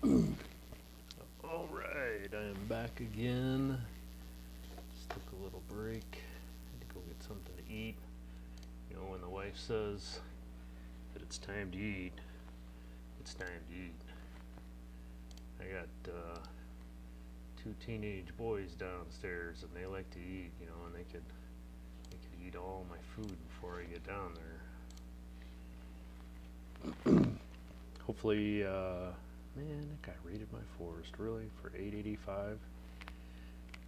Alright, I am back again. Just took a little break. Had to go get something to eat. You know, when the wife says that it's time to eat, it's time to eat. I got two teenage boys downstairs and they like to eat, you know, and they could eat all my food before I get down there. Hopefully, man, that guy raided my forest, really, for $8.85?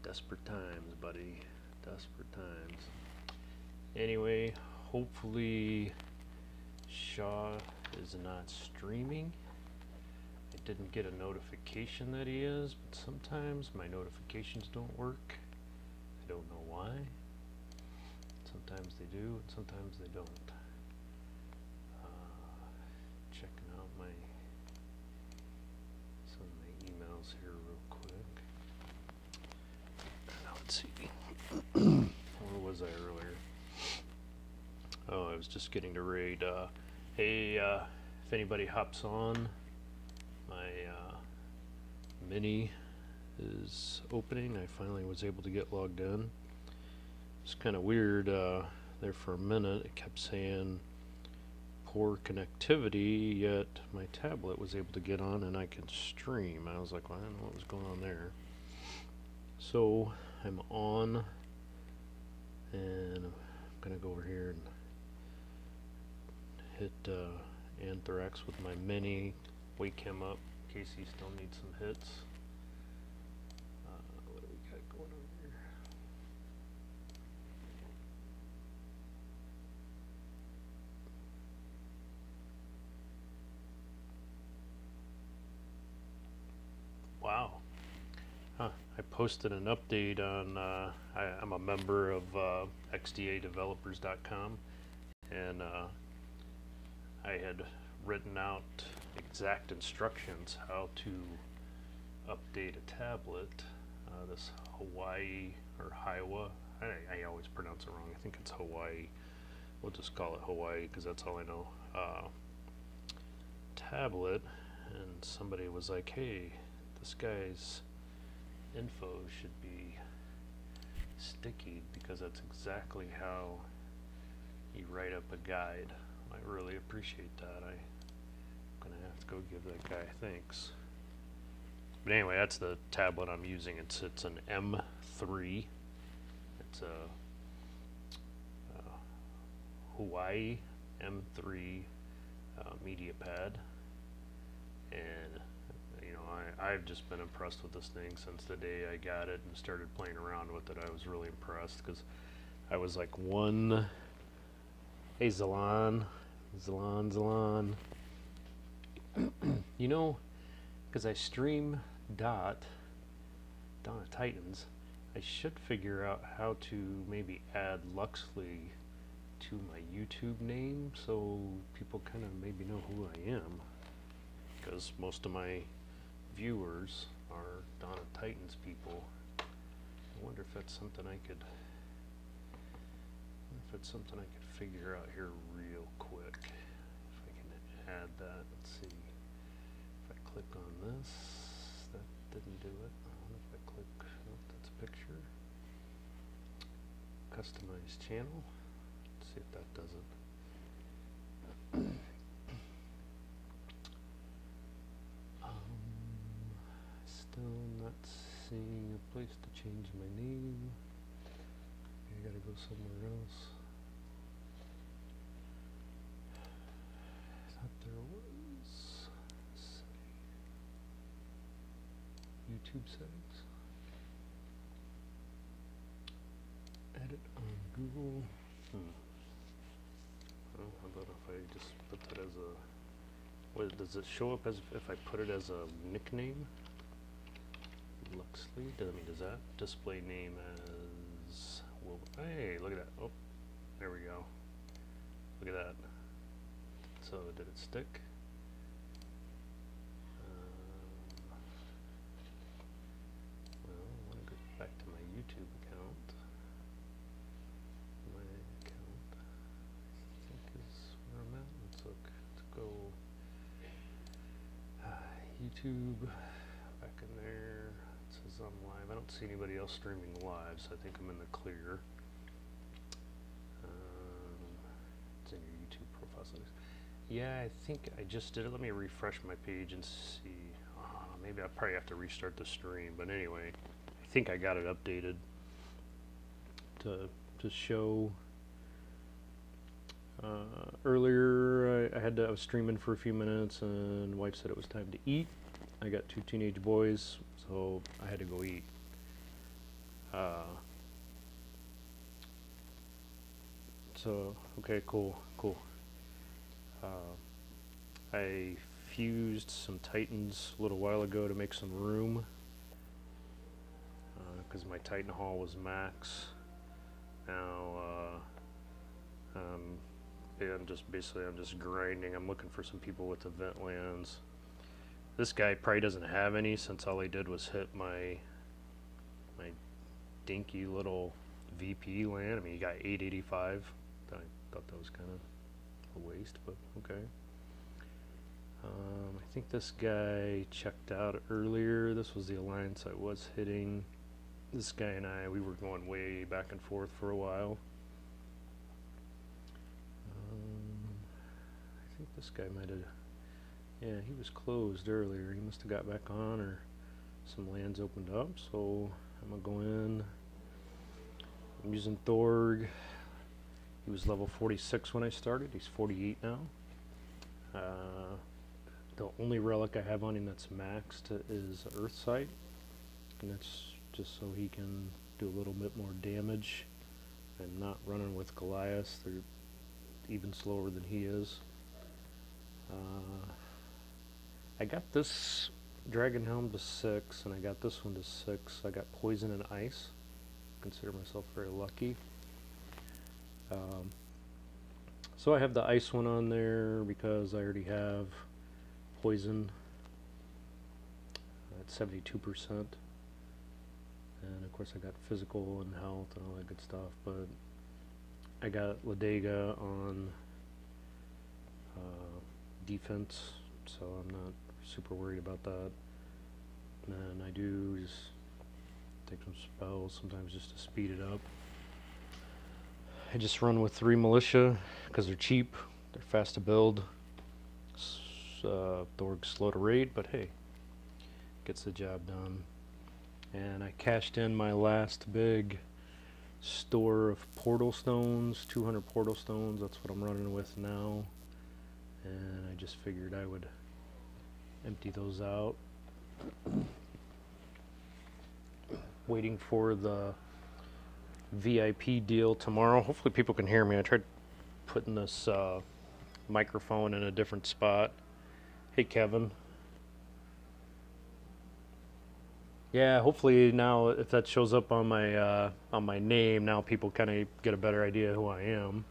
Desperate times, buddy. Desperate times. Anyway, hopefully Shaw is not streaming. I didn't get a notification that he is, but sometimes my notifications don't work. I don't know why. Sometimes they do, and sometimes they don't. Checking out some of my emails here real quick. Now let's see. Where was I earlier? Oh, I was just getting to raid. Hey, if anybody hops on, my mini is opening. I finally was able to get logged in. It's kind of weird there for a minute. It kept saying poor connectivity, yet my tablet was able to get on and I could stream. I was like, well, I don't know what was going on there. So I'm on, and I'm gonna go over here and hit Anthrax with my mini, wake him up in case he still needs some hits. What do we got going on here? Wow. Huh. I posted an update on, I'm a member of xdadevelopers.com, and I had written out exact instructions how to update a tablet. This Hawaii or Haiwa, I always pronounce it wrong. I think it's Hawaii. We'll just call it Hawaii because that's all I know. Tablet, and somebody was like, hey, this guy's info should be sticky because that's exactly how you write up a guide. I really appreciate that. I'm gonna have to go give that guy thanks. But anyway, that's the tablet I'm using. It's an M3. It's a Hawaii M3 media pad, and you know, I've just been impressed with this thing since the day I got it and started playing around with it. I was really impressed because I was like hey Zalan, you know, because I stream Dawn of Titans, I should figure out how to maybe add Luxley to my YouTube name so people kind of maybe know who I am, because most of my viewers are Dawn of Titans people. I wonder if that's something I could figure out here real quick. If I can add that. Let's see. If I click on this, that didn't do it. I wonder if I click, oh, that's a picture. Customize channel. Let's see if that does it. Still not seeing a place to change my name. I gotta go somewhere else. I thought there was YouTube settings. Edit on Google. Well, how about if I just put that as a, what does it show up as if I put it as a nickname? Luxley. Does that display name as? Well, hey, look at that. Oh, there we go. Look at that. So did it stick? Well, I want to go back to my YouTube account. My account, I think, is where I'm at. Let's look. Let's go. YouTube back in there. It says I'm live. I don't see anybody else streaming live, so I think I'm in the clear. It's in your YouTube profile settings. Yeah, I think I just did it. Let me refresh my page and see. Maybe I probably have to restart the stream. But anyway, I think I got it updated to show. Earlier, I was streaming for a few minutes, and wife said it was time to eat. I got 2 teenage boys, so I had to go eat. So okay, cool. I fused some Titans a little while ago to make some room, because my Titan haul was max. Now, yeah, I'm just grinding. I'm looking for some people with event lands. This guy probably doesn't have any, since all he did was hit my dinky little VP land. I mean, he got 885. I thought that was kind of a waste, but okay. I think this guy checked out earlier. This was the alliance I was hitting. This guy and we were going way back and forth for a while. I think this guy might have, yeah, he was closed earlier. He must have got back on, or some lands opened up, so I'm gonna go in. I'm using Thorg. He was level 46 when I started. He's 48 now. The only relic I have on him that's maxed is Earthsight, and that's just so he can do a little bit more damage and not running with Goliath. They're even slower than he is. I got this Dragon Helm to 6, and I got this one to 6. I got Poison and Ice. Consider myself very lucky. So I have the Ice one on there because I already have Poison at 72%. And of course I got Physical and Health and all that good stuff, but I got Ladega on defense, so I'm not super worried about that. And I do just take some spells sometimes just to speed it up. I just run with 3 militia because they're cheap, they're fast to build. Thorg's slow to raid, but hey, gets the job done. And I cashed in my last big store of portal stones, 200 portal stones. That's what I'm running with now. And I just figured I would empty those out. Waiting for the VIP deal tomorrow. Hopefully people can hear me. I tried putting this microphone in a different spot. Hey Kevin. Yeah, hopefully now if that shows up on my name, now people kind of get a better idea who I am.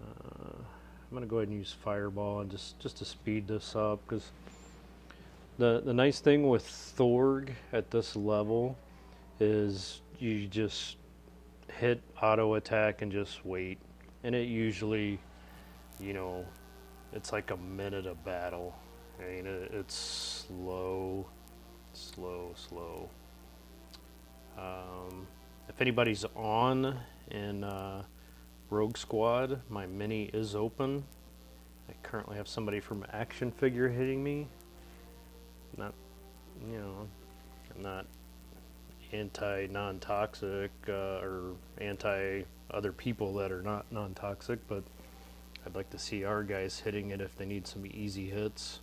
I'm gonna go ahead and use Fireball and just to speed this up, because the nice thing with Thorg at this level is you just hit auto attack and just wait, and it usually, you know, it's like a minute of battle. I mean, it's slow. If anybody's on in Rogue Squad, my mini is open. I currently have somebody from Action Figure hitting me. Not, you know, I'm not anti-non-toxic or anti-other people that are not non-toxic, but I'd like to see our guys hitting it if they need some easy hits.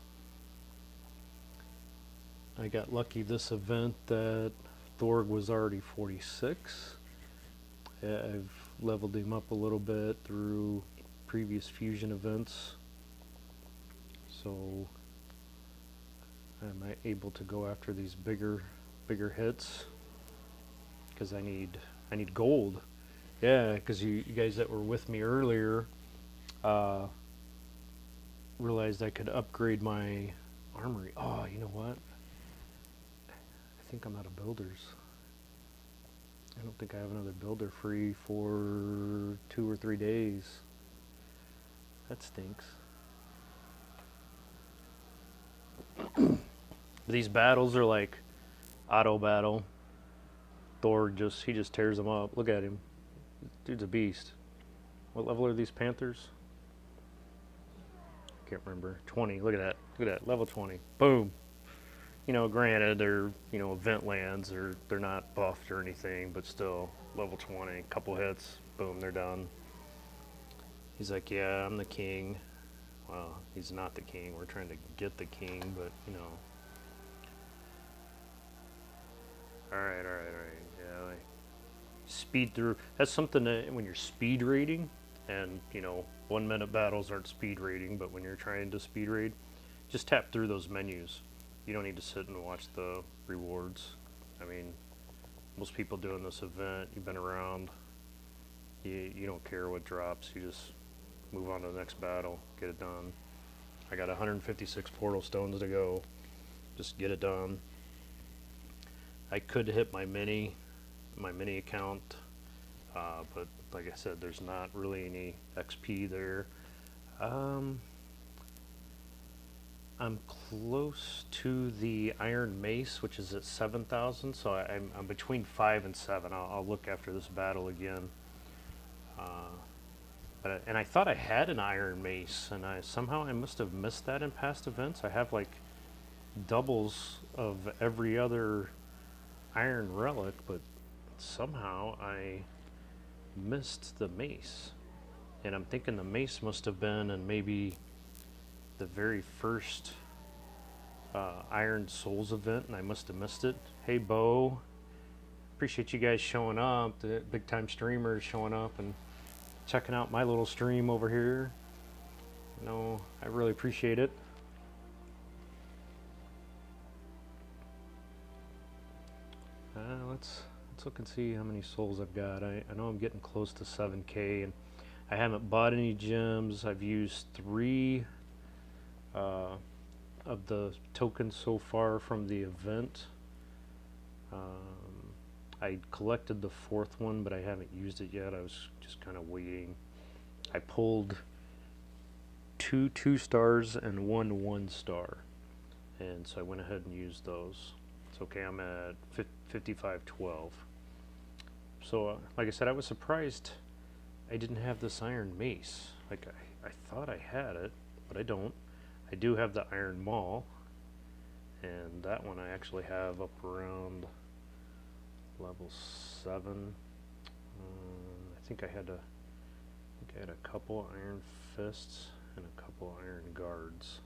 I got lucky this event that Thorg was already 46. I've leveled him up a little bit through previous fusion events, so I'm able to go after these bigger hits, because I need gold. Yeah, because you guys that were with me earlier realized I could upgrade my armory. Oh, you know what? I think I'm out of builders. I don't think I have another builder free for 2 or 3 days. That stinks. But these battles are like auto battle. Thor he just tears them up. Look at him. Dude's a beast. What level are these Panthers? Can't remember. 20. Look at that. Look at that. Level 20. Boom. You know, granted, they're, you know, event lands, or they're not buffed or anything, but still, level 20. Couple hits. Boom, they're done. He's like, yeah, I'm the king. Well, he's not the king. We're trying to get the king, but, you know. Alright. Yeah, like, speed through. That's something that when you're speed raiding, and, you know, 1 minute battles aren't speed raiding, but when you're trying to speed raid, just tap through those menus. You don't need to sit and watch the rewards. I mean, most people doing this event, you've been around, you don't care what drops, you just move on to the next battle, get it done. I got 156 portal stones to go, just get it done. I could hit my mini account, but like I said, there's not really any XP there. I'm close to the Iron Mace, which is at 7,000, so I'm between 5 and 7. I'll look after this battle again. And I thought I had an Iron Mace, and somehow I must have missed that in past events. I have like doubles of every other Iron Relic, but somehow I missed the Mace. And I'm thinking the Mace must have been in maybe the very first Iron Souls event, and I must have missed it. Hey, Bo. Appreciate you guys showing up, the big time streamers showing up and checking out my little stream over here. You know, I really appreciate it. Let's look and see how many souls I've got. I know I'm getting close to 7K, and I haven't bought any gems. I've used 3 of the tokens so far from the event. I collected the 4th one, but I haven't used it yet. I was just kind of waiting. I pulled 2 2-stars and 1 1-star, and so I went ahead and used those. It's okay, I'm at 5512. So like I said, I was surprised I didn't have this Iron Mace. Like I thought I had it, but I don't. I do have the Iron Maul, and that one I actually have up around level 7. I think I had a couple Iron Fists and a couple Iron Guards.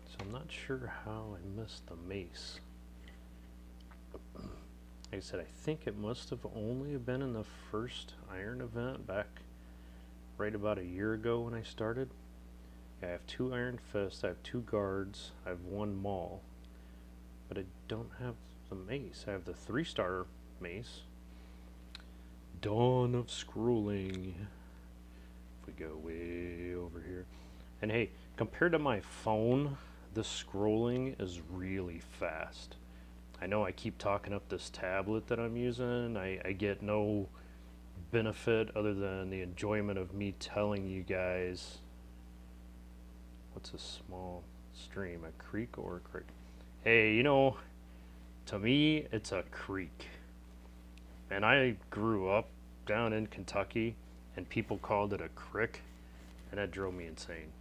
So I'm not sure how I missed the Mace. Like I said, I think it must have only been in the first Iron event back right about a year ago when I started. Yeah, I have 2 Iron Fists, I have 2 Guards, I have 1 Maul, but I don't have the Mace. I have the 3-star Mace. Dawn of Scrolling. If we go way over here. And hey, compared to my phone, the scrolling is really fast. I know I keep talking up this tablet that I'm using. I get no benefit other than the enjoyment of me telling you guys. What's a small stream? A creek or a creek? Hey, you know, to me, it's a creek. And I grew up down in Kentucky, and people called it a crick, and that drove me insane.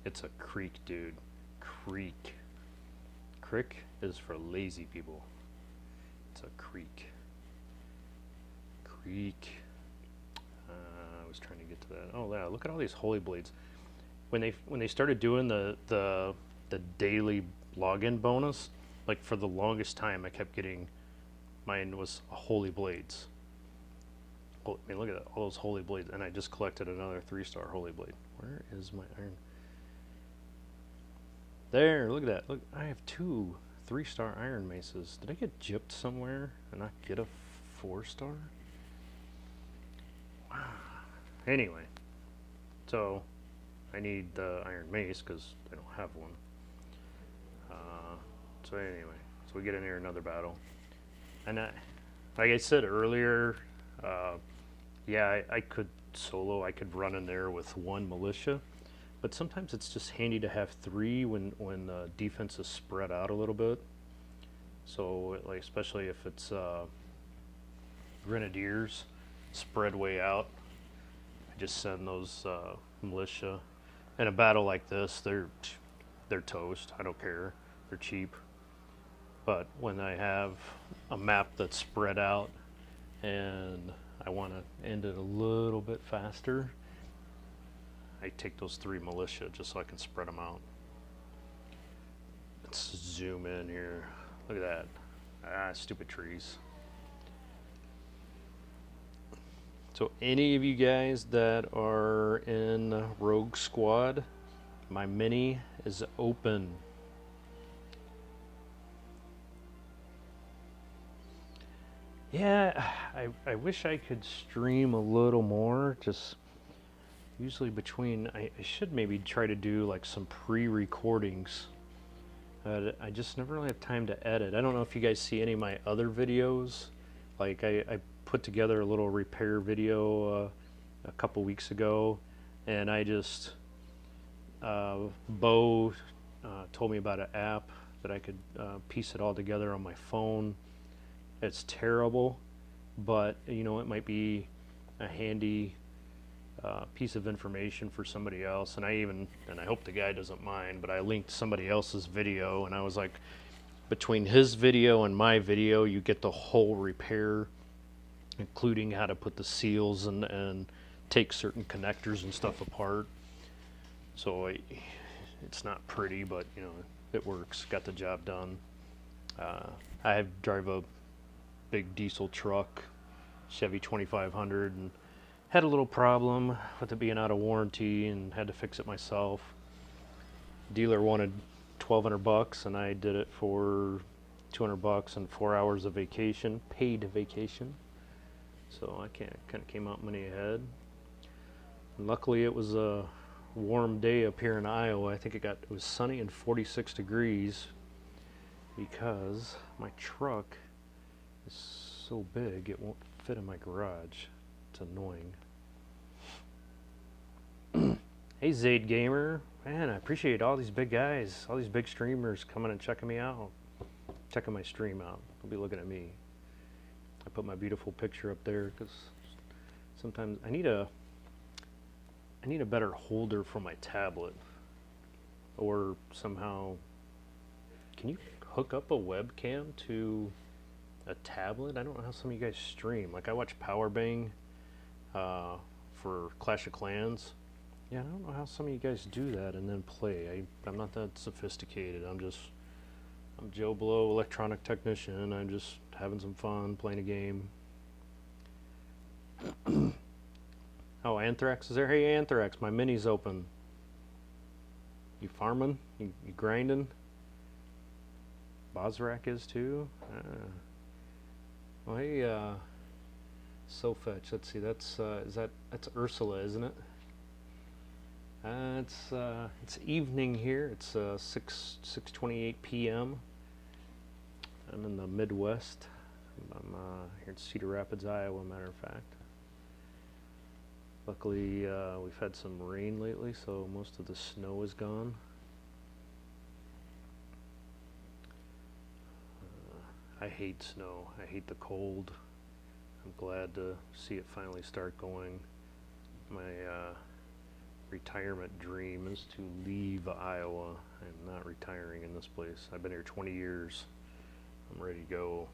It's a creek, dude. Creek. Crick is for lazy people. It's a creek. Creek. I was trying to get to that. Oh yeah, look at all these holy blades. When they started doing the daily login bonus, like for the longest time I kept getting, mine was holy blades. Oh, I mean, look at that, all those holy blades, and I just collected another 3-star holy blade. Where is my iron? There, look at that. Look, I have 2 3-star iron maces. Did I get gypped somewhere and not get a 4-star? Wow. Anyway, so I need the iron mace because I don't have one. So anyway, so we get in here another battle, and like I said earlier, yeah, I could solo. I could run in there with 1 militia, but sometimes it's just handy to have 3 when the defense is spread out a little bit. So like especially if it's grenadiers spread way out, I just send those militia. In a battle like this, they're toast. I don't care. They're cheap. But when I have a map that's spread out and I want to end it a little bit faster, I take those 3 militia just so I can spread them out. Let's zoom in here. Look at that. Ah, stupid trees. So any of you guys that are in Rogue Squad, my mini is open. Yeah, I wish I could stream a little more. Just usually between, I should maybe try to do like some pre-recordings. I just never really have time to edit. I don't know if you guys see any of my other videos. Like I put together a little repair video a couple weeks ago, and I just Bo told me about an app that I could piece it all together on my phone. It's terrible, but you know, it might be a handy piece of information for somebody else. And I hope the guy doesn't mind, but I linked somebody else's video, and I was like, between his video and my video, you get the whole repair, including how to put the seals and take certain connectors and stuff apart. So it's not pretty, but you know, it works. Got the job done. I drive a big diesel truck, Chevy 2500, and had a little problem with it being out of warranty and had to fix it myself. Dealer wanted $1,200 and I did it for $200 and 4 hours of vacation, paid vacation. So I kind of came out money ahead. And luckily it was a warm day up here in Iowa. I think it was sunny and 46 degrees because my truck is so big it won't fit in my garage. It's annoying. Hey Zaid Gamer, man, I appreciate all these big guys, all these big streamers coming and checking me out, checking my stream out. They'll be looking at me. I put my beautiful picture up there because sometimes I need a better holder for my tablet, or somehow, can you hook up a webcam to a tablet? I don't know how some of you guys stream. Like I watch Powerbang for Clash of Clans. Yeah, I don't know how some of you guys do that and then play. I'm not that sophisticated. I'm Joe Blow, electronic technician. I'm just having some fun playing a game. Oh, Anthrax is there? Hey Anthrax, my mini's open. You farming? You grinding? Bozrak is too? Well, hey, SoFetch, let's see, that's Ursula, isn't it? It's evening here. It's 6:28 p.m. I'm in the Midwest. I'm here in Cedar Rapids, Iowa, matter of fact. Luckily, we've had some rain lately, so most of the snow is gone. I hate snow. I hate the cold. I'm glad to see it finally start going. My retirement dream is to leave Iowa. I'm not retiring in this place. I've been here 20 years. I'm ready to go.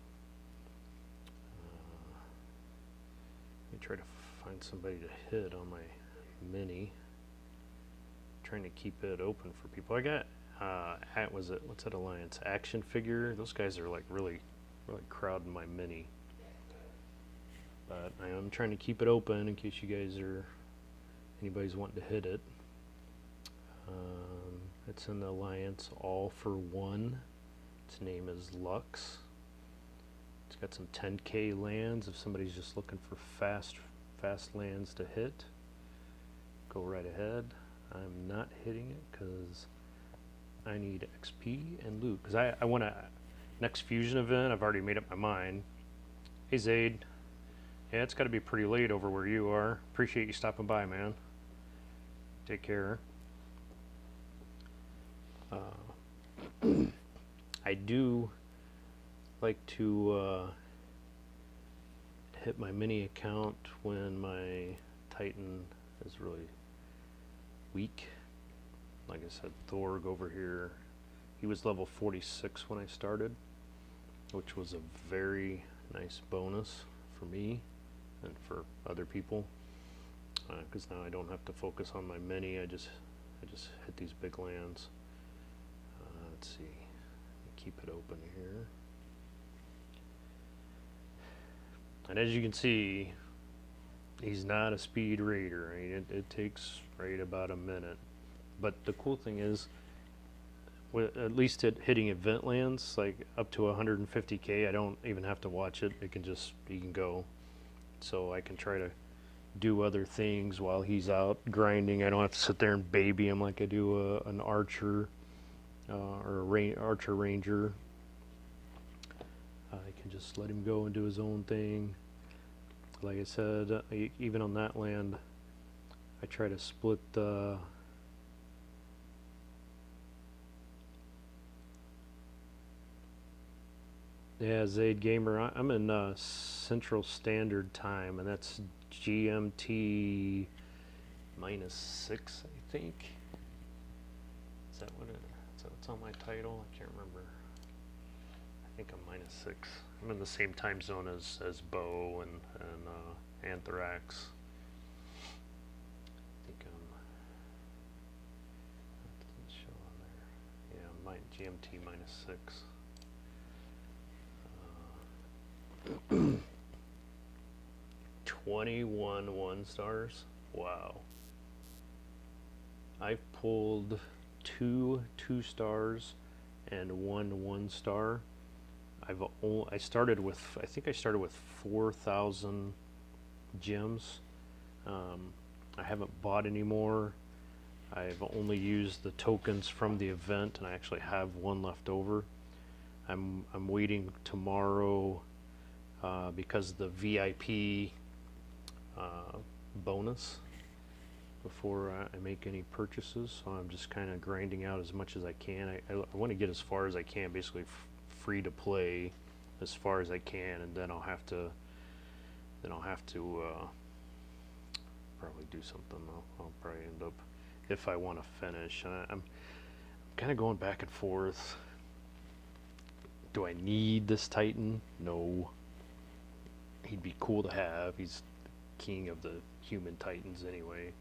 Let me try to find somebody to hit on my mini. I'm trying to keep it open for people. I got what's that alliance? Action Figure. Those guys are like really crowding my mini. But I am trying to keep it open in case you guys anybody's wanting to hit it. It's in the alliance All for One. Its name is Lux. It's got some 10K lands if somebody's just looking for fast lands to hit. Go right ahead. I'm not hitting it because I need XP and loot. Because I want to, next fusion event, I've already made up my mind. Hey Zaid. Yeah, it's got to be pretty late over where you are. Appreciate you stopping by, man. Take care. I do like to hit my mini account when my Titan is really weak. Like I said, Thorg over here, he was level 46 when I started, which was a very nice bonus for me and for other people, because now I don't have to focus on my mini. I just hit these big lands. Let's see, keep it open here. And as you can see, he's not a speed raider. I mean, it takes right about a minute. But the cool thing is, at least at hitting event lands, like up to 150k, I don't even have to watch it. It can just, he can go. So I can try to do other things while he's out grinding. I don't have to sit there and baby him like I do an archer or archer ranger. I can just let him go and do his own thing. Like I said, even on that land, I try to split the Zaid Gamer. I'm in Central Standard Time, and that's GMT -6, I think. Is that what it's on my title? I can't remember. I think I'm -6. I'm in the same time zone as Bo and Anthrax. I think that doesn't show on there. Yeah, my GMT -6. 21 1-stars. Wow. I've pulled 2 2-stars and 1 1-star. I started with, I think I started with 4,000 gems. I haven't bought any more. I've only used the tokens from the event, and I actually have 1 left over. I'm waiting tomorrow because the VIP bonus before I make any purchases. So I'm just kind of grinding out as much as I can. I want to get as far as I can, basically free to play as far as I can, and then I'll have to probably do something. I'll probably end up, if I want to finish. I'm kind of going back and forth. Do I need this Titan? No. He'd be cool to have. He's king of the human Titans anyway.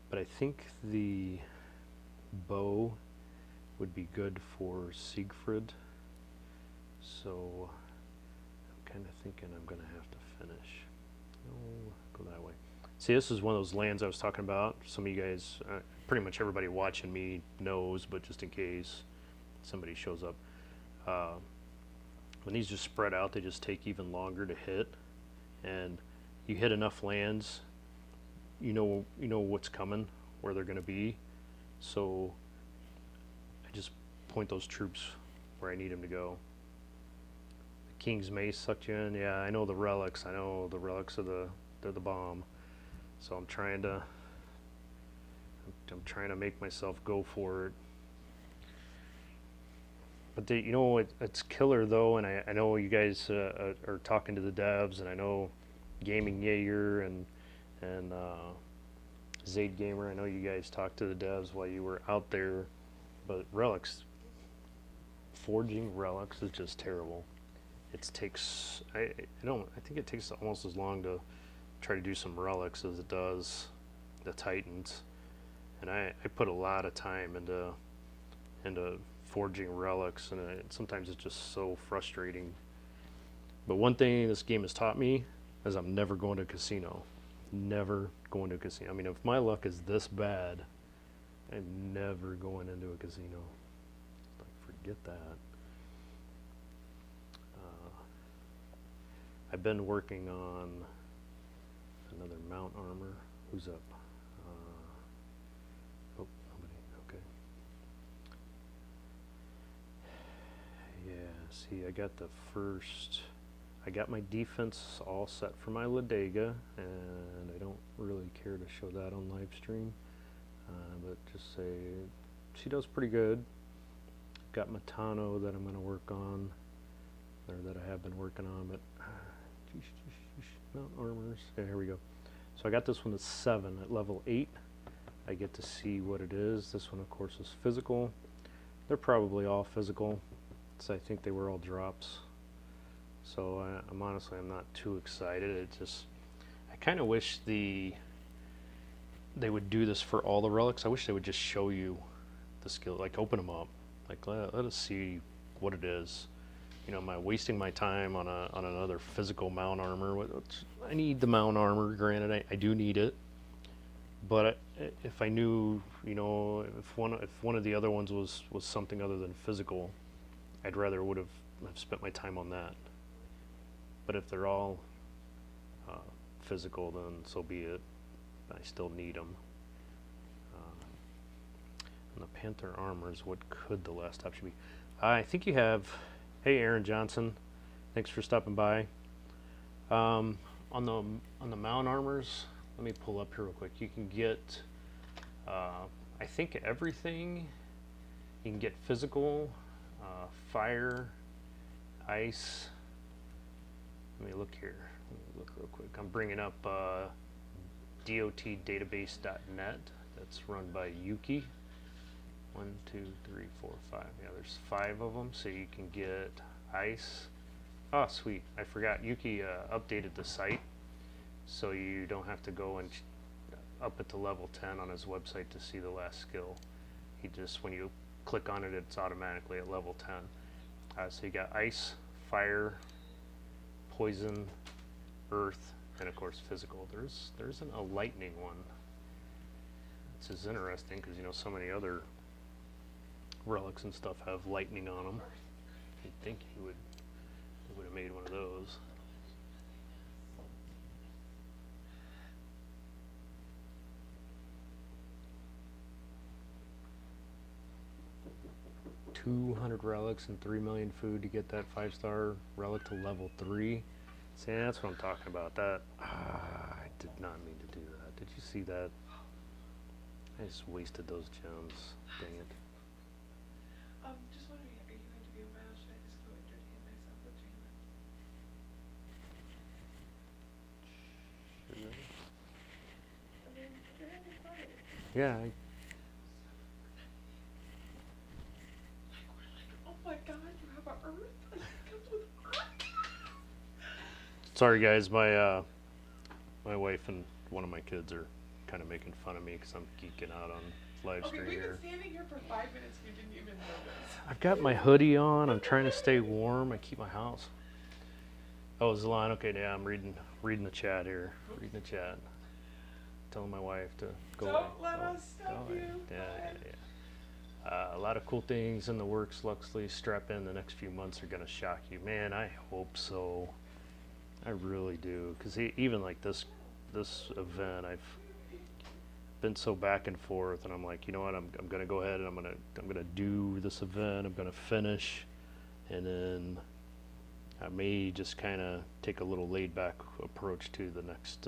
But I think the bow would be good for Siegfried. So I'm kind of thinking I'm going to have to finish. No, go that way. See, this is one of those lands I was talking about. Some of you guys, pretty much everybody watching me knows, but just in case somebody shows up. When these just spread out, they just take even longer to hit. And you hit enough lands, you know what's coming, where they're going to be. So I just point those troops where I need them to go. The King's Mace sucked you in. Yeah, I know the relics. I know the relics are they're the bomb. So I'm trying to make myself go for it. But it's killer though, and I know you guys are talking to the devs, and I know Gaming Jaeger and Zaid Gamer, I know you guys talked to the devs while you were out there, but relics, forging relics is just terrible. It takes, I think it takes almost as long to try to do some relics as it does the Titans, and I put a lot of time into forging relics, and sometimes it's just so frustrating. But one thing this game has taught me is I'm never going to a casino. Never going to a casino. I mean, if my luck is this bad, I'm never going into a casino. Like, forget that. I've been working on another mount armor. Who's up? Oh, nobody. Okay. Yeah, see, I got my defense all set for my Ladega, and I don't really care to show that on live stream, but just say she does pretty good. got Matano that I'm going to work on, or that I have been working on, but Mount Armors. Yeah, here we go. So I got this one at 7 at level 8. I get to see what it is. This one, of course, is physical. They're probably all physical, so I think they were all drops. So I'm honestly, I'm not too excited. It just, I kind of wish they would do this for all the relics. I wish they would just show you the skill, like open them up, like let us see what it is. You know, am I wasting my time on another physical mount armor? I need the mount armor. Granted, I do need it, but if I knew, you know, if one of the other ones was something other than physical, I'd rather would have spent my time on that. But if they're all physical, then so be it. I still need them. And the Panther armors, what could the last option be? I think you have. Hey, Aaron Johnson, thanks for stopping by. On the mount armors, let me pull up here real quick. You can get, I think everything. You can get physical, fire, ice. Let me look here. Let me look real quick. I'm bringing up dotdatabase.net. That's run by Yuki. 1, 2, 3, 4, 5. Yeah, there's 5 of them, so you can get ice. Oh, sweet. I forgot. Yuki updated the site, so you don't have to go and up it to level 10 on his website to see the last skill. He just, when you click on it, it's automatically at level 10. So you got ice, fire, poison, earth, and of course physical. There's a lightning one. This is interesting because, you know, so many other relics and stuff have lightning on them. You'd think he would have made one of those. $200 relics and 3 million food to get that 5-star relic to level 3. See, that's what I'm talking about. That I did not mean to do that. Did you see that? I just wasted those gems. Dang it. Just wondering, are you going to be around? Should I just go entertain myself with Jayla? I mean, you're gonna be quiet. Yeah. Oh my God, you have an earth? It comes with earth? Sorry, guys. My wife and one of my kids are kind of making fun of me because I'm geeking out on live stream Okay, we've here. been standing here for 5 minutes. We didn't even notice. I've got my hoodie on. I'm trying to stay warm. I keep my house. Oh, Zalon. Okay, yeah, I'm reading the chat here. Reading the chat. Telling my wife to go away. Don't let us stop you. A lot of cool things in the works, Luxley. Strap in. The next few months are going to shock you. Man, I hope so. I really do. Because even like this event, I've been so back and forth, and I'm like, you know what? I'm going to go ahead and I'm going to do this event. I'm going to finish, and then I may just kind of take a little laid-back approach to the next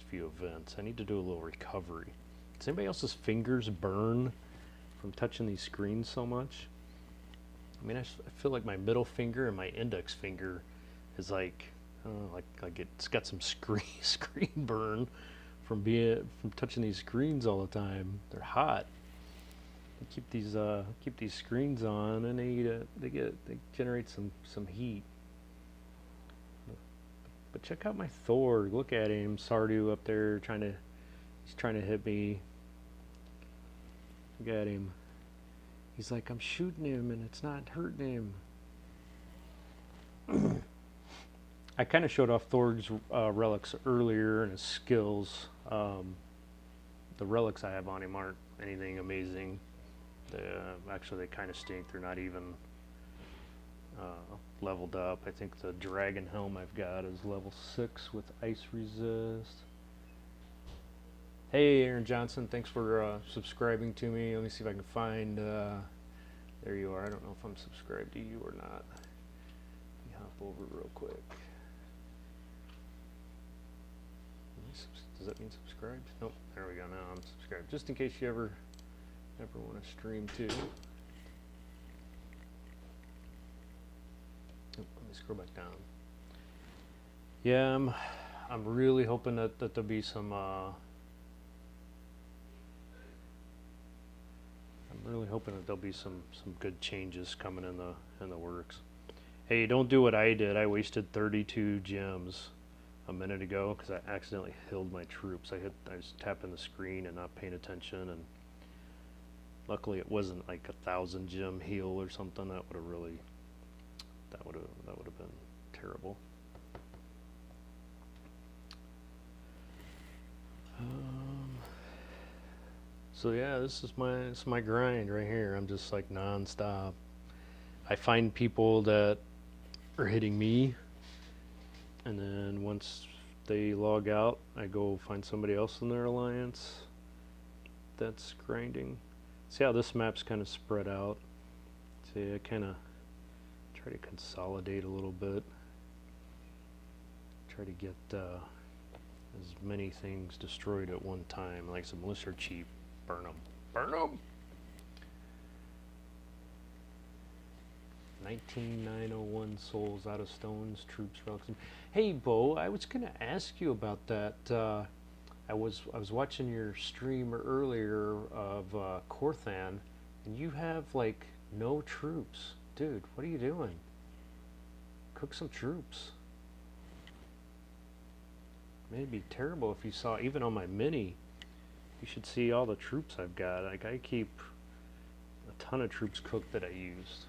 few events. I need to do a little recovery. Does anybody else's fingers burn from touching these screens so much? I mean, I feel like my middle finger and my index finger is like, I don't know, like it's got some screen burn from touching these screens all the time. They're hot. They keep these screens on, and they generate some heat. But check out my Thor. Look at him, Sardu up there he's trying to hit me. Look at him. He's like, I'm shooting him and it's not hurting him. I kind of showed off Thor's relics earlier and his skills. The relics I have on him aren't anything amazing. Actually, they kind of stink. They're not even leveled up. I think the dragon helm I've got is level 6 with ice resist. Hey, Aaron Johnson, thanks for subscribing to me. Let me see if I can find. There you are. I don't know if I'm subscribed to you or not. Let me hop over real quick. Does that mean subscribed? Nope. There we go. Now I'm subscribed. Just in case you ever want to stream too. scroll back down. Yeah, I'm really hoping that there'll be some. I'm really hoping that there'll be some good changes coming in the works. Hey, don't do what I did. I wasted 32 gems a minute ago because I accidentally healed my troops. I was tapping the screen and not paying attention, and luckily it wasn't like 1,000 gem heal or something. That would have been terrible. So yeah, this is my grind right here. I'm just like nonstop. I find people that are hitting me, and then once they log out, I go find somebody else in their alliance that's grinding. See how this map's kind of spread out? See, I kind of try to consolidate a little bit. Try to get as many things destroyed at one time. Like some lists are cheap. Burn them. Burn them! 19,901 souls out of stones, troops, relics. Hey, Bo, I was going to ask you about that. I was watching your stream earlier of Korthan, and you have like no troops. Dude, what are you doing? Cook some troops. It'd be terrible if you saw, even on my mini, you should see all the troops I've got. Like, I keep a ton of troops cooked that I used.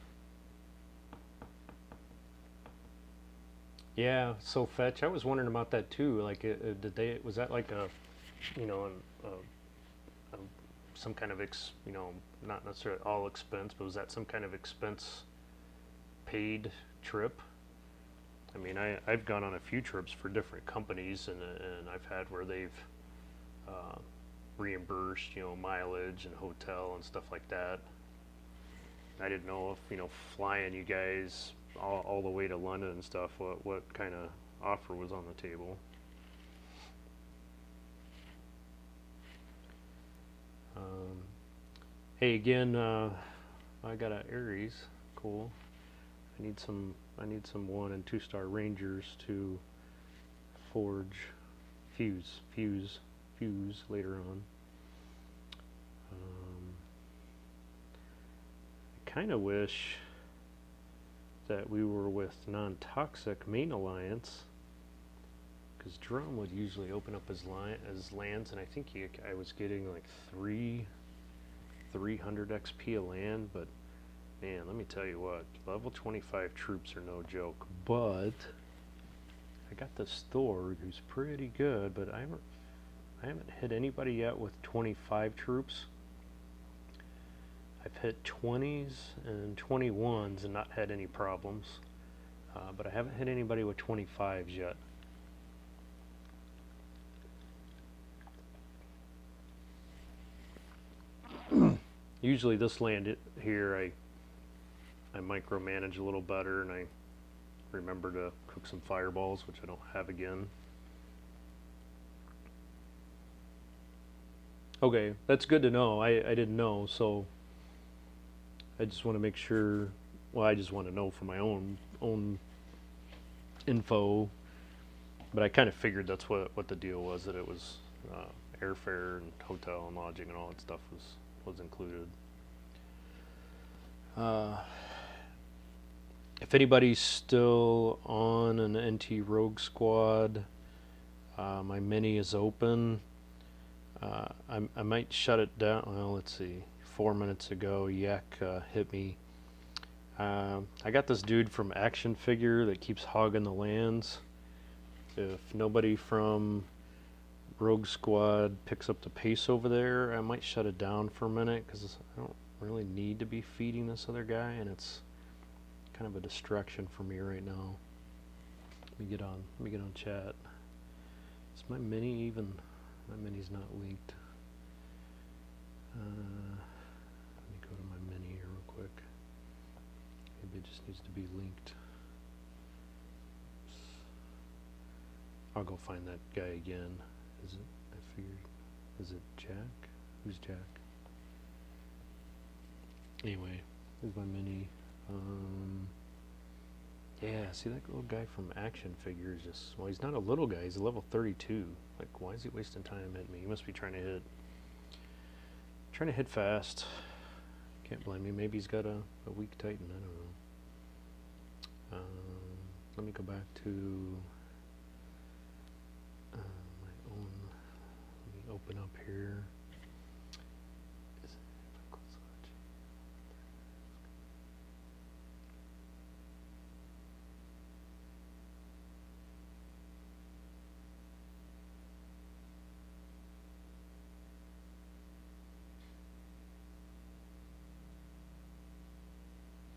Yeah, so Fetch, I was wondering about that too. Like, was that like a, you know, some kind of not necessarily all expense, but was that some kind of expense paid trip? I mean, I've gone on a few trips for different companies, and I've had where they've reimbursed, mileage and hotel and stuff like that. I didn't know if, flying you guys all the way to London and stuff, what kind of offer was on the table. Hey, again, I got an Ares. Cool. I need some 1 and 2 star Rangers to forge fuse later on. I kind of wish that we were with non-toxic main alliance, because Drum would usually open up his lands, and I think I was getting like 300 XP a land, but man, let me tell you what, level 25 troops are no joke. But I got this Thor who's pretty good, but I haven't hit anybody yet with 25 troops. I've hit 20s and 21s and not had any problems, but I haven't hit anybody with 25s yet. Usually this land here, I micromanage a little better, and I remember to cook some fireballs, which I don't have again. Okay, that's good to know. I didn't know, so I just want to make sure. Well, I just want to know for my own info, but I kind of figured that's what the deal was, that it was airfare and hotel and lodging and all that stuff was included. If anybody's still on an NT Rogue Squad, my mini is open. I might shut it down. Well, let's see. 4 minutes ago, Yak hit me. I got this dude from Action Figure that keeps hogging the lands. If nobody from Rogue Squad picks up the pace over there, I might shut it down for a minute, because I don't really need to be feeding this other guy, and it's kind of a distraction for me right now. Let me get on chat. Is my mini even? My mini's not linked. Let me go to my mini here real quick. Maybe it just needs to be linked. Oops. I'll go find that guy again. Is it? I figured. Is it Jack? Who's Jack? Anyway, here's my mini. Yeah, see that little guy from Action Figures just, well, he's not a little guy, he's a level 32. Like, why is he wasting time hitting me? He must be trying to hit fast. Can't blame me. Maybe he's got a weak Titan, I don't know. Let me go back to my own, let me open up here.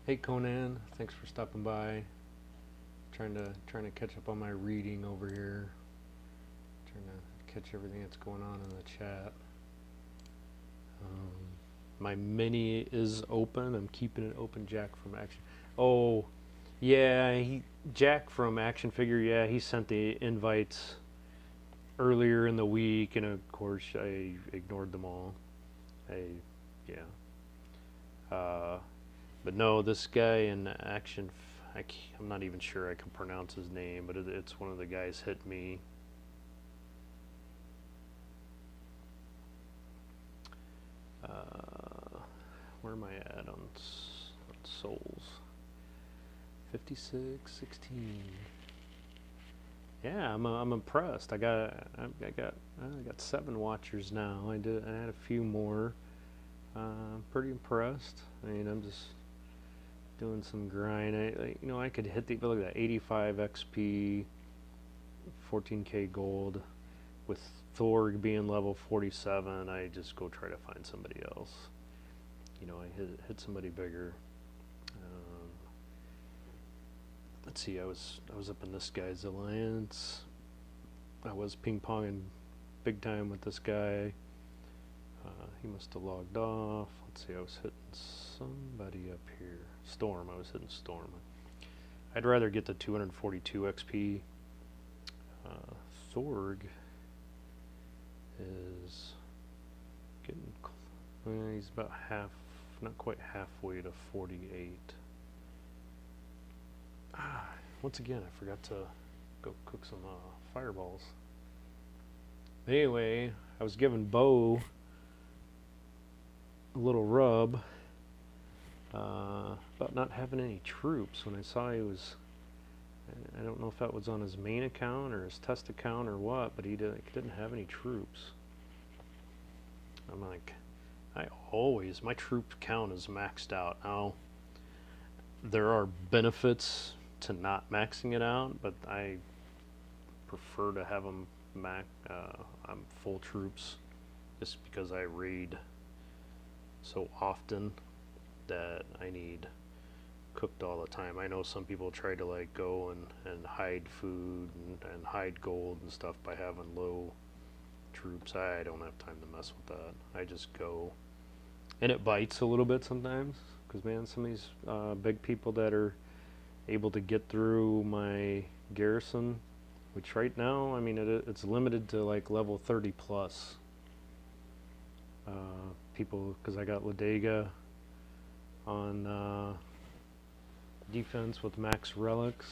Hey Conan, thanks for stopping by. Trying to catch up on my reading over here. Trying to catch everything that's going on in the chat. My mini is open. I'm keeping it open. Jack from Action. Oh, yeah, Jack from Action Figure. Yeah, he sent the invites earlier in the week, and of course I ignored them all. Yeah. But no, this guy in Action. I'm not even sure I can pronounce his name, but it's one of the guys hit me. Where am I at on souls? 56, 16. Yeah, I'm impressed. I got 7 watchers now. I had a few more. I'm pretty impressed. I mean, I'm just doing some grind. I could hit look at that 85 XP, 14k gold, with Thorg being level 47. I just go try to find somebody else. I hit somebody bigger. Let's see. I was up in this guy's alliance. I was ping ponging big time with this guy. He must have logged off. Let's see. I was hitting somebody up here. Storm. I was hitting Storm. I'd rather get the 242 XP. Thorg is getting. He's about not quite halfway to 48. Once again, I forgot to go cook some fireballs. Anyway, I was giving Bo a little rub about not having any troops when I saw he was. I don't know if that was on his main account or his test account or what, but he didn't have any troops. I'm like, my troop count is maxed out. Now, there are benefits to not maxing it out, but I prefer to have them I'm full troops, just because I raid so often that I need cooked all the time. I know some people try to go and hide food and hide gold and stuff by having low troops. I don't have time to mess with that. I just go, and it bites a little bit sometimes, because man, some of these big people that are able to get through my garrison, which right now, I mean, it's limited to level 30 plus people, because I got Ladega on defense with max relics,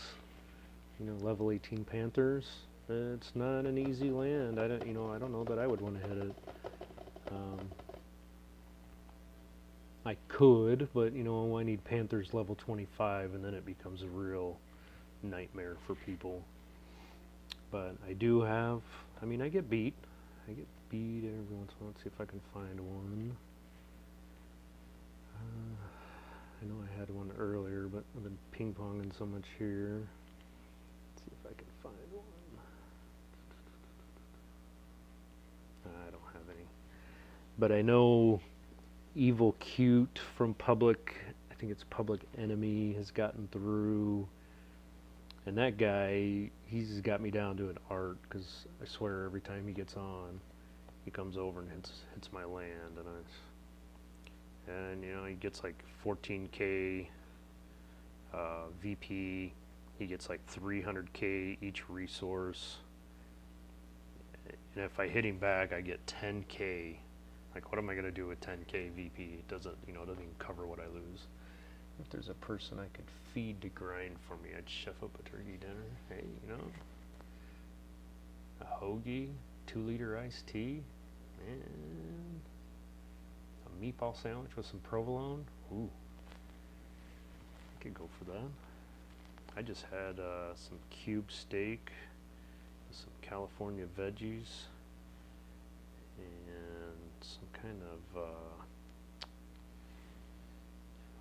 level 18 Panthers. It's not an easy land. I don't know that I would want to hit it. I could, but I need Panthers level 25, and then it becomes a real nightmare for people. But I do have. I mean, I get beat. I get beat every once in a while. Let's see if I can find one. I know I had one earlier, but I've been ping-ponging so much here. Let's see if I can find one. I don't have any. But I know Evil Cute from Public, I think it's Public Enemy, has gotten through. And that guy, he's got me down to an art, because I swear every time he gets on, he comes over and hits my land, and he gets 14k VP. He gets 300k each resource, and if I hit him back, I get 10k. What am I gonna do with 10k VP? It doesn't even cover what I lose. If there's a person I could feed to grind for me, I'd chef up a turkey dinner. Hey, you know, a hoagie, 2-liter iced tea, and a meatball sandwich with some provolone. Ooh, I could go for that. I just had some cube steak with some California veggies and some kind of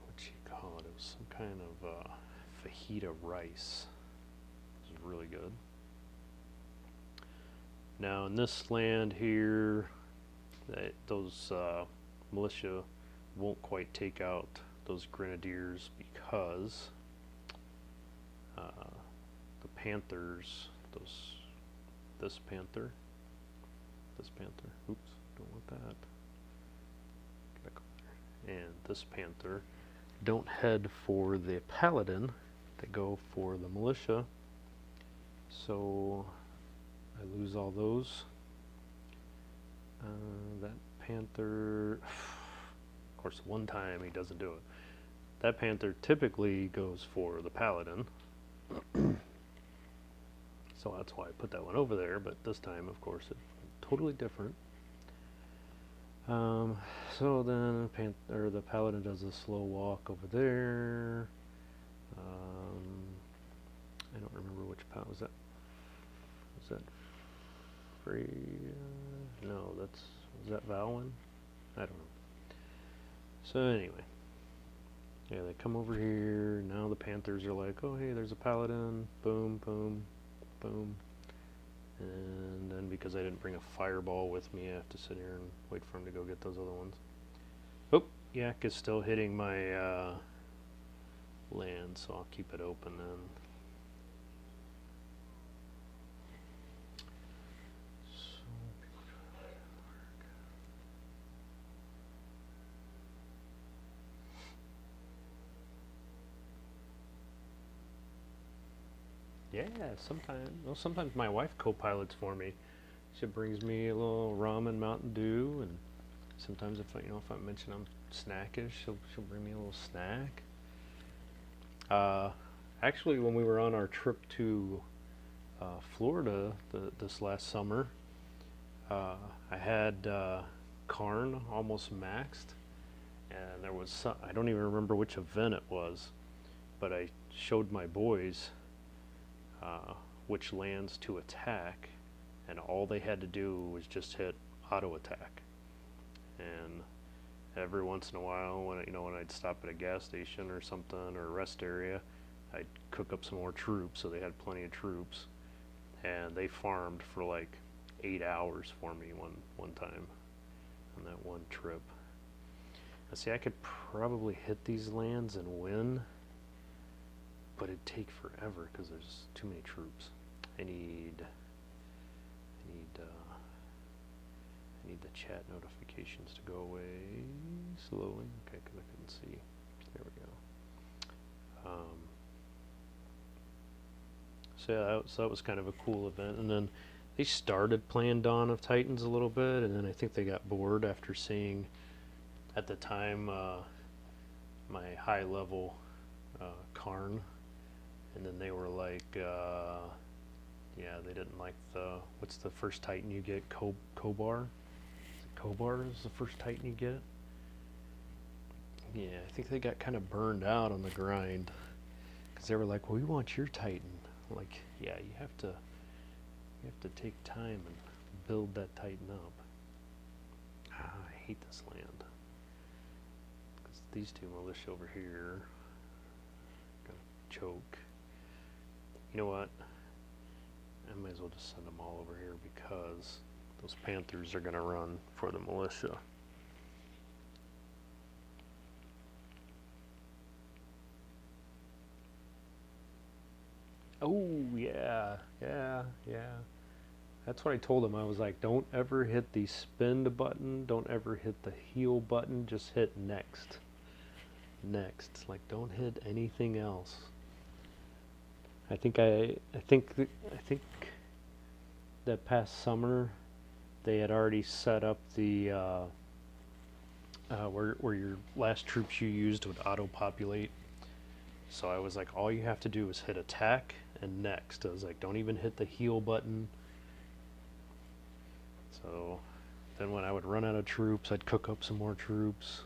what you call it? It was some kind of fajita rice. It was really good. Now in this land here, those militia won't quite take out those grenadiers because the panthers, this panther, oops, don't want that, get back over there, and this panther don't head for the paladin, they go for the militia, so I lose all those. That panther, of course one time he doesn't do it. That panther typically goes for the paladin. So that's why I put that one over there, but this time, of course, it's totally different. So then the paladin does a slow walk over there. I don't remember which paladin was that. Was that Freya? No, was that Valwyn? I don't know. So anyway. Yeah, they come over here. Now the panthers are like, oh, hey, there's a paladin. Boom, boom, boom. And then because I didn't bring a fireball with me, I have to sit here and wait for him to go get those other ones. Oh, yak is still hitting my land, so I'll keep it open then. Yeah, sometimes my wife co-pilots for me. She brings me a little ramen Mountain Dew, and sometimes if I mention I'm snackish, she'll bring me a little snack. Actually, when we were on our trip to Florida this last summer, I had Karn almost maxed, and there was I don't even remember which event it was, but I showed my boys which lands to attack, and all they had to do was just hit auto attack. And every once in a while, when I'd stop at a gas station or something or a rest area, I'd cook up some more troops, so they had plenty of troops, and they farmed for like 8 hours for me one time on that one trip. Now see, I could probably hit these lands and win, but it'd take forever because there's too many troops. I need the chat notifications to go away slowly. Okay, because I couldn't see. There we go. So that was kind of a cool event. And then they started playing Dawn of Titans a little bit, and then I think they got bored after seeing, at the time, my high level Karn. And then they were like, yeah, they didn't like what's the first Titan you get? Kobar? Kobar is the first Titan you get? Yeah, I think they got kind of burned out on the grind. Because they were like, well, we want your Titan. I'm like, yeah, you have to take time and build that Titan up. I hate this land. Because these two militia over here are gonna choke. You know what? I might as well just send them all over here because those panthers are going to run for the militia. Oh, yeah. That's what I told them. I was like, don't ever hit the spin button. Don't ever hit the heal button. Just hit next. Next. Like, don't hit anything else. I think that past summer they had already set up the where your last troops you used would auto-populate So I was like, all you have to do is hit attack and next. I was like, don't even hit the heal button. So then when I would run out of troops, I'd cook up some more troops.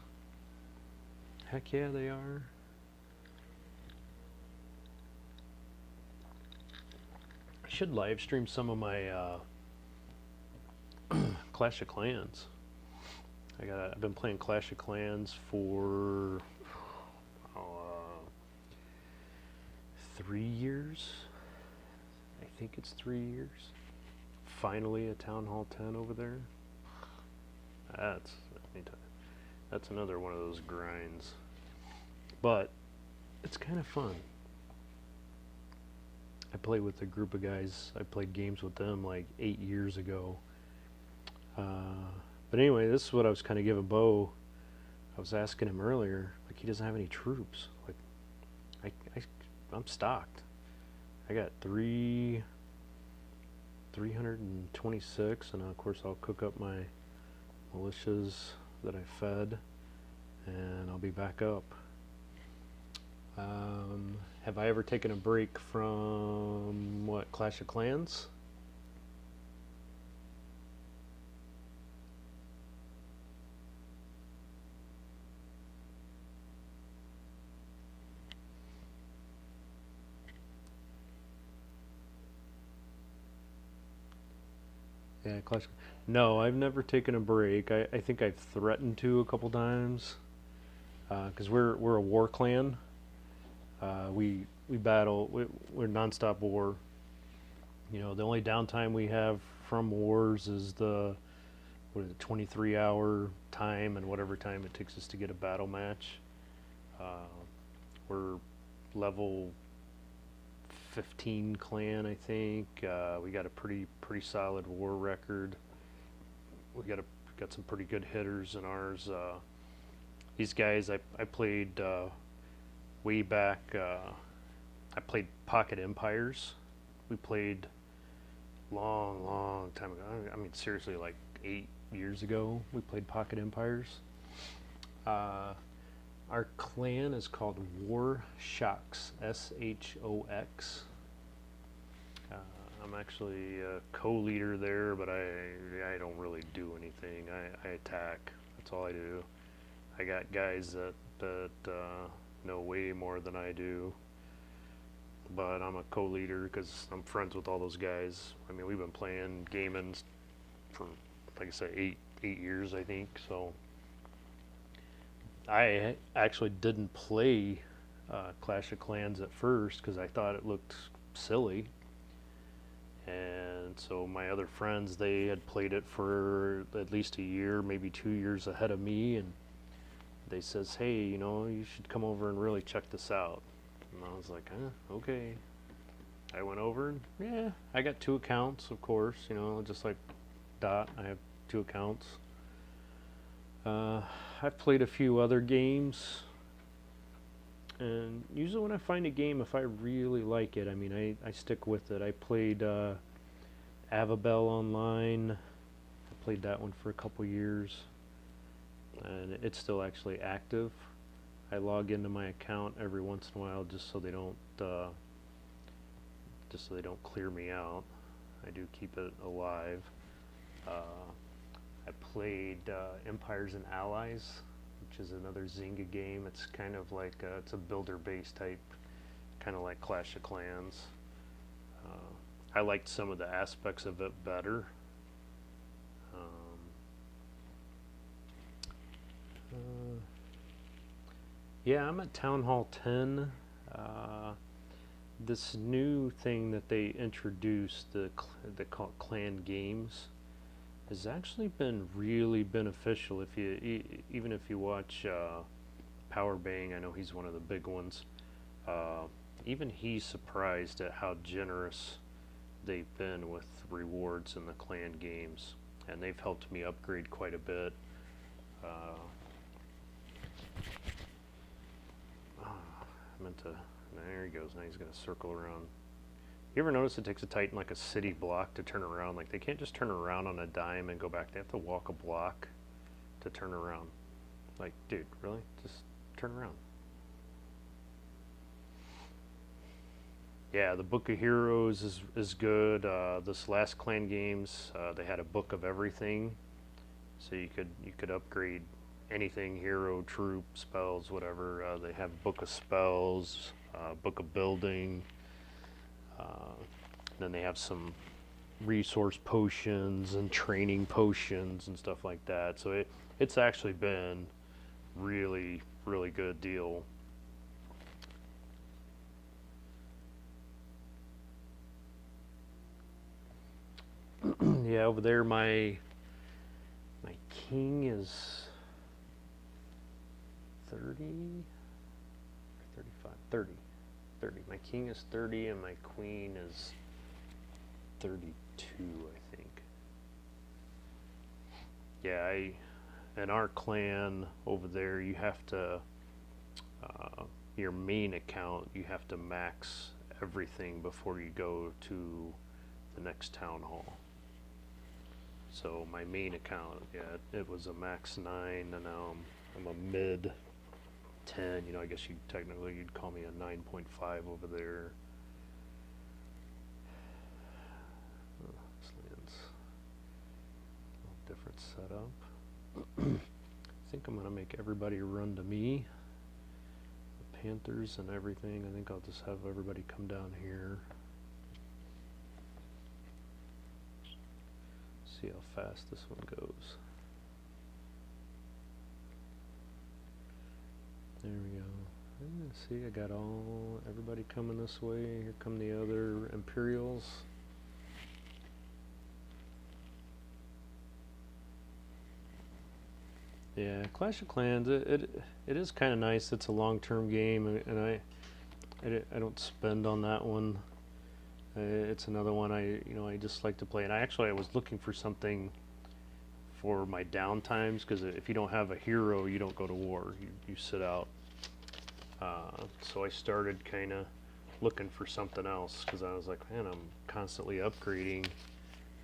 Heck yeah, they are. I should live stream some of my Clash of Clans. I've been playing Clash of Clans for 3 years. I think it's 3 years. Finally a Town Hall 10 over there. That's another one of those grinds. But it's kind of fun. I play with a group of guys. I played games with them like 8 years ago. But anyway, this is what I was kind of giving Bo. I was asking him earlier, like he doesn't have any troops. Like I'm stocked. I got 326, and of course I'll cook up my militias that I fed, and I'll be back up. Have I ever taken a break from Clash of Clans? Yeah, Clash. No, I've never taken a break. I think I've threatened to a couple times, because we're a war clan. We battle. We're nonstop war. You know, the only downtime we have from wars is the 23-hour time and whatever time it takes us to get a battle match. We're level 15 clan, I think. We got a pretty solid war record. We got some pretty good hitters in ours. These guys I played way back. I played Pocket Empires. We played long time ago. I mean, seriously, like 8 years ago. We played Pocket Empires. Our clan is called War Shocks, SHOX. I'm actually a co-leader there, but I don't really do anything. I attack. That's all I do. I got guys that know way more than I do, but I'm a co-leader because I'm friends with all those guys. I mean, we've been playing gaming for, like I said, eight years, I think. So I actually didn't play Clash of Clans at first because I thought it looked silly. And so my other friends, they had played it for at least a year, maybe 2 years ahead of me, and they says, hey, you know, you should come over and really check this out. And I was like, okay. I went over and yeah, I got 2 accounts, of course, you know, just like Dot, I have 2 accounts. I've played a few other games, and usually when I find a game, if I really like it, I mean, I stick with it. I played Avabel Online. I played that one for a couple years, and it's still actually active. I log into my account every once in a while just so they don't clear me out. I do keep it alive. I played Empires and Allies, which is another Zynga game. It's kind of like it's a builder-based type, kind of like Clash of Clans. I liked some of the aspects of it better. Yeah, I'm at Town Hall 10. This new thing that they introduced, they call it Clan Games, has actually been really beneficial. If you even if you watch Power Bang, I know he's one of the big ones. Even he's surprised at how generous they've been with rewards in the Clan Games, and they've helped me upgrade quite a bit. There he goes. Now he's going to circle around. You ever notice it takes a Titan like a city block to turn around? Like, they can't just turn around on a dime and go back. They have to walk a block to turn around. Like, dude, really? Just turn around. Yeah, the Book of Heroes is good. This last Clan Games, they had a book of everything, so you could upgrade anything, hero, troop, spells, whatever. They have Book of Spells, Book of Building. Then they have some resource potions and training potions and stuff like that. So it's actually been really really good deal. Yeah, over there my king is 30, 35, 30, 30. My king is 30 and my queen is 32, I think. Yeah, in our clan over there, you have to your main account. You have to max everything before you go to the next town hall. So my main account, yeah, it was a max 9, and now I'm a mid 10. I guess you'd call me a 9.5 over there. This land's a different setup. I think I'm gonna make everybody run to me. The Panthers and everything. I think I'll just have everybody come down here. See how fast this one goes. There we go. See, I got everybody coming this way. Here come the other Imperials. Yeah, Clash of Clans. It is kind of nice. It's a long-term game, and I don't spend on that one. It's another one I just like to play. And I was looking for something for my down times, because if you don't have a hero, you don't go to war. You sit out. So I started kind of looking for something else, because I was like, man, I'm constantly upgrading.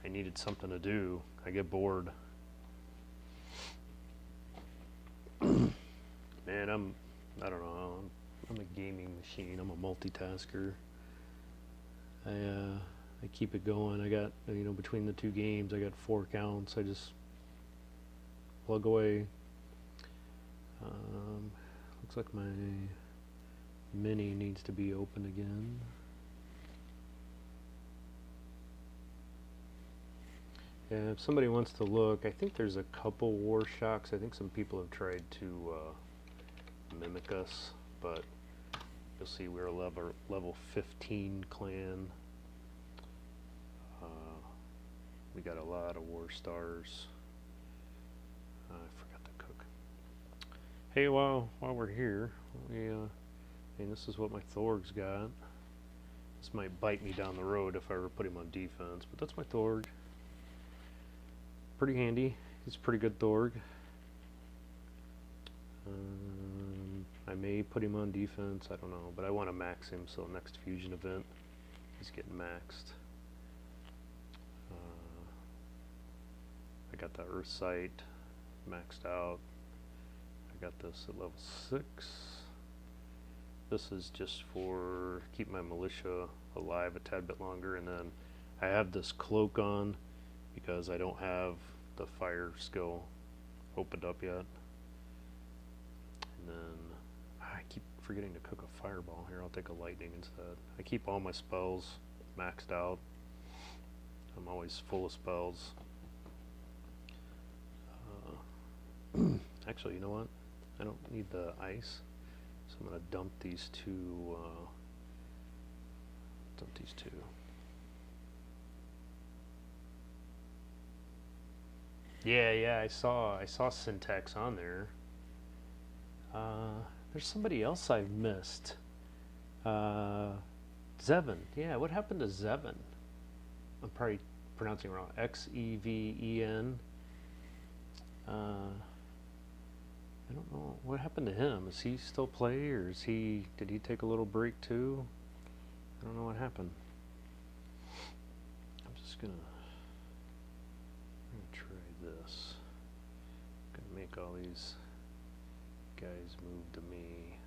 I needed something to do. I get bored. Man, I don't know. I'm a gaming machine. I'm a multitasker. I keep it going. I got, between the two games, I got 4 accounts. I just plug away. Looks like my mini needs to be open again. Yeah, if somebody wants to look, I think there's a couple War Shocks. I think some people have tried to mimic us, but you'll see we're a level 15 clan. We got a lot of war stars. I forgot to cook. Hey, while we're here, this is what my Thorg's got. This might bite me down the road if I ever put him on defense, but that's my Thorg. Pretty handy. He's a pretty good Thorg. I may put him on defense, I don't know, but I want to max him, so next fusion event he's getting maxed. I got the Earth Sight maxed out. I got this at level 6. This is just for keep my militia alive a tad bit longer, and then I have this cloak on because I don't have the fire skill opened up yet. And then I keep forgetting to cook a fireball here. I'll take a lightning instead. I keep all my spells maxed out. I'm always full of spells. Actually, you know what? I don't need the ice, so I'm gonna dump these two. Yeah, I saw Syntax on there. There's somebody else I've missed. Zevin. Yeah, what happened to Zevin? I'm probably pronouncing it wrong. Xeven. I don't know what happened to him. Is he still play, or did he take a little break too? I don't know what happened. I'm gonna try this. I'm gonna make all these guys move to me.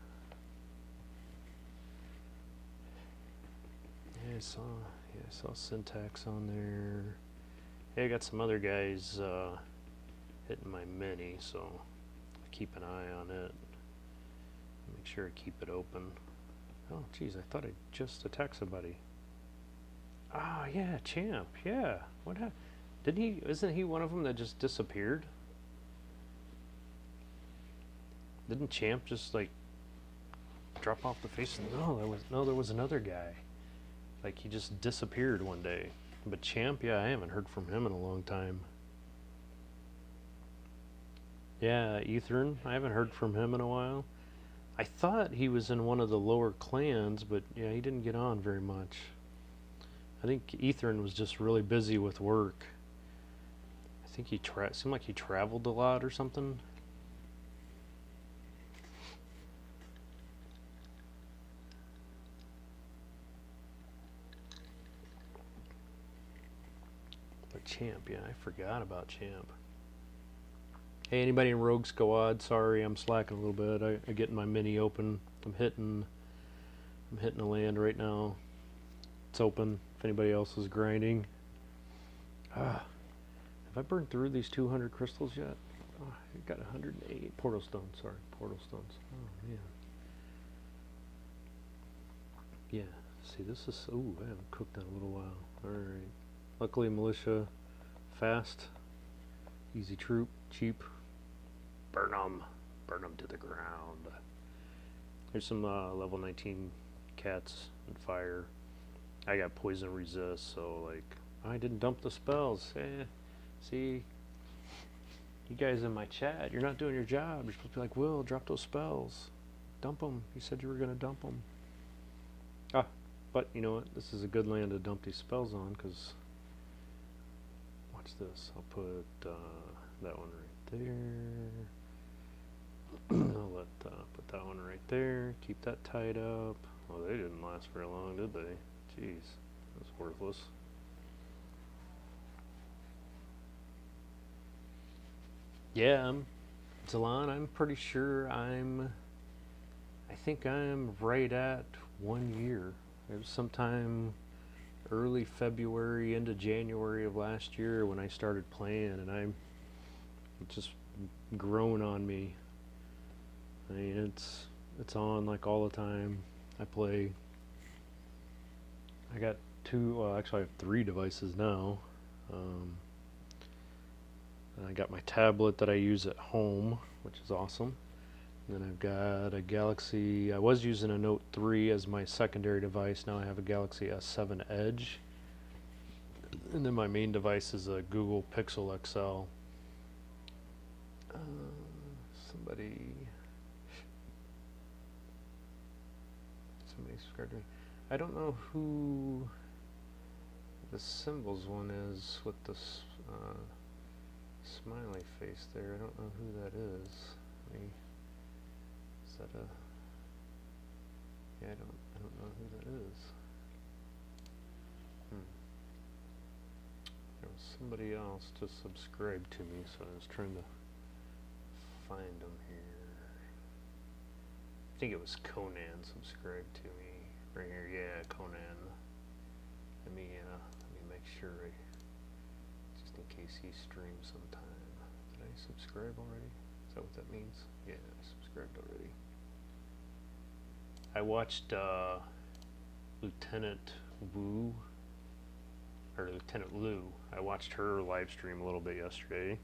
I saw Syntax on there. Hey, I got some other guys hitting my mini, so I keep an eye on it. Make sure I keep it open. Oh, geez, I thought I just attacked somebody. Ah, yeah, Champ. Yeah, what happened? Didn't he? Isn't he one of them that just disappeared? Didn't Champ just like drop off the face? No, there was another guy. Like he just disappeared one day. But Champ, yeah, I haven't heard from him in a long time. Yeah, Ethern, I haven't heard from him in a while. I thought he was in one of the lower clans, but yeah, he didn't get on very much. I think Ethern was just really busy with work. I think he seemed like he traveled a lot or something. But Champ, yeah, I forgot about Champ. Hey, anybody in Rogue Squad? Sorry, I'm slacking a little bit. I'm getting my mini open. I'm hitting a land right now. It's open. If anybody else is grinding. Have I burned through these 200 crystals yet? Oh, I got 108 portal stones. Sorry, portal stones. Oh man. Yeah. See, this is. Ooh, I haven't cooked in a little while. All right. Luckily, militia, fast, easy troop, cheap. Burn them to the ground. Here's some level 19 cats and fire. I got poison resist, so like I didn't dump the spells. See, you guys in my chat, you're not doing your job. You're supposed to be like, Will, drop those spells, dump them. You said you were gonna dump them. But you know what? This is a good land to dump these spells on, because watch this. I'll put that one right there. I'll put that one right there. Keep that tied up. Oh, they didn't last very long, did they? Jeez, that's worthless. Yeah, Zalon, I'm pretty sure I think I'm right at 1 year. It was sometime early February into January of last year when I started playing, and it just grown on me. I mean, it's on like all the time. I play. I got actually I have 3 devices now. I got my tablet that I use at home, which is awesome. And then I've got a Galaxy. I was using a Note 3 as my secondary device. Now I have a Galaxy S7 Edge. And then my main device is a Google Pixel XL. Somebody subscribed to me. I don't know who the symbols one is with the smiley face there. I don't know who that is. Is that a? Yeah, I don't know who that is. There was somebody else to subscribe to me, so I was trying to find them here. I think it was Conan subscribed to me right here. Yeah, Conan. Let me make sure, just in case he streams sometime. Did I subscribe already? Is that what that means? Yeah, I subscribed already. I watched Lieutenant Wu, or Lieutenant Lou. I watched her live stream a little bit yesterday. It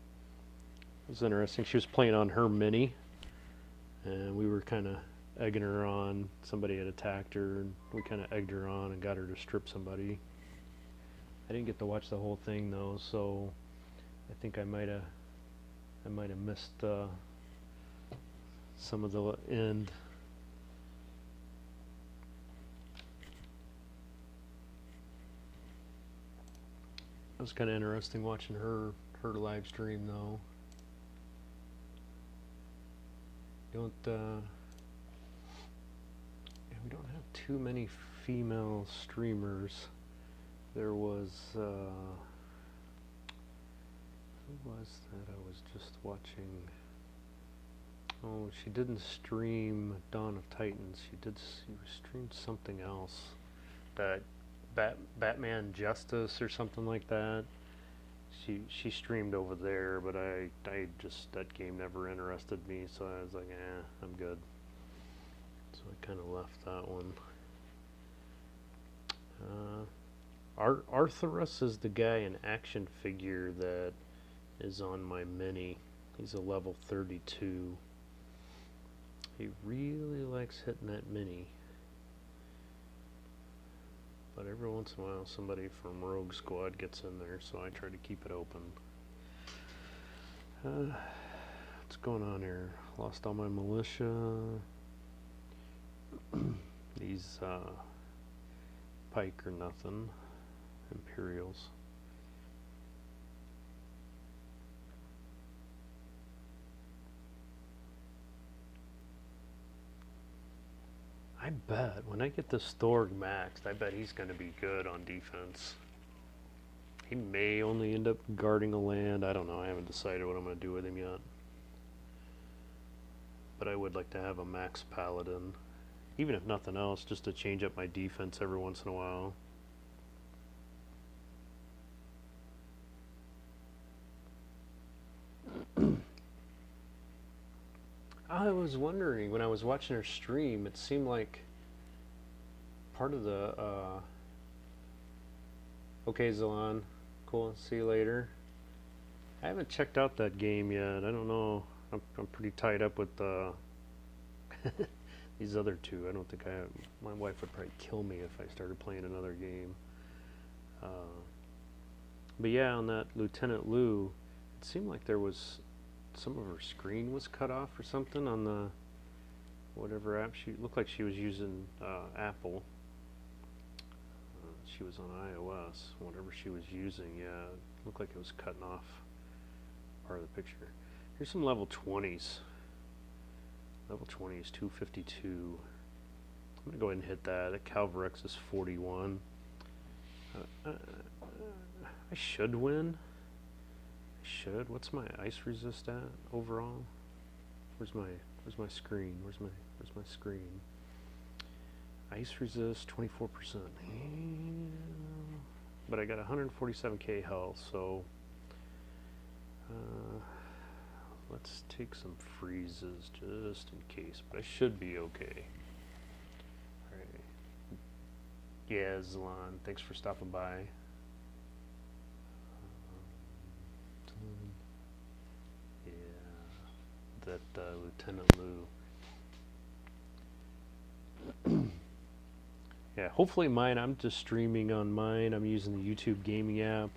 was interesting. She was playing on her mini, and we were kind of egging her on. Somebody had attacked her, and we kind of egged her on and got her to strip somebody. I didn't get to watch the whole thing though, so I think I might have missed some of the end. It was kind of interesting watching her live stream though. We don't have too many female streamers. There was who was that I was just watching? Oh, she didn't stream Dawn of Titans. She streamed something else that Batman Justice or something like that. She streamed over there, but I just, that game never interested me, so I was like, I'm good. So I kind of left that one. Arthurus is the guy in action figure that is on my mini. He's a level 32. He really likes hitting that mini. But every once in a while somebody from Rogue Squad gets in there, so I try to keep it open. What's going on here? Lost all my militia. These pike or nothing. Imperials. I bet when I get this Thorg maxed, I bet he's going to be good on defense. He may only end up guarding a land. I don't know. I haven't decided what I'm going to do with him yet. But I would like to have a max paladin. Even if nothing else, just to change up my defense every once in a while. I was wondering, when I was watching her stream, it seemed like part of the, okay, Zalon, cool, see you later. I haven't checked out that game yet. I don't know. I'm pretty tied up with these other two. I don't think my wife would probably kill me if I started playing another game. But yeah, on that Lieutenant Lou, it seemed like there was some of her screen was cut off or something on the whatever app. She looked like she was using Apple. She was on iOS. Whatever she was using, yeah, it looked like it was cutting off part of the picture. Here's some level 20s. Level 20s, 252. I'm gonna go ahead and hit that. The Calvarex is 41. I should win. Should. What's my ice resist at overall? Where's my screen? Where's my screen? Ice resist 24%. But I got 147k health, so let's take some freezes just in case. But I should be okay. All right. Yeah, Zalon, thanks for stopping by. That Lieutenant Lou. Yeah, hopefully mine, I'm just streaming on mine. I'm using the YouTube gaming app.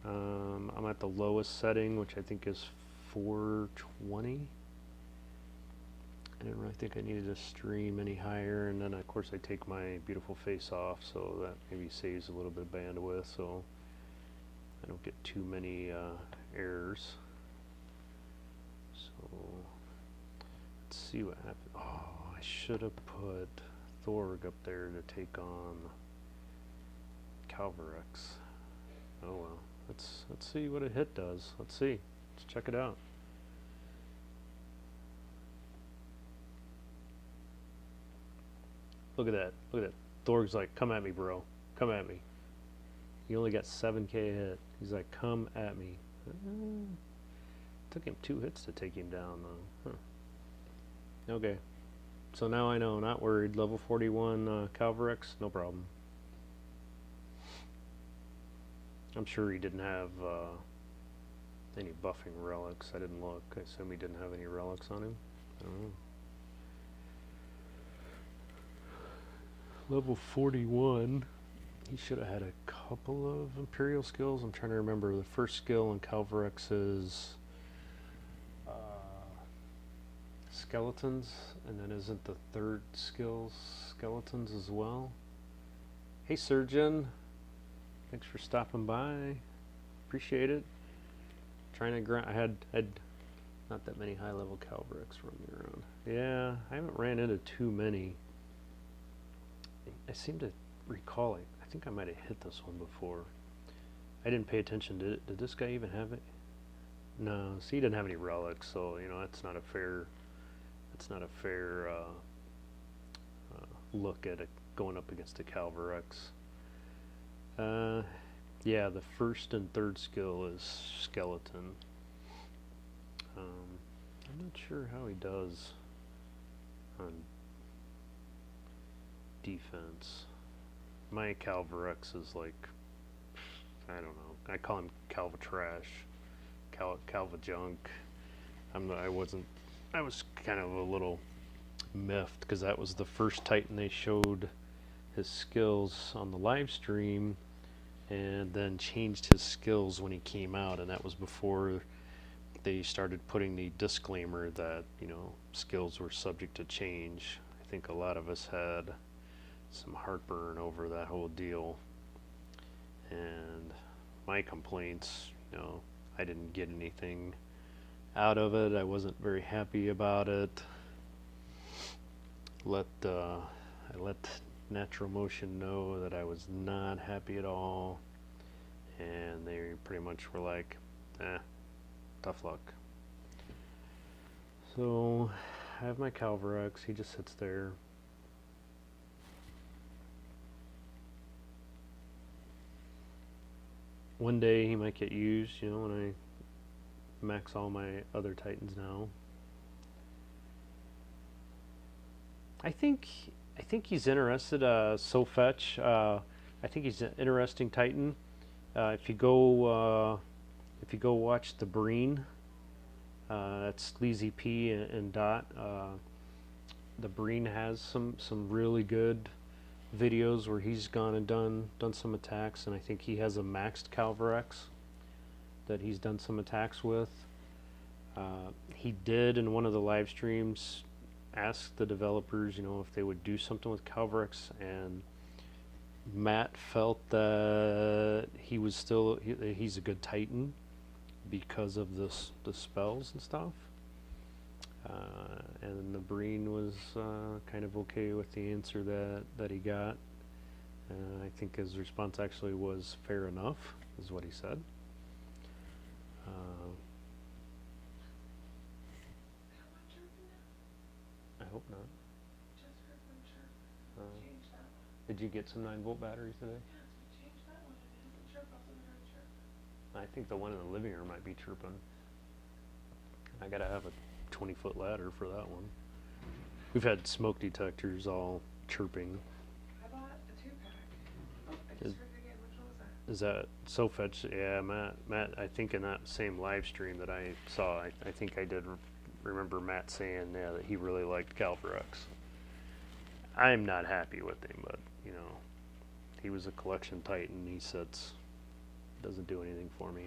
I'm at the lowest setting, which I think is 420. I didn't really think I needed to stream any higher, and then of course I take my beautiful face off, so that maybe saves a little bit of bandwidth, so I don't get too many errors. So let's see what happens. Oh, I should have put Thorg up there to take on Calvarex. Oh well. Let's see what a hit does. Let's see. Let's check it out. Look at that. Look at that. Thorg's like, come at me, bro. Come at me. He only got 7k hit. He's like, come at me. Took him 2 hits to take him down, though. Huh. Okay. So now I know. Not worried. Level 41 Calvarex, no problem. I'm sure he didn't have any buffing relics. I didn't look. I assume he didn't have any relics on him. I don't know. Level 41. He should have had a couple of Imperial skills. I'm trying to remember. The first skill in Calvarex is skeletons, and then isn't the third skill skeletons as well? Hey Surgeon, thanks for stopping by. Appreciate it. Trying to grind. I had not that many high level Calvarex running around. Yeah, I haven't ran into too many. I seem to recall it. I think I might have hit this one before. I didn't pay attention. Did this guy even have it? No. See, he didn't have any relics, so you know that's not a fair. That's not a fair look at it going up against a Calvarex. Yeah, the first and third skill is skeleton. I'm not sure how he does on defense. My Calvarex is like, I don't know. I call him Calvatrash, Calvajunk. I wasn't. I was kind of a little miffed because that was the first Titan they showed his skills on the live stream, and then changed his skills when he came out, and that was before they started putting the disclaimer that skills were subject to change. I think a lot of us had some heartburn over that whole deal, and my complaints, I didn't get anything out of it. I wasn't very happy about it. I let Natural Motion know that I was not happy at all, and they pretty much were like, tough luck. So I have my Calvarex. He just sits there. One day he might get used, when I max all my other Titans now. I think he's interested. Sofetch. I think he's an interesting Titan. If you go watch the Breen, that's Sleazy P and Dot. The Breen has some really good videos where he's gone and done some attacks, and I think he has a maxed Calvarex that he's done some attacks with. He did in one of the live streams ask the developers, if they would do something with Calvarex, and Matt felt that he's a good Titan because of the spells and stuff. And the Breen was kind of okay with the answer that he got. I think his response actually was fair enough, is what he said. I hope not. Just heard one chirp. Change that one. Did you get some 9-volt batteries today? Yeah, so change that one and it doesn't chirp off the other chirp. I think the one in the living room might be chirping. I gotta have a 20-foot ladder for that one. We've had smoke detectors all chirping. I bought a 2-pack. Oh, I just heard it again. Which one was that? Is that Sofetch? Yeah, Matt, I think in that same live stream that I saw, I think I did remember Matt saying, that he really liked Calvarex. I'm not happy with him, but, he was a collection Titan. He sits, doesn't do anything for me.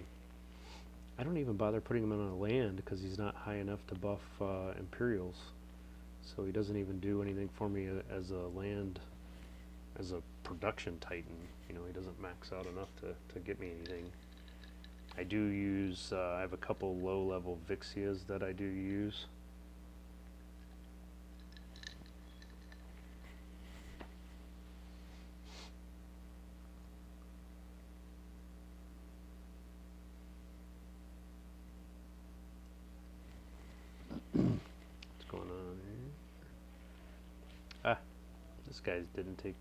I don't even bother putting him on a land because he's not high enough to buff Imperials. So he doesn't even do anything for me as a land, as a production Titan. He doesn't max out enough to get me anything. I do use, I have a couple low-level Vixias that I do use. What's going on here? This guy didn't take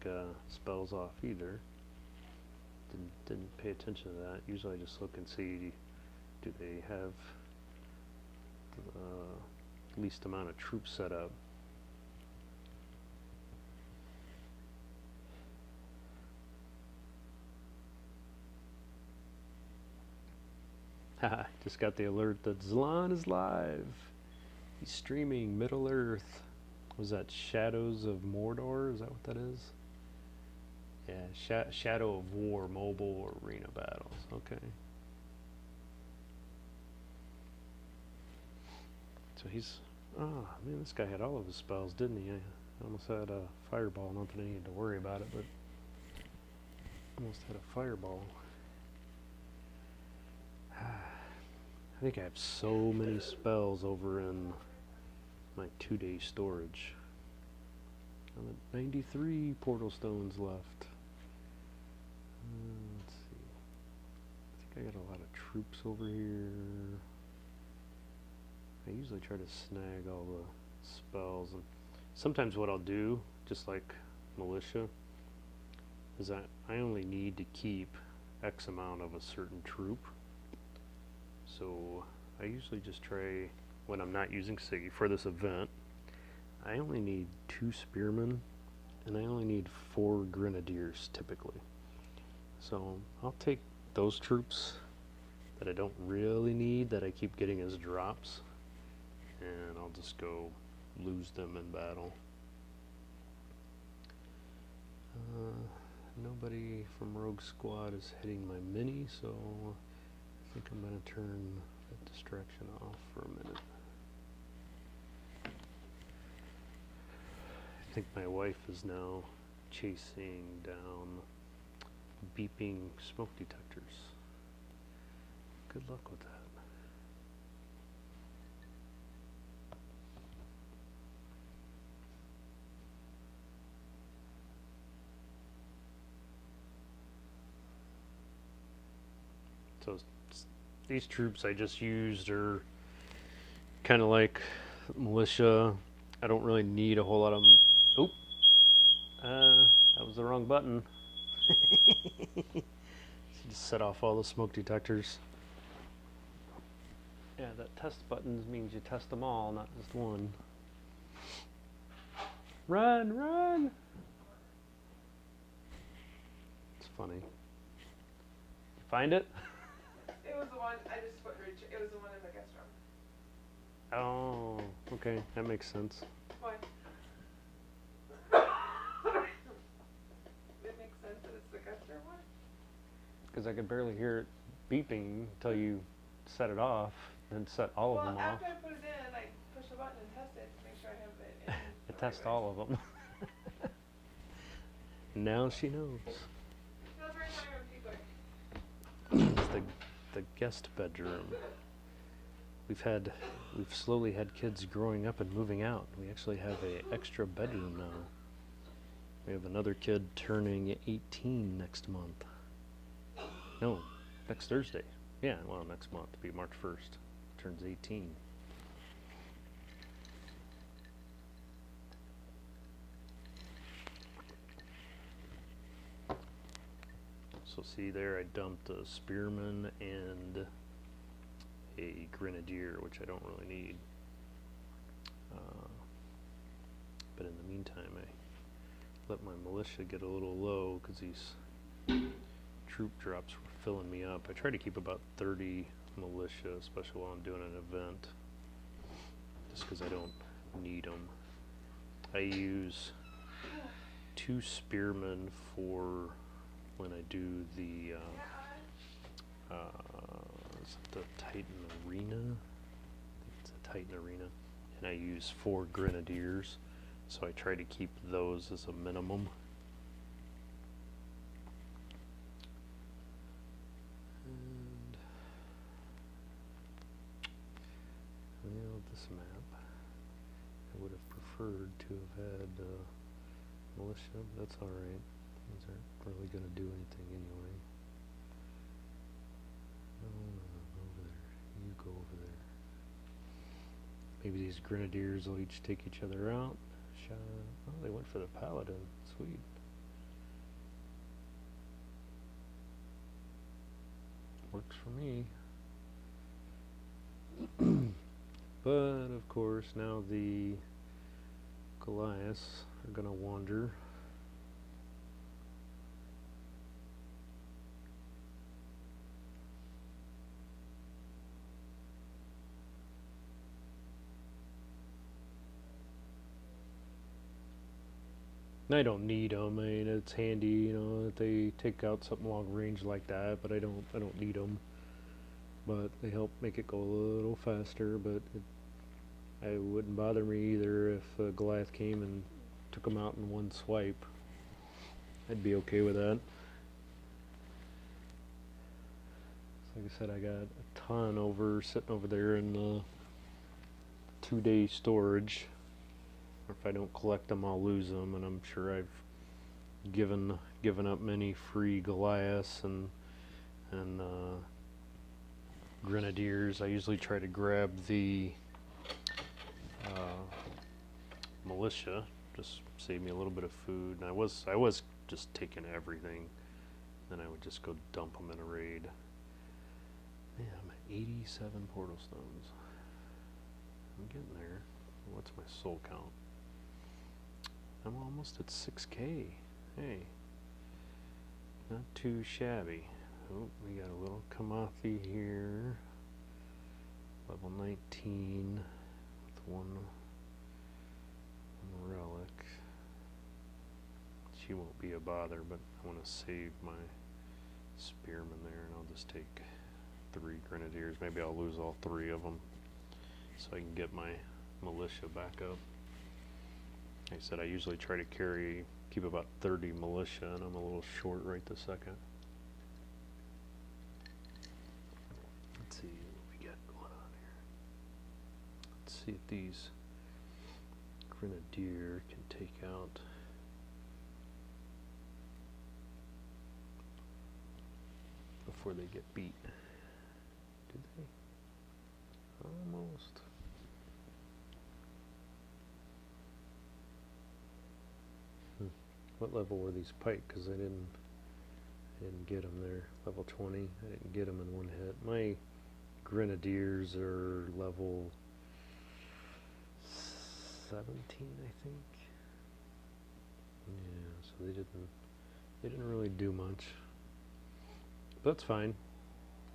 spells off either. Didn't pay attention to that. Usually I just look and see, do they have the least amount of troops set up. Haha, just got the alert that Zlan is live. He's streaming Middle Earth. Was that Shadows of Mordor? Is that what that is? Yeah, Shadow of War mobile arena battles. Okay. So he's... Oh, man, this guy had all of his spells, didn't he? I almost had a fireball. Not that I needed to worry about it, but... Almost had a fireball. I think I have so many spells over in my 2-day storage. I'm at 93 portal stones left. Let's see. I think I got a lot of troops over here. I usually try to snag all the spells, and sometimes what I'll do, just like militia, is that I only need to keep X amount of a certain troop. So I usually just try, when I'm not using Siggy for this event, I only need 2 spearmen and I only need 4 grenadiers typically. So I'll take those troops that I don't really need, that I keep getting as drops, and I'll just go lose them in battle. Nobody from Rogue Squad is hitting my mini, so I think I'm going to turn that distraction off for a minute. I think my wife is now chasing down beeping smoke detectors. Good luck with that. So these troops I just used are kind of like militia. I don't really need a whole lot of them. Oh, that was the wrong button. Just set off all the smoke detectors. Yeah, that test buttons means you test them all, not just one. Run, run! It's funny. Find it? It was the one, I just put it was the one in the guest room. Oh, okay, that makes sense. Why? It makes sense that it's the guest room one? Because I could barely hear it beeping until you set it off and set all of them Well, off. after I put it in, I push the button and test it to make sure I have it in. I test all of them. Now she knows. No, it's right now, keep going. It's the guest bedroom. We've slowly had kids growing up and moving out. We actually have a extra bedroom now. We have another kid turning 18 next month. No, next Thursday. Yeah, well, next month, be March 1st. Turns 18. So see there, I dumped a spearman and a grenadier, which I don't really need. But in the meantime, I let my militia get a little low because these troop drops were filling me up. I try to keep about 30 militia, especially while I'm doing an event, just because I don't need them. I use 2 spearmen for when I do the is it the Titan Arena? I think it's a Titan Arena, and I use 4 grenadiers, so I try to keep those as a minimum. And well, this map I would have preferred to have had militia, but that's alright. These aren't really going to do anything anyway. No, over there. You go over there. Maybe these grenadiers will each take each other out. Shot. Oh, they went for the paladin. Sweet. Works for me. But of course, now the Goliaths are going to wander. I don't need them. I mean, it's handy, you know, that they take out something long range like that. But I don't need them. But they help make it go a little faster. But it wouldn't bother me either if Goliath came and took them out in one swipe. I'd be okay with that. So like I said, I got a ton sitting over there in 2-day storage. Or if I don't collect them, I'll lose them, and I'm sure I've given up many free Goliaths and grenadiers. I usually try to grab the militia, just save me a little bit of food. And I was just taking everything. Then I would just go dump them in a raid. Man, I'm at 87 portal stones. I'm getting there. What's my soul count? I'm almost at 6k. Hey, not too shabby. Oh, we got a little Kamathi here. Level 19 with one relic. She won't be a bother, but I want to save my spearman there, and I'll just take 3 grenadiers. Maybe I'll lose all 3 of them so I can get my militia back up. Like I said, I usually try to keep about 30 militia, and I'm a little short right this second. Let's see what we got going on here. Let's see if these grenadier can take out before they get beat. Did they? Almost. What level were these pike? Because I didn't get them there. Level 20. I didn't get them in one hit. My grenadiers are level 17, I think. Yeah, so they didn't really do much. But that's fine.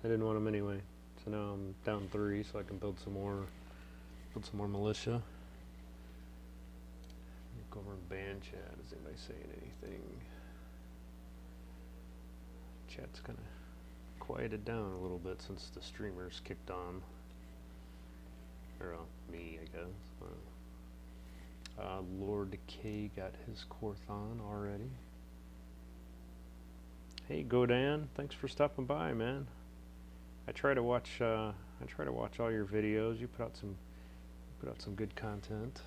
I didn't want them anyway. So now I'm down 3, so I can build some more militia. Look over in band chat. Is anybody saying anything? Chat's kind of quieted down a little bit since the streamers kicked on. Or me, I guess. Lord K got his Korthon already. Hey Godan, thanks for stopping by, man. I try to watch all your videos. You put out some good content.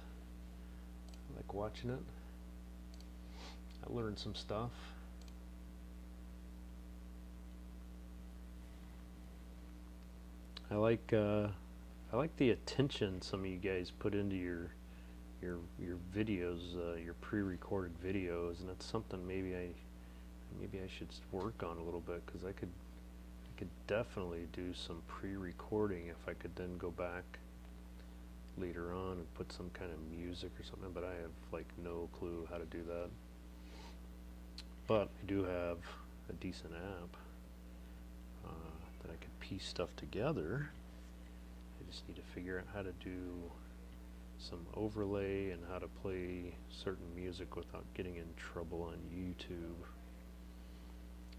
I like watching it. I learned some stuff. I like the attention some of you guys put into your videos, your pre-recorded videos, and that's something maybe I should work on a little bit, because I could definitely do some pre-recording if I could then go back later on and put some kind of music or something, but I have like no clue how to do that. But I do have a decent app that I could piece stuff together. I just need to figure out how to do some overlay and how to play certain music without getting in trouble on YouTube.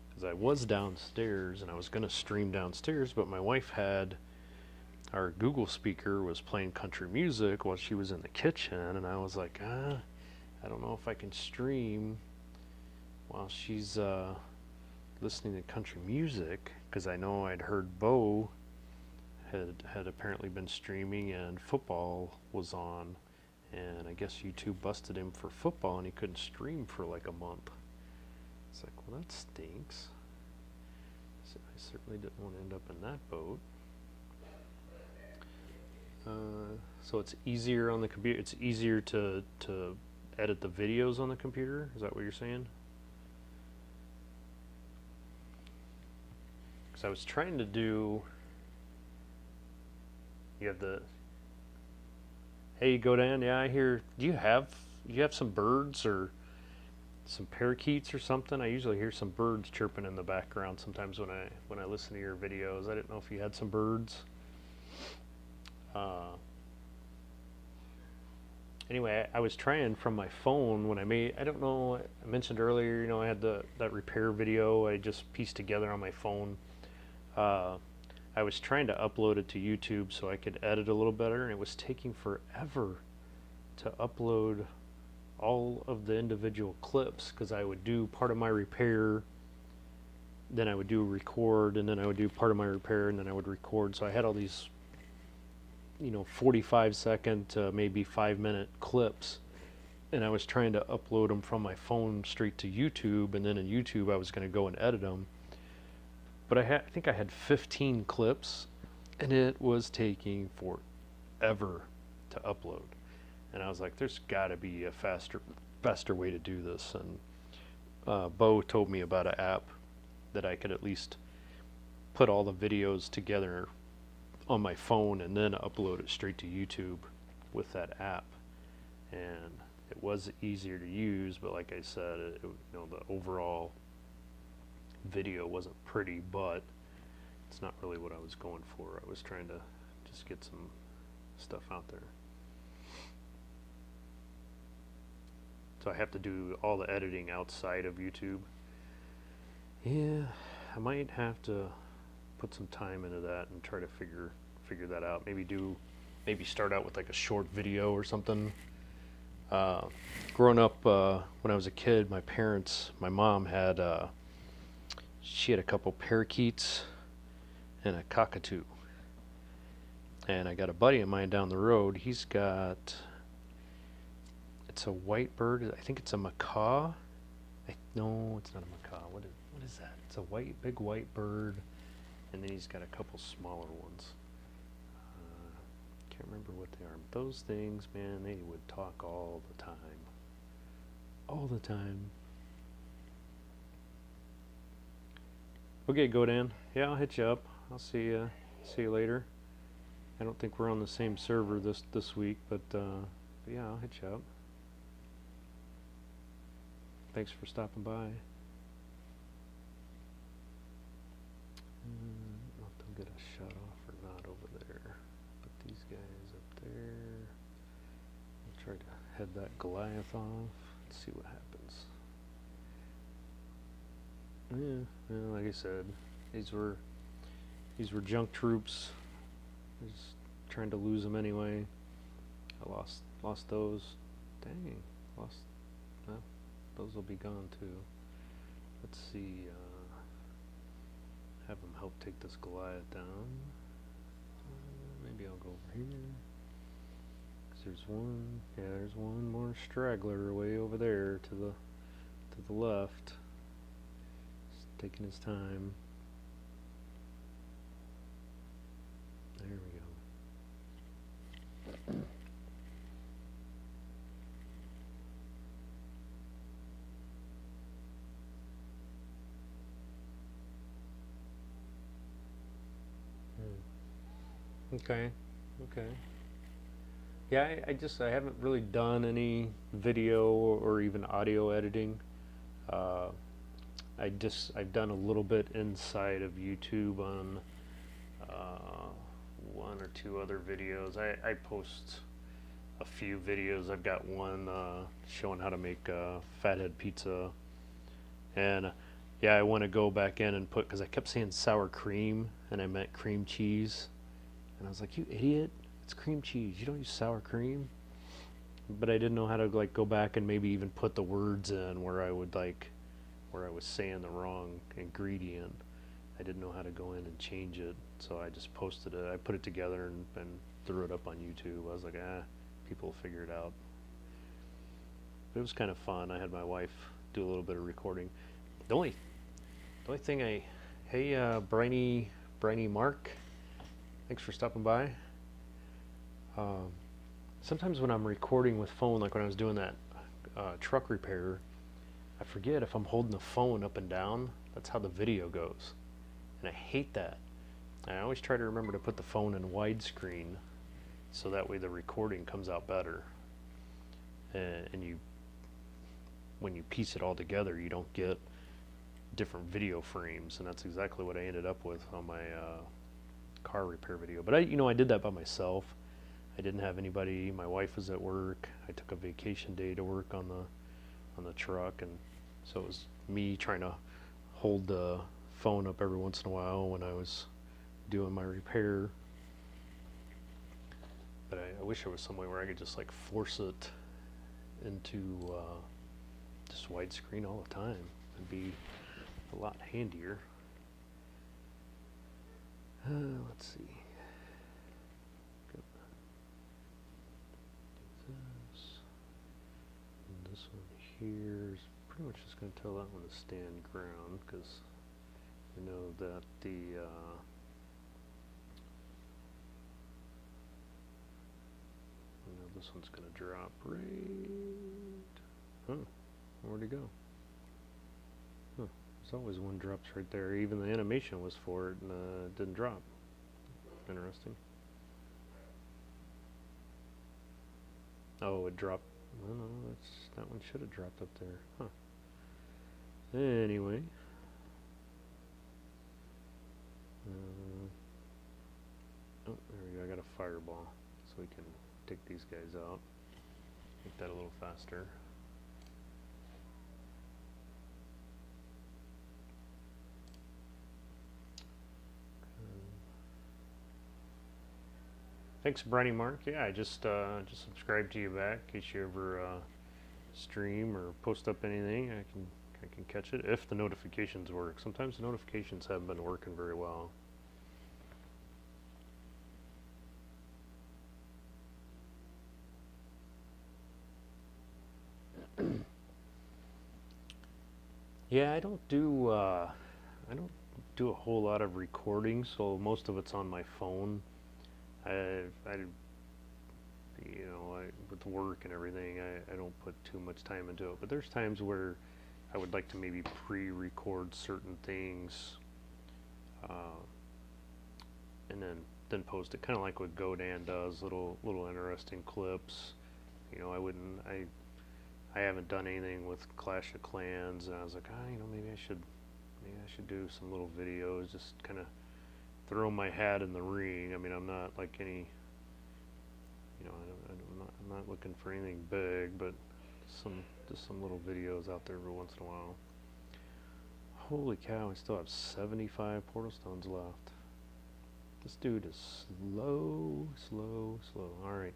Because I was downstairs and I was going to stream downstairs, but my wife had our Google speaker was playing country music while she was in the kitchen, and I was like, I don't know if I can stream while she's listening to country music, because I know I'd heard Bo had apparently been streaming and football was on, and I guess YouTube busted him for football and he couldn't stream for like a month. It's like, well, that stinks. So I certainly didn't want to end up in that boat. So it's easier on the computer. It's easier to edit the videos on the computer. Is that what you're saying? Because I was trying to do. You have the. Hey, Godan. Yeah, I hear. Do you have some birds or some parakeets or something? I usually hear some birds chirping in the background sometimes when I listen to your videos. I didn't know if you had some birds. Anyway, I was trying from my phone when I don't know, I mentioned earlier, I had that repair video I just pieced together on my phone. I was trying to upload it to YouTube so I could edit a little better, and it was taking forever to upload all of the individual clips, because I would do part of my repair, then I would do record, and then I would do part of my repair, and then I would record. So I had all these 45-second to maybe 5-minute clips, and I was trying to upload them from my phone straight to YouTube, and then in YouTube I was going to go and edit them. But I think I had 15 clips, and it was taking forever to upload. And I was like, there's got to be a faster way to do this. And Bo told me about an app that I could at least put all the videos together on my phone and then upload it straight to YouTube with that app. And it was easier to use, but like I said, the overall video wasn't pretty, but it's not really what I was going for. I was trying to just get some stuff out there. So I have to do all the editing outside of YouTube. Yeah, I might have to put some time into that and try to figure that out. Maybe start out with like a short video or something. Growing up, when I was a kid, my mom had, she had a couple parakeets and a cockatoo. And I got a buddy of mine down the road. He's got, it's a white bird. I think it's a macaw. No, it's not a macaw. What is that? It's a big white bird, and then he's got a couple smaller ones. Can't remember what they are. Those things, man, they would talk all the time. All the time. Okay, Godan. Yeah, I'll hit you up. I'll see you later. I don't think we're on the same server this week, but yeah, I'll hit you up. Thanks for stopping by. I don't know if they'll get a shut off or not over there. Put these guys up there. I'll try to head that Goliath off. Let's see what happens. Yeah, well, like I said, these were junk troops. I was trying to lose them anyway. I lost those. Dang, lost. Well, those will be gone too. Let's see. Have them help take this Goliath down. Maybe I'll go over here. 'Cause there's one. Yeah, there's one more straggler way over there to the left. He's taking his time. There we go. Okay. Yeah, I haven't really done any video or even audio editing. I've done a little bit inside of YouTube on one or two other videos. I post a few videos. I've got one showing how to make fathead pizza, and yeah, I want to go back in and put, because I kept saying sour cream and I meant cream cheese, and I was like, you idiot, it's cream cheese, you don't use sour cream. But I didn't know how to like go back and maybe even put the words in where I was saying the wrong ingredient. I didn't know how to go in and change it, so I just posted it. I put it together and threw it up on YouTube. I was like, people will figure it out. But it was kind of fun. I had my wife do a little bit of recording. The only thing hey, Briny Mark, thanks for stopping by. Sometimes when I'm recording with phone, like when I was doing that truck repair, I forget if I'm holding the phone up and down. That's how the video goes. And I hate that. I always try to remember to put the phone in widescreen so that way the recording comes out better. And when you piece it all together, you don't get different video frames, and that's exactly what I ended up with on my car repair video. But I did that by myself. I didn't have anybody. My wife was at work. I took a vacation day to work on the truck, and so it was me trying to hold the phone up every once in a while when I was doing my repair. But I wish there was some way where I could just like force it into just widescreen all the time. It'd be a lot handier. Let's see. This one here is pretty much just going to tell that one to stand ground, because we know that this one's going to drop right. Where'd it go? There's always one drops right there. Even the animation was for it and it didn't drop. Interesting. Oh, it dropped. Well, no, that one should have dropped up there. Huh. Anyway. Oh, there we go. I got a fireball. So we can take these guys out. Make that a little faster. Thanks, Briny Mark. Yeah, I just subscribed to you back in case you ever stream or post up anything. I can catch it if the notifications work. Sometimes the notifications haven't been working very well. Yeah, I don't do a whole lot of recording, so most of it's on my phone. With work and everything, I don't put too much time into it. But there's times where I would like to maybe pre-record certain things, and then post it, kind of like what Godan does, little interesting clips. I haven't done anything with Clash of Clans, and I was like, maybe I should do some little videos, just kind of throw my hat in the ring. I mean, I'm not like any, I'm not looking for anything big, but just some little videos out there every once in a while. Holy cow, I still have 75 portal stones left. This dude is slow. Alright.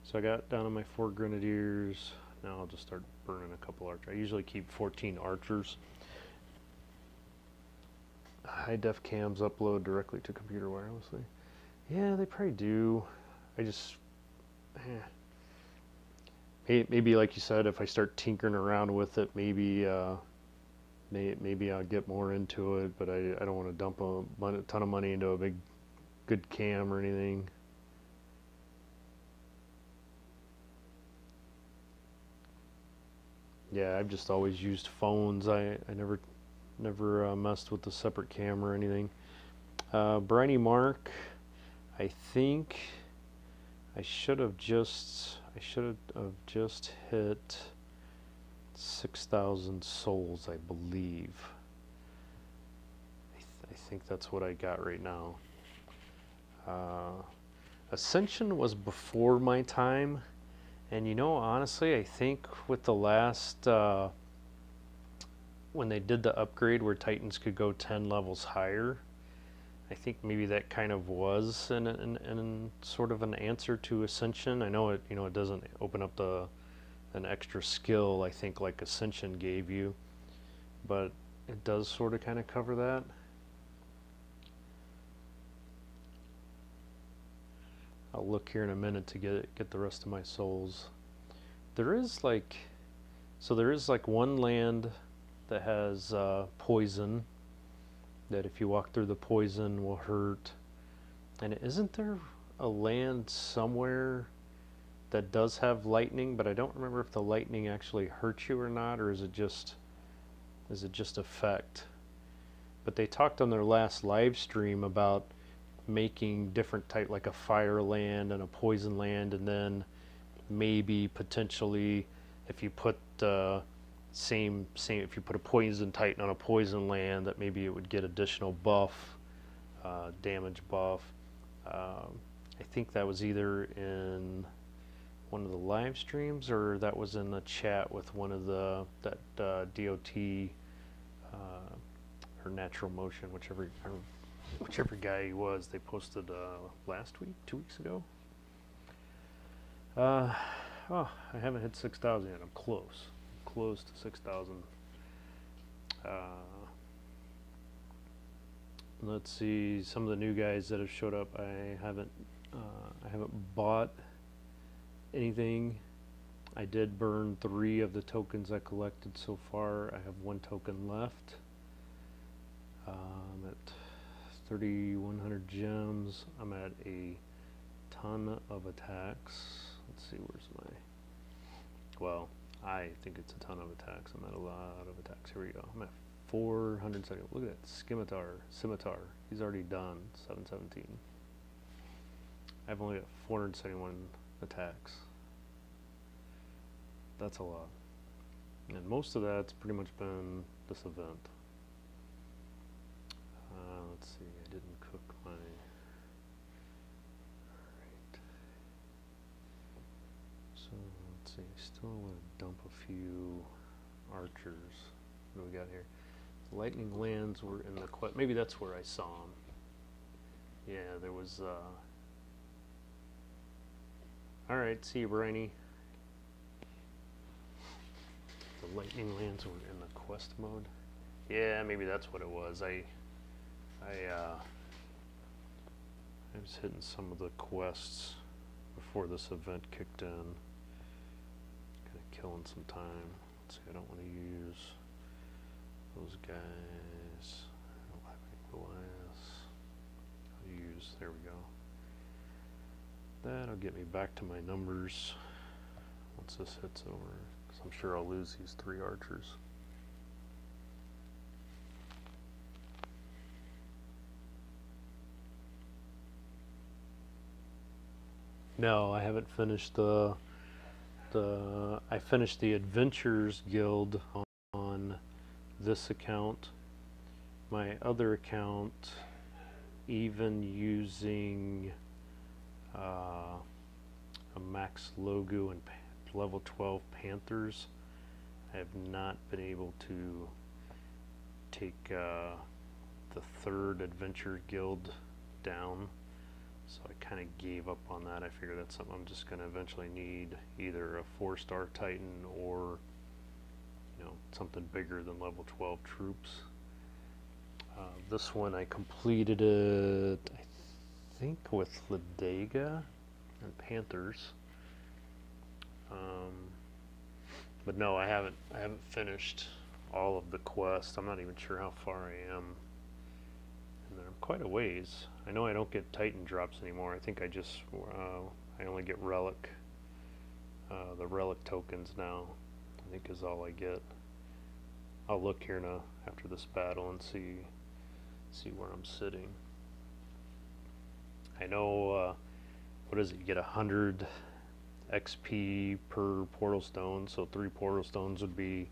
So I got down to my 4 grenadiers. Now I'll just start burning a couple archers. I usually keep 14 archers. High def cams upload directly to computer wirelessly. Yeah, they probably do. I just maybe like you said, if I start tinkering around with it, maybe I'll get more into it. But I don't want to dump a ton of money into a big good cam or anything. Yeah, I've just always used phones. I never messed with the separate camera or anything. Briny Mark, I think I should have just hit 6,000 souls, I believe. I think that's what I got right now. Ascension was before my time, and honestly, I think with the last when they did the upgrade where Titans could go 10 levels higher, I think maybe that kind of was an sort of an answer to Ascension. I know it doesn't open up an extra skill, I think, like Ascension gave you, but it does sort of kind of cover that. I'll look here in a minute to get the rest of my souls. There is like one land that has poison, that if you walk through the poison will hurt. And isn't there a land somewhere that does have lightning, but I don't remember if the lightning actually hurts you or not, or is it just effect? But they talked on their last live stream about making different type, like a fire land and a poison land, and then maybe potentially if you put same if you put a poison titan on a poison land, that maybe it would get additional buff, damage buff. I think that was either in one of the live streams or that was in the chat with one of that DOT or Natural Motion, whichever guy he was. They posted last week, 2 weeks ago. I haven't hit 6,000 yet. I'm close to 6,000. Let's see some of the new guys that have showed up. I haven't bought anything. I did burn 3 of the tokens I collected so far. I have 1 token left. I'm at 3,100 gems. I'm at a ton of attacks. Let's see, where's my... Well, I think it's a ton of attacks. I'm at a lot of attacks. Here we go. I'm at 470. Look at that Scimitar. He's already done 717. I've only got 471 attacks. That's a lot. And most of that's pretty much been this event. Let's see, I didn't cook my... Alright. So, let's see, I still want to dump a few archers. What do we got here? Lightning lands were in the quest. Maybe that's where I saw them. Yeah, there was, Alright, see you, Briny. The lightning lands were in the quest mode. Yeah, maybe that's what it was. I was hitting some of the quests before this event kicked in. Kind of killing some time. Let's see, I don't want to use those guys. I don't have any Goliaths. I'll use, there we go. That'll get me back to my numbers once this hits over. Because I'm sure I'll lose these 3 archers. No, I haven't finished I finished the Adventures Guild on this account. My other account, even using a Max Logu and level 12 Panthers, I have not been able to take the 3rd Adventure Guild down. So I kind of gave up on that. I figured that's something I'm just going to eventually need, either a 4-star Titan or, you know, something bigger than level 12 troops. This one I completed it, I think, with Ladega and Panthers. But no, I haven't finished all of the quests. I'm not even sure how far I am. And I'm quite a ways. I know I don't get Titan drops anymore. I think I just, I only get Relic. The Relic tokens now, I think, is all I get. I'll look here now after this battle and see where I'm sitting. I know, what is it, you get 100 XP per portal stone, so 3 portal stones would be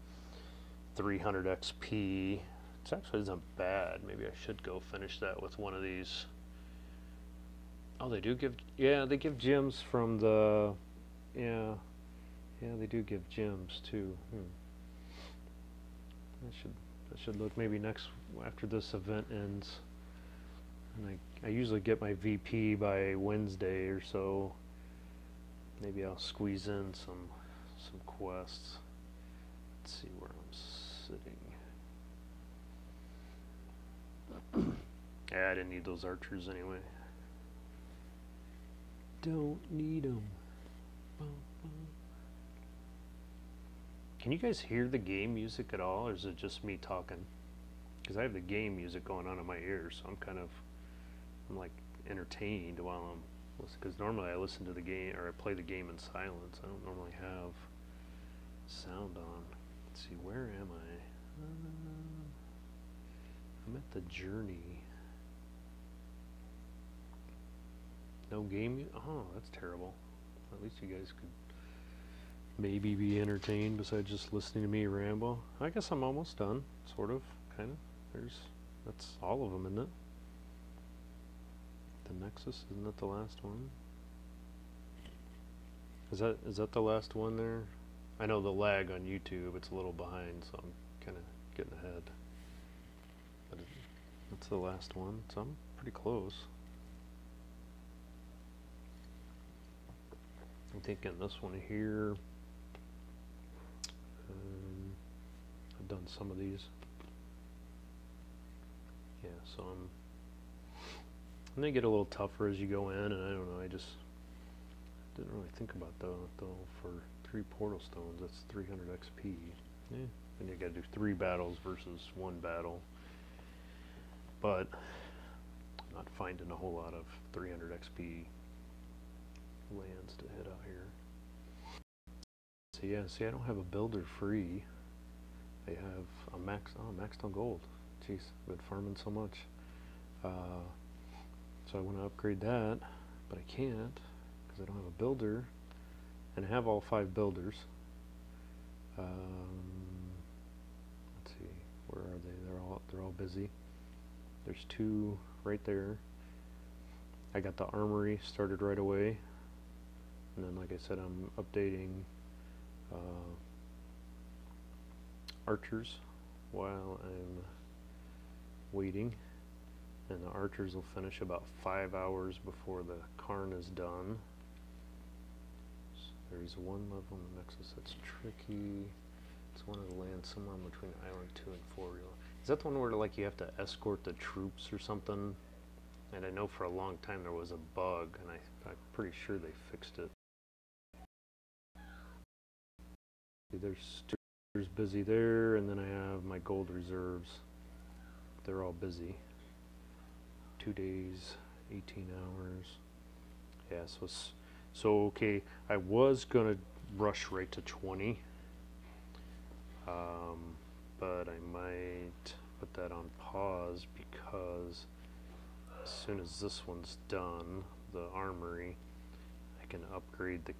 300 XP. It actually isn't bad. Maybe I should go finish that with one of these. Oh, they do give, yeah, they give gems from the, yeah, they do give gems too. I should look maybe next, after this event ends. And I usually get my VP by Wednesday or so. Maybe I'll squeeze in some quests. Let's see where I'm sitting. Yeah, I didn't need those archers anyway. Don't need them. Can you guys hear the game music at all, or is it just me talking? Because I have the game music going on in my ears, so I'm like entertained while I'm listening. Because normally I listen to the game, or I play the game in silence. I don't normally have sound on. Let's see, where am I? I'm at the journey. No game? Oh, that's terrible. At least you guys could maybe be entertained besides just listening to me ramble. I guess I'm almost done, sort of, kind of. That's all of them, isn't it? The Nexus, isn't that the last one? Is that the last one there? I know the lag on YouTube, it's a little behind, so I'm kind of getting ahead. But that's the last one, so I'm pretty close. I'm thinking this one here. I've done some of these. Yeah, so and they get a little tougher as you go in, and I don't know, I just didn't really think about that though. For 3 portal stones, that's 300 XP. Yeah, and you gotta do 3 battles versus 1 battle. But I'm not finding a whole lot of 300 XP lands to hit out here. So yeah, see, I don't have a builder free. I have a maxed on gold. Jeez, I've been farming so much. So I want to upgrade that, but I can't because I don't have a builder, and I have all 5 builders. Let's see, where are they? They're all busy. There's 2 right there. I got the armory started right away, and then like I said, I'm updating archers while I'm waiting, and the archers will finish about 5 hours before the Karn is done. So there's one level in the Nexus that's tricky. It's one of the lands somewhere in between Island 2 and 4. Is that the one where like you have to escort the troops or something? And I know for a long time there was a bug, and I'm pretty sure they fixed it. There's busy there, and then I have my gold reserves. They're all busy. 2 days, 18 hours. Yeah, so okay, I was gonna rush right to 20. But I might put that on pause because as soon as this one's done, the armory, I can upgrade the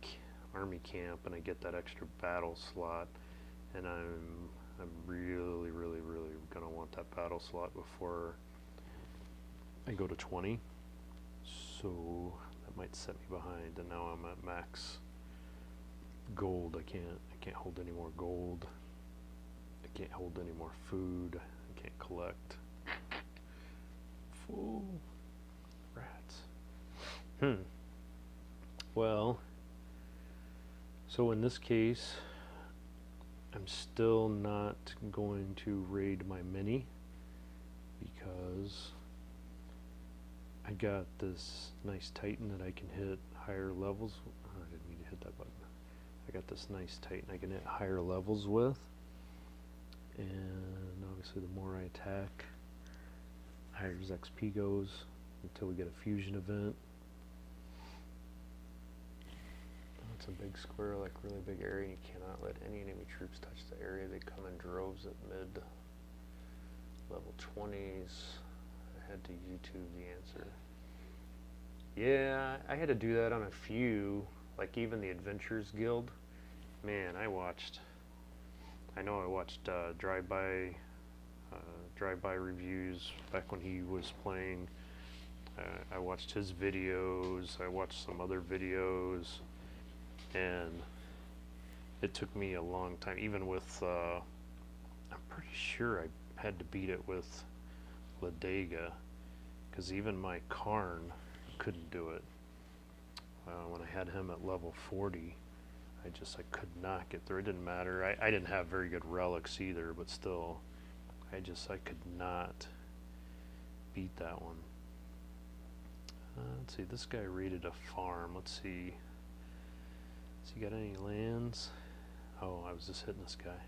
army camp and I get that extra battle slot, and I'm really gonna want that battle slot before I go to 20. So that might set me behind, and now I'm at max gold. I can't hold any more gold. I can't hold any more food. I can't collect. Fool. Rats. Well, so in this case, I'm still not going to raid my mini because I got this nice Titan that I can hit higher levels. Oh, I didn't mean to hit that button. I got this nice Titan I can hit higher levels with. And obviously the more I attack, higher his XP goes until we get a fusion event. It's a big square, like really big area. You cannot let any enemy troops touch the area. They come in droves at mid level 20s. I had to YouTube the answer. Yeah, I had to do that on a few, like even the Adventurers Guild. Man, I watched drive-by reviews back when he was playing. I watched his videos. I watched some other videos, and it took me a long time. Even with, I'm pretty sure I had to beat it with Ladega, because even my Karn couldn't do it. When I had him at level 40. I could not get through. It didn't matter. I didn't have very good relics either, but still, I could not beat that one. Let's see, this guy raided a farm. Let's see. Has he got any lands? Oh, I was just hitting this guy.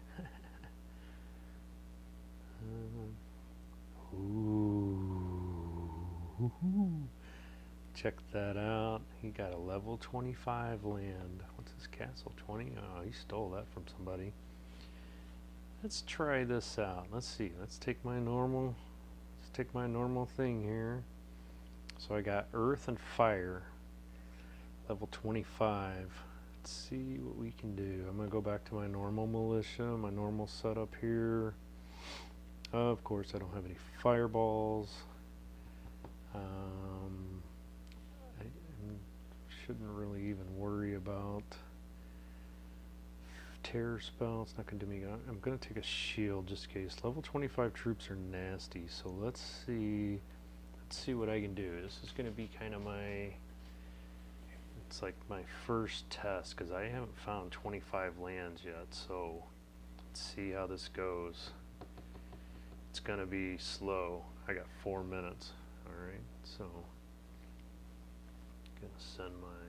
Ooh. Check that out. He got a level 25 land. What's his castle? 20? Oh, he stole that from somebody. Let's try this out. Let's see. Let's take my normal thing here. So I got earth and fire. Level 25. Let's see what we can do. I'm going to go back to my normal militia, my normal setup here. Of course, I don't have any fireballs. I shouldn't really even worry about terror spell. It's not going to do me. I'm going to take a shield just in case. Level 25 troops are nasty, so let's see what I can do. This is going to be kind of it's like my first test because I haven't found 25 lands yet, so let's see how this goes. It's going to be slow. I got 4 minutes. Alright, so I'm going to send my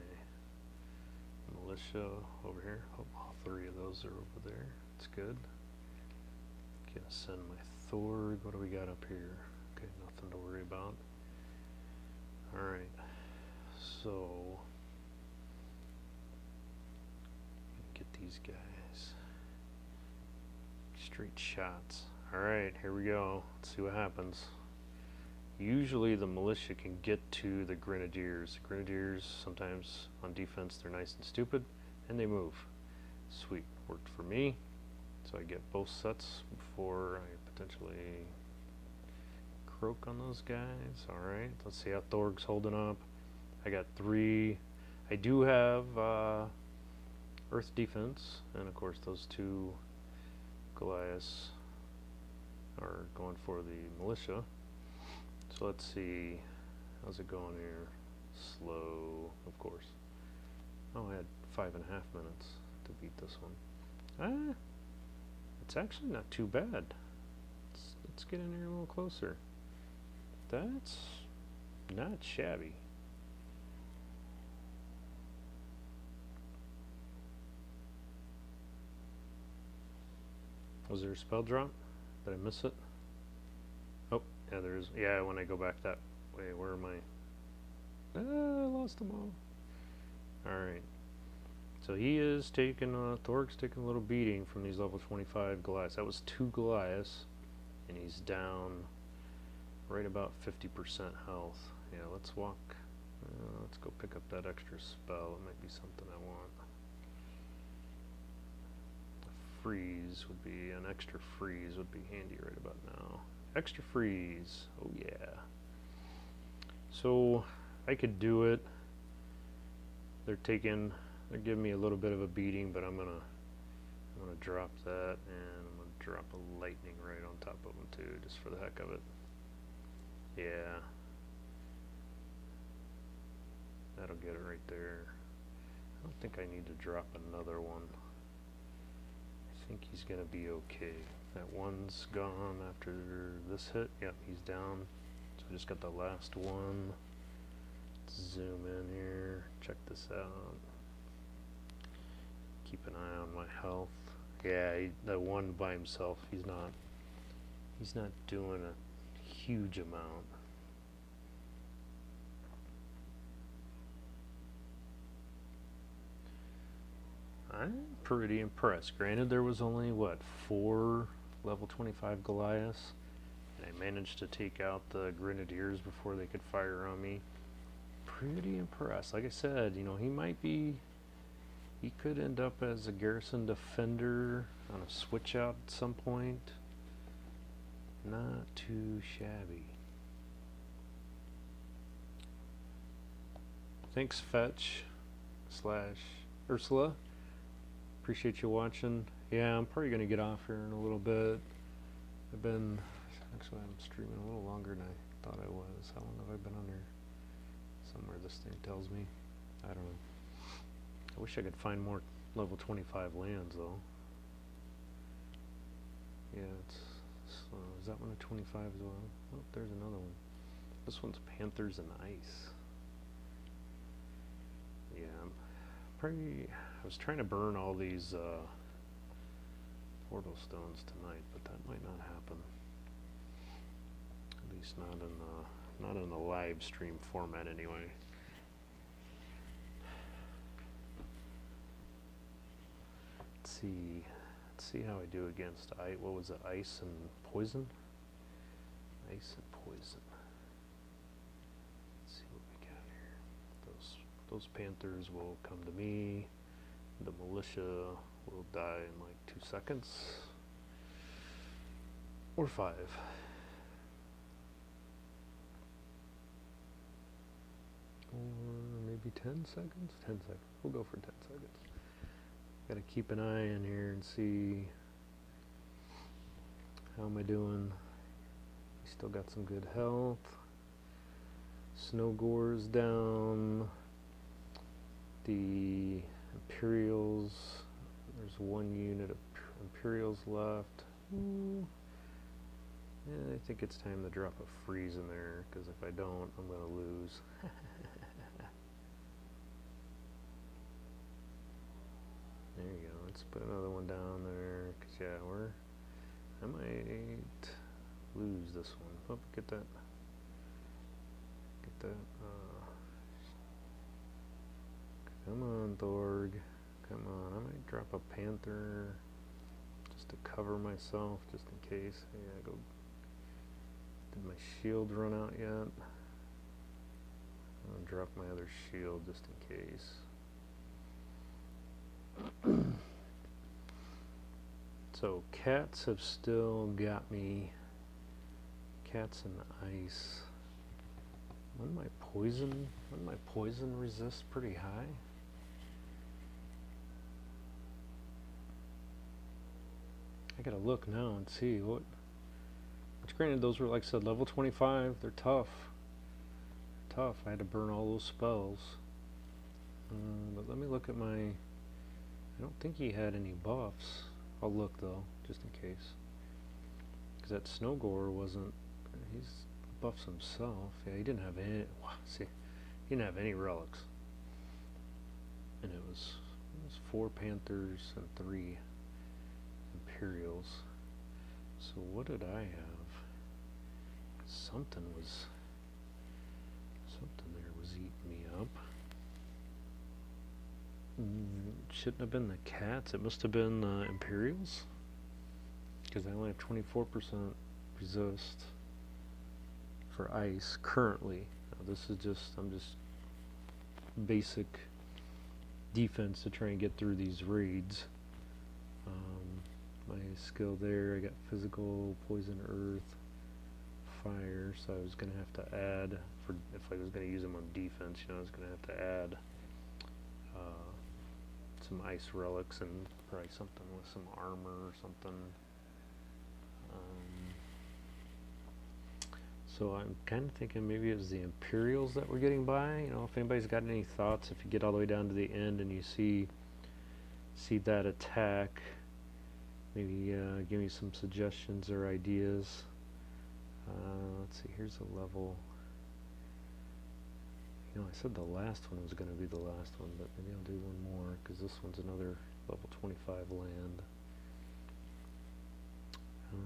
militia over here. Oh, all 3 of those are over there. That's good. Going to send my Thor. What do we got up here? Okay, nothing to worry about. Alright, so get these guys. straight shots. Alright, here we go. Let's see what happens. Usually the militia can get to the grenadiers. The grenadiers, sometimes on defense, they're nice and stupid, and they move. Sweet, worked for me. So I get both sets before I potentially croak on those guys. Alright, let's see how Thorg's holding up. I got 3. I do have Earth defense, and of course those 2 Goliaths are going for the militia. So let's see, how's it going here? Slow, of course. Oh, I had 5.5 minutes to beat this one. It's actually not too bad. Let's get in here a little closer. That's not shabby. Was there a spell drop? Did I miss it? Oh, yeah, there is. Yeah, when I go back that way, where am I? I lost them all. Alright. So he is taking, Thorg's taking a little beating from these level 25 Goliaths. That was 2 Goliaths, and he's down right about 50% health. Yeah, let's walk. Let's go pick up that extra spell. It might be something I want. Freeze would be, an extra freeze would be handy right about now. Extra freeze, oh yeah. So I could do it. They're giving me a little bit of a beating, but I'm gonna drop that, and I'm gonna drop a lightning right on top of them too, just for the heck of it. Yeah, that'll get it right there. I don't think I need to drop another one. I think he's gonna be okay. That one's gone after this hit. Yep, he's down. So I just got the last one. Let's zoom in here. Check this out. Keep an eye on my health. Yeah, that one by himself. He's not doing a huge amount. I'm pretty impressed. Granted, there was only, what, 4 level 25 Goliaths, and I managed to take out the Grenadiers before they could fire on me. Pretty impressed. Like I said, he could end up as a garrison defender on a switch out at some point. Not too shabby. Thanks, Fetch / Ursula. Appreciate you watching. Yeah, I'm probably gonna get off here in a little bit. I'm streaming a little longer than I thought I was. How long have I been on here? Somewhere this thing tells me. I don't know. I wish I could find more level 25 lands though. Yeah, it's slow. Is that one a 25 as well? Oh, there's another one. This one's Panthers and Ice. Yeah, I was trying to burn all these portal stones tonight, but that might not happen. At least not in the live stream format anyway. Let's see how I do against what was it? Ice and poison? Ice and poison. Let's see what we got here. Those Panthers will come to me. The militia will die in like 2 seconds. Or 5. Or maybe 10 seconds? 10 seconds. We'll go for 10 seconds. Gotta keep an eye in here and see how am I doing. Still got some good health. Snowgore's down. The Imperials, there's 1 unit of Imperials left. Yeah, I think it's time to drop a freeze in there, because if I don't, I'm going to lose. There you go. Let's put another one down there, because yeah, I might lose this one. Oh, get that. Come on, Thorg. Come on. I might drop a Panther just to cover myself just in case. Yeah, go. Did my shield run out yet? I'm gonna drop my other shield just in case. So cats have still got me. Cats and ice. When my poison resist pretty high? I gotta look now and see what. Which granted, those were, like I said, level 25. They're tough. Tough. I had to burn all those spells. But let me look at my. I don't think he had any buffs. I'll look though, just in case. Because that Snowgore wasn't. He's buffs himself. Yeah, he didn't have any. Wow, see, he didn't have any relics. And it was 4 Panthers and 3 Imperials. So what did I have? Something there was eating me up. Shouldn't have been the cats. It must have been Imperials. Because I only have 24% resist for ice currently. Now this is I'm just basic defense to try and get through these raids. My skill there, I got physical, poison, earth, fire, so I was going to have to add, if I was going to use them on defense, I was going to have to add some ice relics and probably something with some armor or something. So I'm kind of thinking maybe it was the Imperials that were getting by. If anybody's got any thoughts, if you get all the way down to the end and you see that attack, maybe give me some suggestions or ideas. Let's see, here's a level. I said the last one was going to be the last one, but maybe I'll do one more, because this one's another level 25 land. I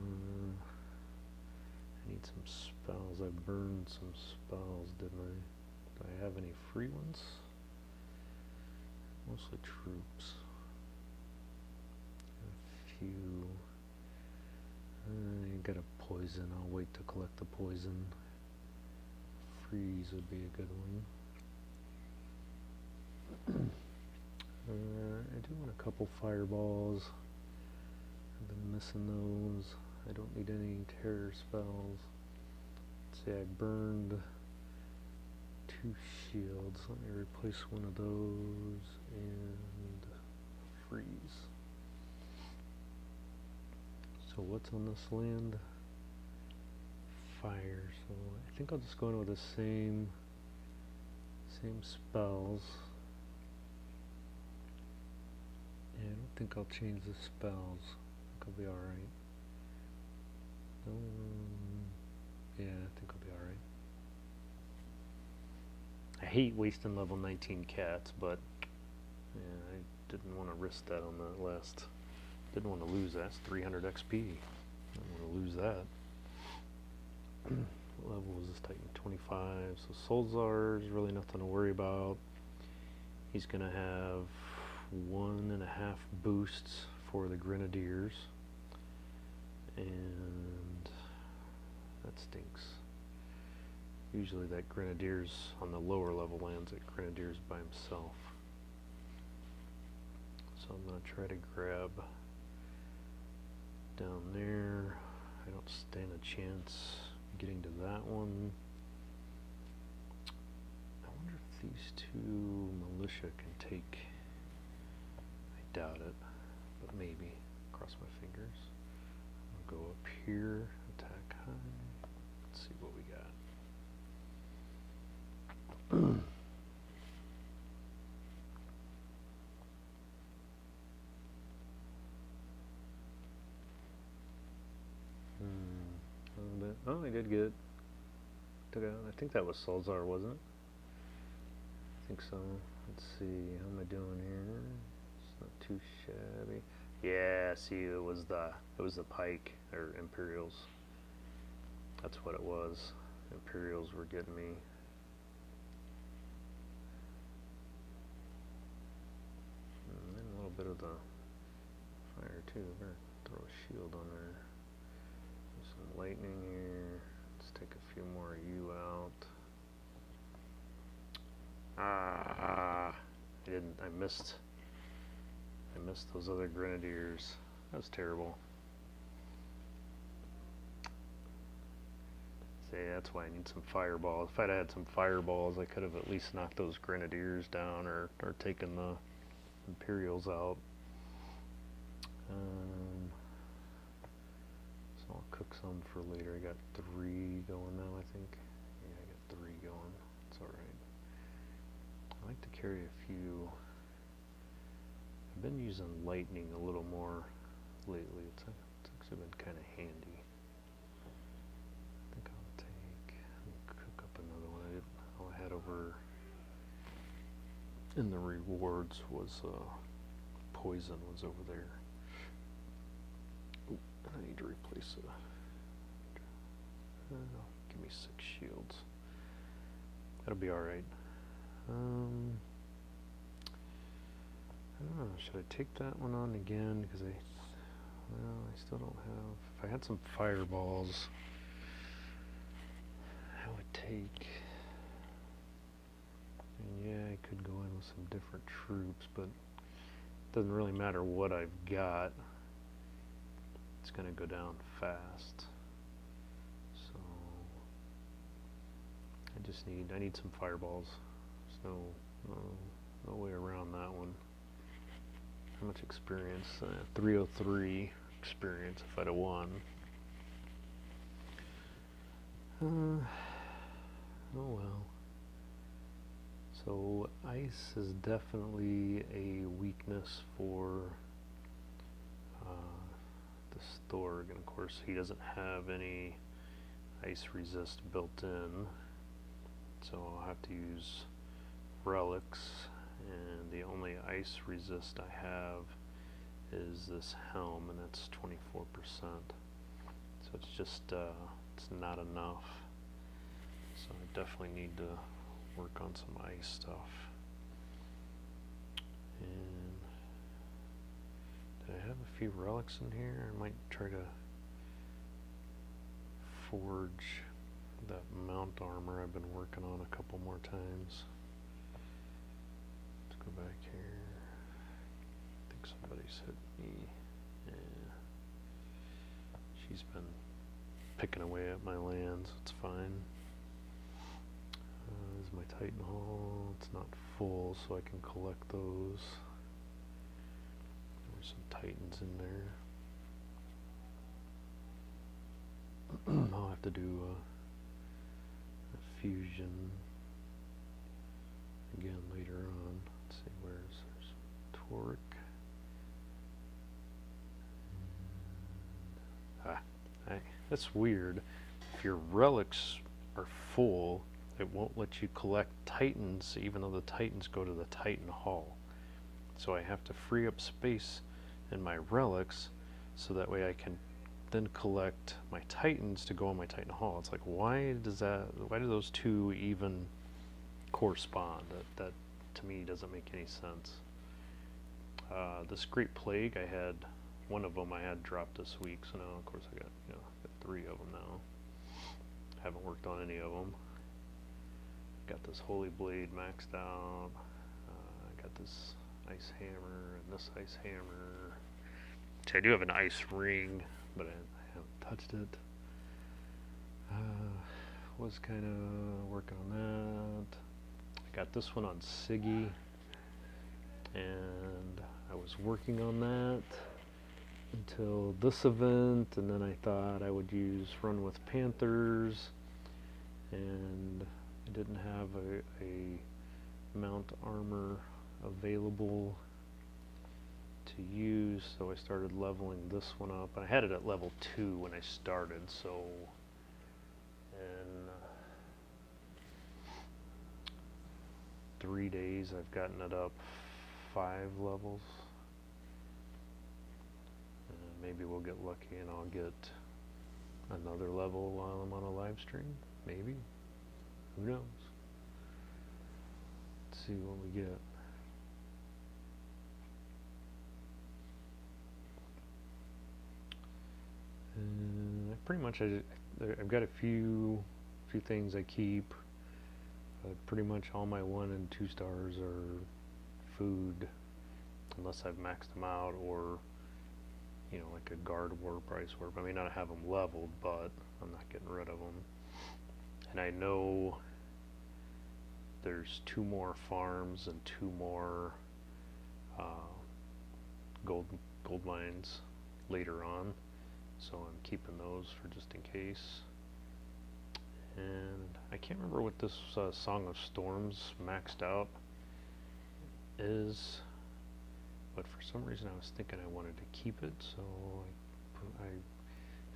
need some spells. I burned some spells, didn't I? Do I have any free ones? Mostly troops. A few. I got a poison. I'll wait to collect the poison. Freeze would be a good one. I do want a couple fireballs. I've been missing those. I don't need any terror spells. Let's see, I burned 2 shields. Let me replace one of those and freeze. So what's on this land? Fire. So I think I'll just go in with the same spells. Yeah, I don't think I'll change the spells. I think I'll be alright. Yeah, I think I'll be alright. I hate wasting level 19 cats, but yeah, I didn't want to risk that on the last. Didn't want to lose that. That's 300 XP. I didn't want to lose that. What level was this Titan? 25. So Solzar is really nothing to worry about. He's going to have 1.5 boosts for the Grenadiers. And that stinks. Usually that Grenadiers on the lower level lands at Grenadiers by himself. So I'm going to try to grab down there. I don't stand a chance getting to that one. I wonder if these 2 militia can take. I doubt it, but maybe. Cross my fingers. I'll go up here, attack high. Let's see what we got. A little bit. Oh, I did get. Took out. I think that was Solzar, wasn't it? I think so. Let's see. How am I doing here? It's not too shabby. Yeah. See, it was the Pike or Imperials. That's what it was. Imperials were getting me. And a little bit of the fire too. Better throw a shield on there. There's some lightning here. Let's take a few more of you out. I missed those other grenadiers. That was terrible. See, that's why I need some fireballs. If I'd had some fireballs, I could have at least knocked those grenadiers down or taken the Imperials out. So I'll cook some for later. I got 3 going now, I think. Yeah, I got 3 going. It's alright. I like to carry a few. I've been using lightning a little more lately. It's actually been kind of handy. I think I'll cook up another one. All I had over in the rewards was poison was over there. Ooh, I need to replace it. Give me 6 shields. That'll be alright. I don't know, should I take that one on again? Because I still don't have. If I had some fireballs, I would take. And yeah, I could go in with some different troops, but it doesn't really matter what I've got. It's going to go down fast. So I need some fireballs. There's no way around that one. How much experience? 303 experience if I'd have won. Oh well. So ice is definitely a weakness for this Thorg, and of course he doesn't have any ice resist built in, so I'll have to use relics, and the only ice resist I have is this helm, and that's 24%, so it's just it's not enough. So I definitely need to work on some ice stuff. And did I have a few relics in here? I might try to forge that mount armor I've been working on a couple more times. Let's go back here. I think somebody's hit me. Yeah. She's been picking away at my lands. It's fine. This is my Titan Hall. It's not full, so I can collect those. There's some Titans in there. I'll have to do a fusion again later on. Let's see, there's Torque. That's weird. If your relics are full, it won't let you collect Titans, even though the Titans go to the Titan Hall. So I have to free up space in my relics, so that way I can then collect my Titans to go on my Titan Hall. It's like, why do those two even correspond? That to me doesn't make any sense. This Great Plague, one of them I had dropped this week, so now of course I got 3 of them now. Haven't worked on any of them. Got this Holy Blade maxed out. I got this Ice Hammer and this Ice Hammer. I do have an Ice Ring, but I haven't touched it. Was kind of working on that. I got this one on Siggy, and I was working on that until this event, and then I thought I would run with Panthers, and I didn't have a mount armor available to use, so I started leveling this one up. I had it at level 2 when I started, so in 3 days I've gotten it up 5 levels. Maybe we'll get lucky and I'll get another level while I'm on a live stream. Maybe. Who knows? Let's see what we get. pretty much I've got a few things I keep. Pretty much all my 1 and 2 stars are food, unless I've maxed them out, or like a guard warp, price warp. I may not have them leveled, but I'm not getting rid of them. And I know there's 2 more farms and 2 more gold mines later on, so I'm keeping those for just in case. And I can't remember what this Song of Storms maxed out is, but for some reason I was thinking I wanted to keep it, so I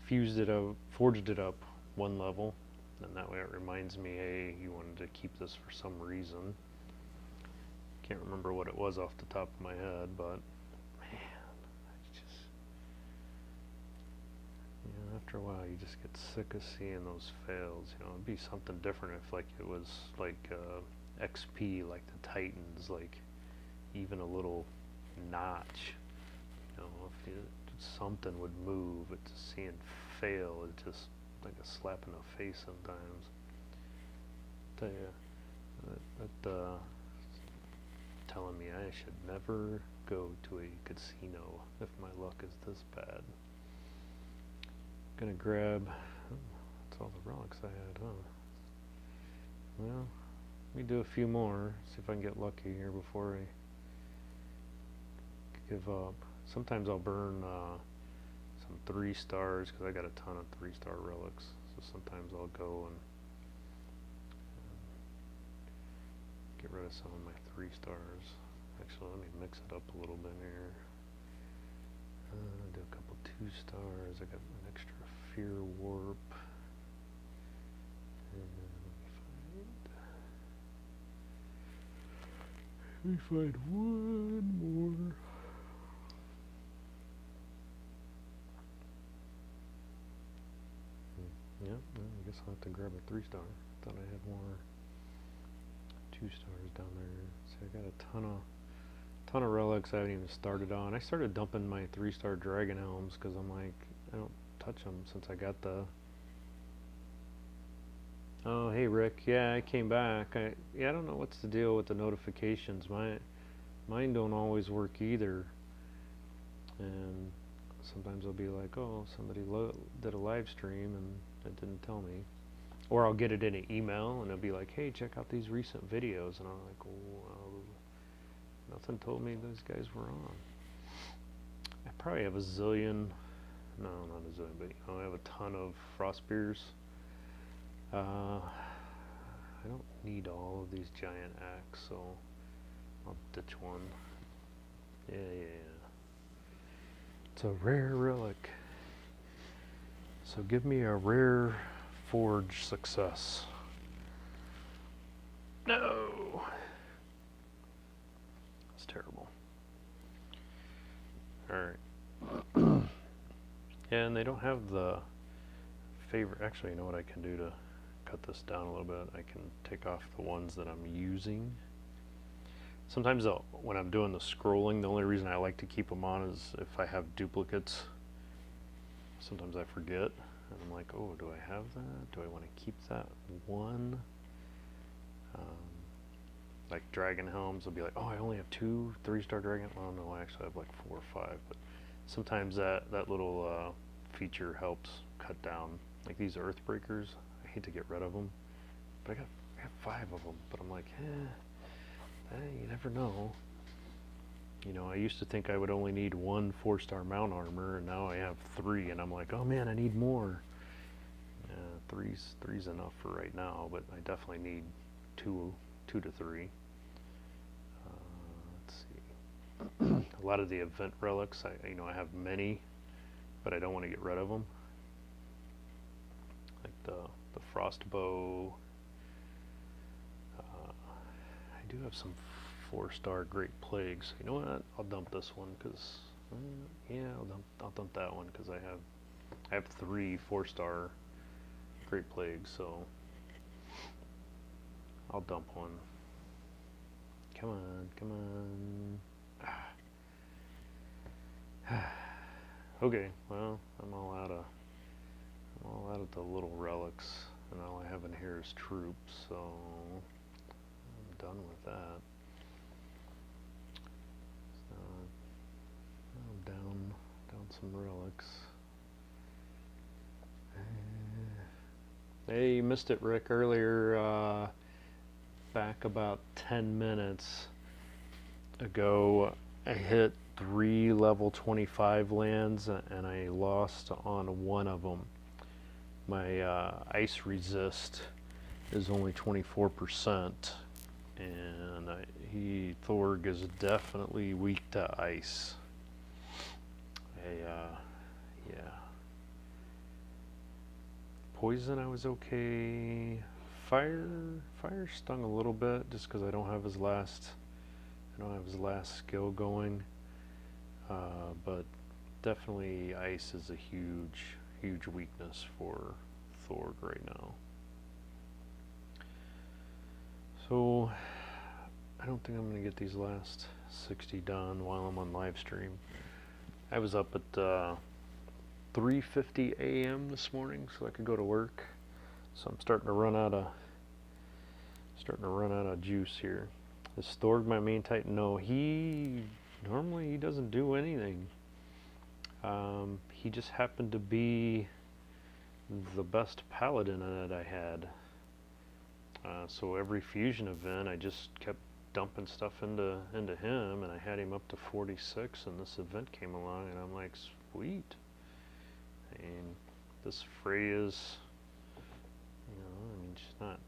fused it up, forged it up 1 level, and that way it reminds me, hey, you wanted to keep this for some reason. Can't remember what it was off the top of my head, but man, it's just, after a while you just get sick of seeing those fails. It'd be something different if like it was like XP, like the Titans, like even a little notch. If something would move, it's just seeing fail. It's just like a slap in the face sometimes. Tell you that telling me I should never go to a casino if my luck is this bad. Gonna grab, that's all the relics I had, huh? Well, let me do a few more, see if I can get lucky here before I give up. Sometimes I'll burn some 3 stars, because I got a ton of 3-star relics, so sometimes I'll go and get rid of some of my 3 stars. Actually, let me mix it up a little bit here. Do a couple 2 stars. I got an extra Fear Warp. And let me find 1 more. Yeah, well, I guess I'll have to grab a 3-star. Thought I had more 2 stars down there. See, I got a ton of relics I haven't even started on. I started dumping my 3-star Dragon Helms because I'm like, I don't touch them since I got the... Oh, hey Rick. Yeah, I came back. I don't know what's the deal with the notifications. Mine don't always work either. And sometimes I'll be like, oh, somebody did a live stream and it didn't tell me. Or I'll get it in an email and it'll be like, hey, check out these recent videos. And I'm like, well, nothing told me those guys were on. I probably have a zillion, no, not a zillion, but I have a ton of Frostbeers. I don't need all of these giant axe, so I'll ditch one. Yeah. It's a rare relic. So give me a rare forge success. No! That's terrible. Alright. And they don't have the favorite. Actually, you know what I can do to cut this down a little bit? I can take off the ones that I'm using. Sometimes when I'm doing the scrolling, the only reason I like to keep them on is if I have duplicates. Sometimes I forget, and I'm like, oh, do I have that? Do I want to keep that one? Like Dragon Helms will be like, oh, I only have 2 3-star Dragon. Oh no, I actually have like 4 or 5. But sometimes that little feature helps cut down. Like these Earthbreakers, I hate to get rid of them, but I got 5 of them. But I'm like, you never know. I used to think I would only need 1 4-star mount armor, and now I have 3, and I'm like, oh man, I need more. Three's enough for right now, but I definitely need 2 to 3. Let's see. A lot of the event relics, I have many, but I don't want to get rid of them. Like the frost bow. I do have some 4-star Great Plagues. You know what? I'll dump this one because I'll dump that one because I have 3 4-star Great Plagues, so I'll dump one. Come on. Okay, well, I'm all out little relics, and all I have in here is troops, so I'm done with that. So, I'm down some relics. Hey, you missed it, Rick, earlier, back about 10 minutes ago. I hit 3 level 25 lands and I lost on one of them. My ice resist is only 24%, and Thorg is definitely weak to ice. Yeah. Poison, I was okay. Fire stung a little bit just because I don't have his last skill going. But definitely ice is a huge weakness for Thorg right now. So I don't think I'm going to get these last 60 done while I'm on live stream. I was up at 3:50 a.m. this morning so I could go to work. So I'm starting to run out of juice here. Is Thorg my main Titan? No, normally he doesn't do anything. He just happened to be the best paladin that I had. So every fusion event I just kept dumping stuff into him, and I had him up to 46, and this event came along and I'm like, sweet. And this Freya's, she's not,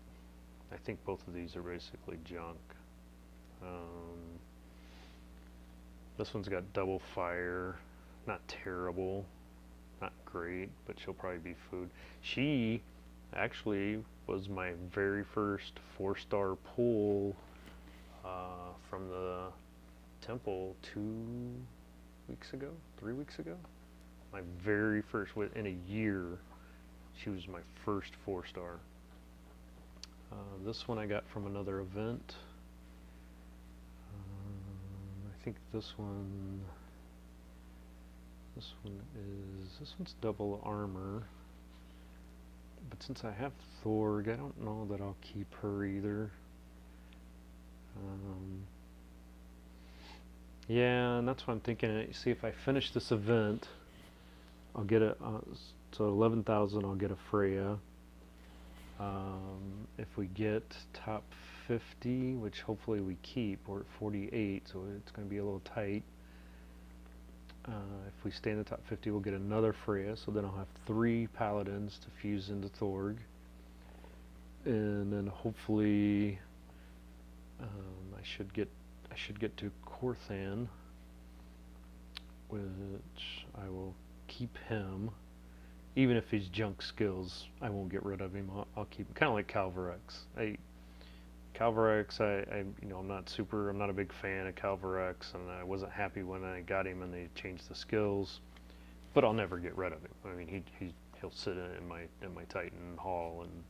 I think both of these are basically junk. This one's got double fire, not terrible, not great, but she'll probably be food. She actually was my very first 4-star pull from the temple 3 weeks ago. My very first, in a year, she was my first 4-star. This one I got from another event. I think this one's double armor. But since I have Thorg, I don't know that I'll keep her either. Yeah, and that's what I'm thinking. See, if I finish this event, I'll get a, so 11,000, I'll get a Freya. If we get top 50, which hopefully we keep, we're at 48, so it's going to be a little tight. If we stay in the top 50, we'll get another Freya, so then I'll have 3 paladins to fuse into Thorg. And then hopefully I should get to Korthan, which I will keep him. Even if he's junk skills, I won't get rid of him. I'll keep him. Kind of like Calvarex. I'm not a big fan of Calvarex, and I wasn't happy when I got him and they changed the skills. But I'll never get rid of him. I mean, he'll sit in my Titan hall, and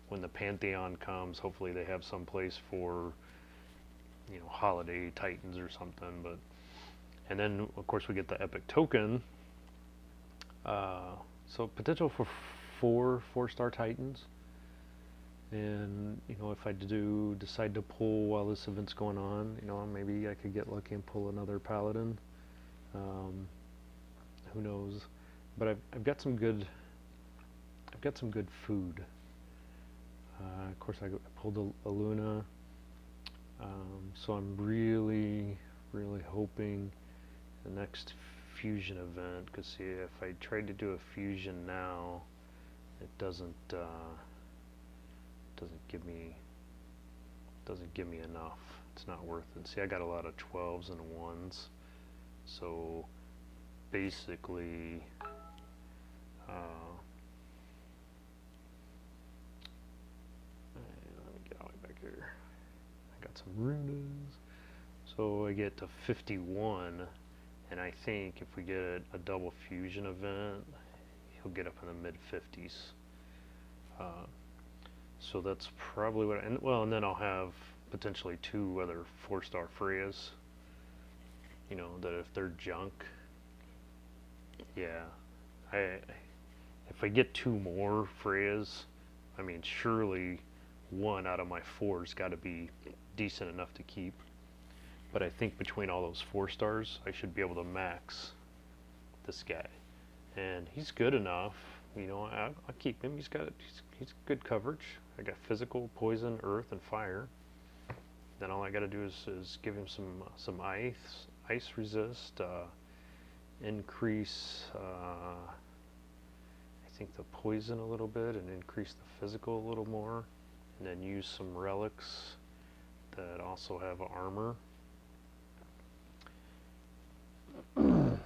when the Pantheon comes, hopefully they have some place for holiday Titans or something. And then of course we get the epic token. So potential for 4 4-star Titans. And if I decide to pull while this event's going on, maybe I could get lucky and pull another paladin. Who knows? But I've got some good food. Of course, I pulled a Luna. So I'm really hoping the next fusion event, because see, if I tried to do a fusion now, it doesn't give me enough. It's not worth it. See, I got a lot of 12s and 1s, so basically let me get all the way back here. I got some runas, so I get to 51. And I think if we get a double fusion event, he'll get up in the mid-50s. So that's probably what. And then I'll have potentially 2 other 4-star Freyas. That if they're junk, yeah, if I get 2 more Freyas, I mean, surely 1 out of my 4's got to be decent enough to keep. But I think between all those 4 stars, I should be able to max this guy. And he's good enough, you know, I'll keep him. He's good coverage. I got physical, poison, earth, and fire. Then all I got to do is give him some ice resist, increase, I think the poison a little bit, and increase the physical a little more, and then use some relics that also have armor. And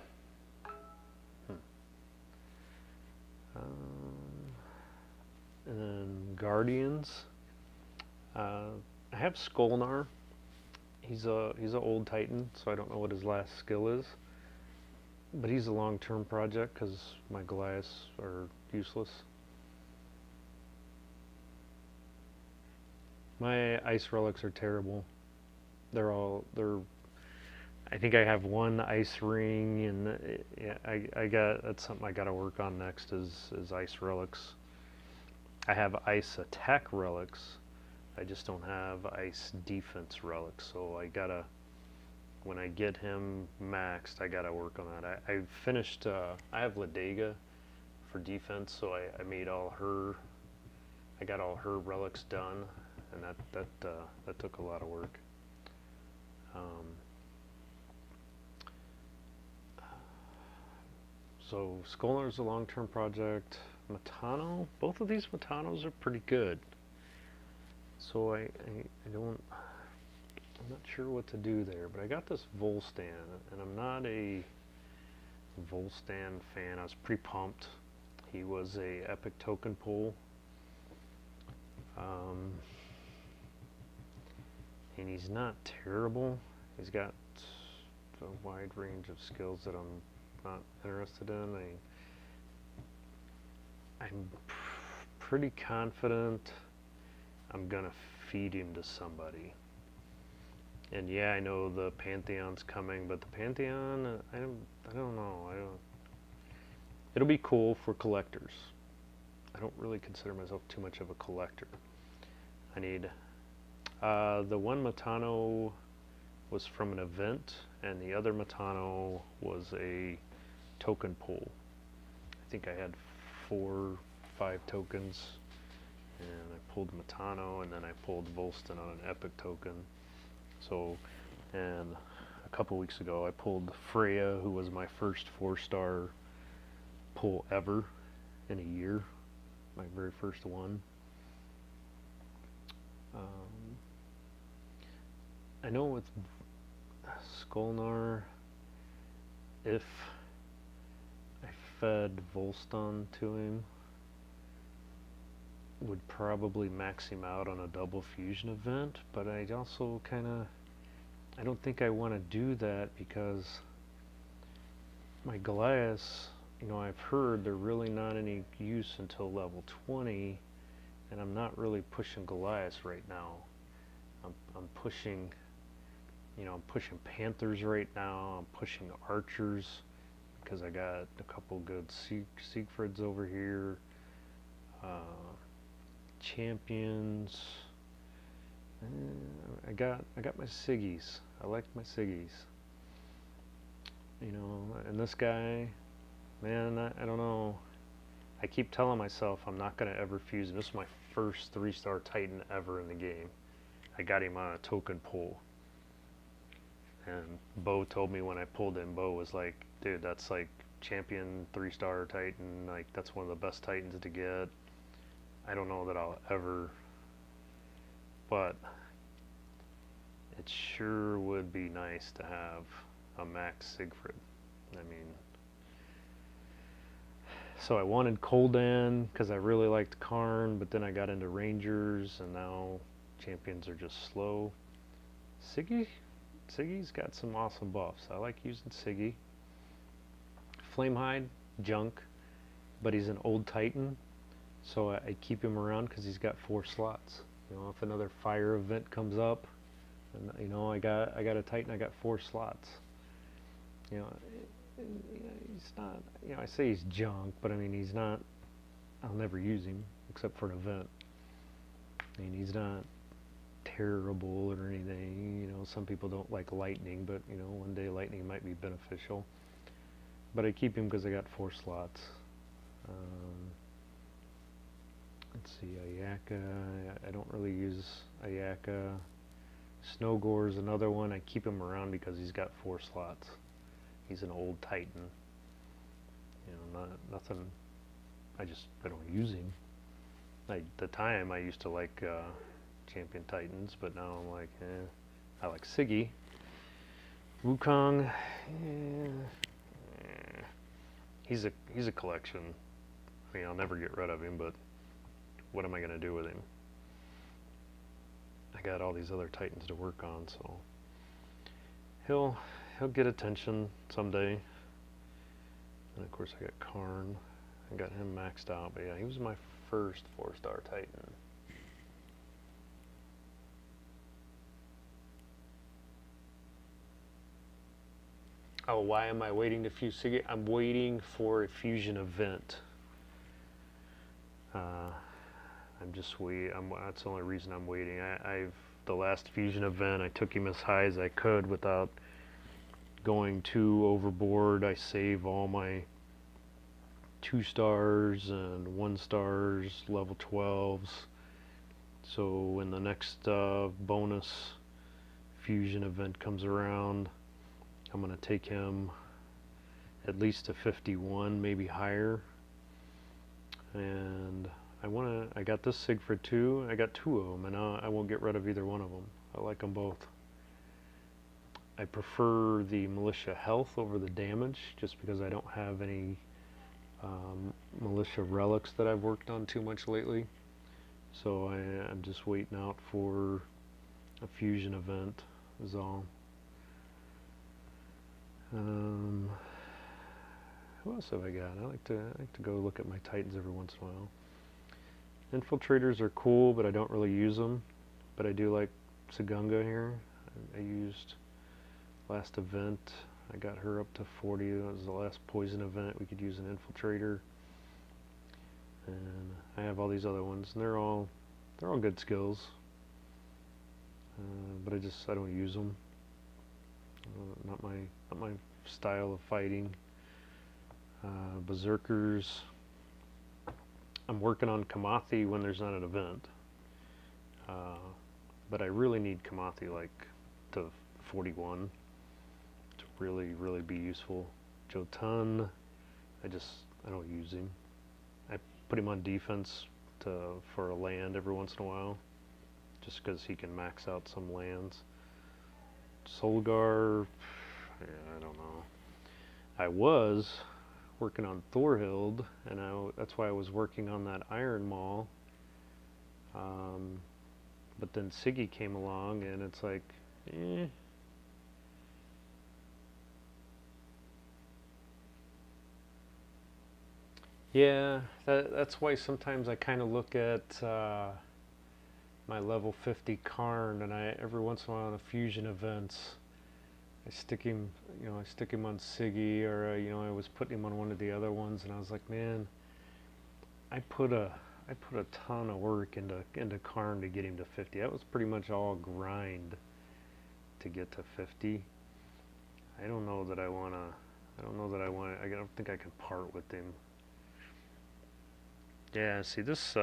then Guardians. I have Skolnar. He's an old Titan, so I don't know what his last skill is. But he's a long-term project because my Goliaths are useless. My ice relics are terrible. They're I think I have 1 ice ring, and yeah, that's something I got to work on next is ice relics. I have ice attack relics. I just don't have ice defense relics, so I gotta, when I get him maxed, I gotta work on that. I finished, I have Ladega for defense, so I made all her, I got all her relics done, and that took a lot of work. So Skolnar is a long-term project. Matano, both of these Matanos are pretty good. So I'm not sure what to do there, but I got this Volstan, and I'm not a Volstan fan. I was pretty pumped. He was a epic token pull. And he's not terrible. He's got a wide range of skills that I'm not interested in. I'm pretty confident I'm gonna feed him to somebody. And yeah, I know the Pantheon's coming, but the Pantheon, I don't know. It'll be cool for collectors. I don't really consider myself too much of a collector. I need the one Matano was from an event, and the other Matano was a token pull. I think I had 4, 5 tokens, and I pulled Matano, and then I pulled Volstan on an epic token. So, and a couple weeks ago I pulled Freya, who was my first 4-star pull ever in a year, my very first one. I know with Skolnar, if I fed Volstan to him, would probably max him out on a double fusion event, but I also I don't think I want to do that because my Goliaths, you know, I've heard they're really not any use until level 20, and I'm not really pushing Goliaths right now. I'm pushing, you know, I'm pushing Panthers right now. I'm pushing Archers because I got a couple good Siegfrieds over here. Champions. I got my Siggies. I like my Siggies. You know, and this guy, man, I don't know. I keep telling myself I'm not going to ever fuse him. This is my first 3-star Titan ever in the game. I got him on a token pull. And Bo told me when I pulled him, Bo was like, dude, that's like champion 3-star Titan. Like, that's one of the best Titans to get. I don't know that I'll ever, but it sure would be nice to have a max Siegfried. I mean, so I wanted Koldan because I really liked Karn, but then I got into Rangers, and now champions are just slow. Siggy's got some awesome buffs. I like using Siggy. Flamehide, junk, but he's an old Titan, so I keep him around because he's got 4 slots. You know, if another fire event comes up, and you know, I got a Titan, I got 4 slots. You know, he's not. You know, I say he's junk, but I mean he's not I'll never use him except for an event. I mean, he's not terrible or anything. You know, some people don't like lightning, but you know, one day lightning might be beneficial. But I keep him because I got 4 slots. Let's see, Ayaka. I don't really use Ayaka. Snowgore's another one. I keep him around because he's got 4 slots. He's an old Titan. You know, nothing. I don't use him. At the time, I used to like Champion Titans, but now I'm like, I like Siggy. Wukong, he's a collection. I mean, I'll never get rid of him, but what am I gonna do with him? I got all these other Titans to work on, so he'll get attention someday. And of course, I got Karn. I got him maxed out, but yeah, he was my first 4-star Titan. Oh, why am I waiting to fuse Siggy? I'm waiting for a fusion event. I'm just waiting. That's the only reason I'm waiting. The last fusion event, I took him as high as I could without going too overboard. I save all my 2 stars and 1 stars, level 12s. So when the next bonus fusion event comes around, I'm going to take him at least to 51, maybe higher. And I got this Siegfried too. I got 2 of them, and I won't get rid of either one of them. I like them both. I prefer the militia health over the damage, just because I don't have any militia relics that I've worked on too much lately. So I'm just waiting out for a fusion event is all. Who else have I got? I like to go look at my Titans every once in a while. Infiltrators are cool, but I don't really use them. But I do like Sagunga here. I used last event. I got her up to 40. That was the last poison event. We could use an infiltrator. And I have all these other ones, and they're all good skills. But I don't use them. Not my style of fighting. Berserkers. I'm working on Kamathi when there's not an event. But I really need Kamathi like to 41 to really be useful. Jotun, I don't use him. I put him on defense for a land every once in a while, just because he can max out some lands. Solgar, I don't know. I was working on Thorhild, and that's why I was working on that Iron Maul. But then Siggy came along, and it's like, Yeah, that's why sometimes I kind of look at my level 50 Karn, and every once in a while on the fusion events, I stick him on Siggy, or I was putting him on one of the other ones, and I was like, man, I put a ton of work into Karn to get him to 50. That was pretty much all grind to get to 50. I don't know that I want to. I don't think I can part with him. Yeah, see this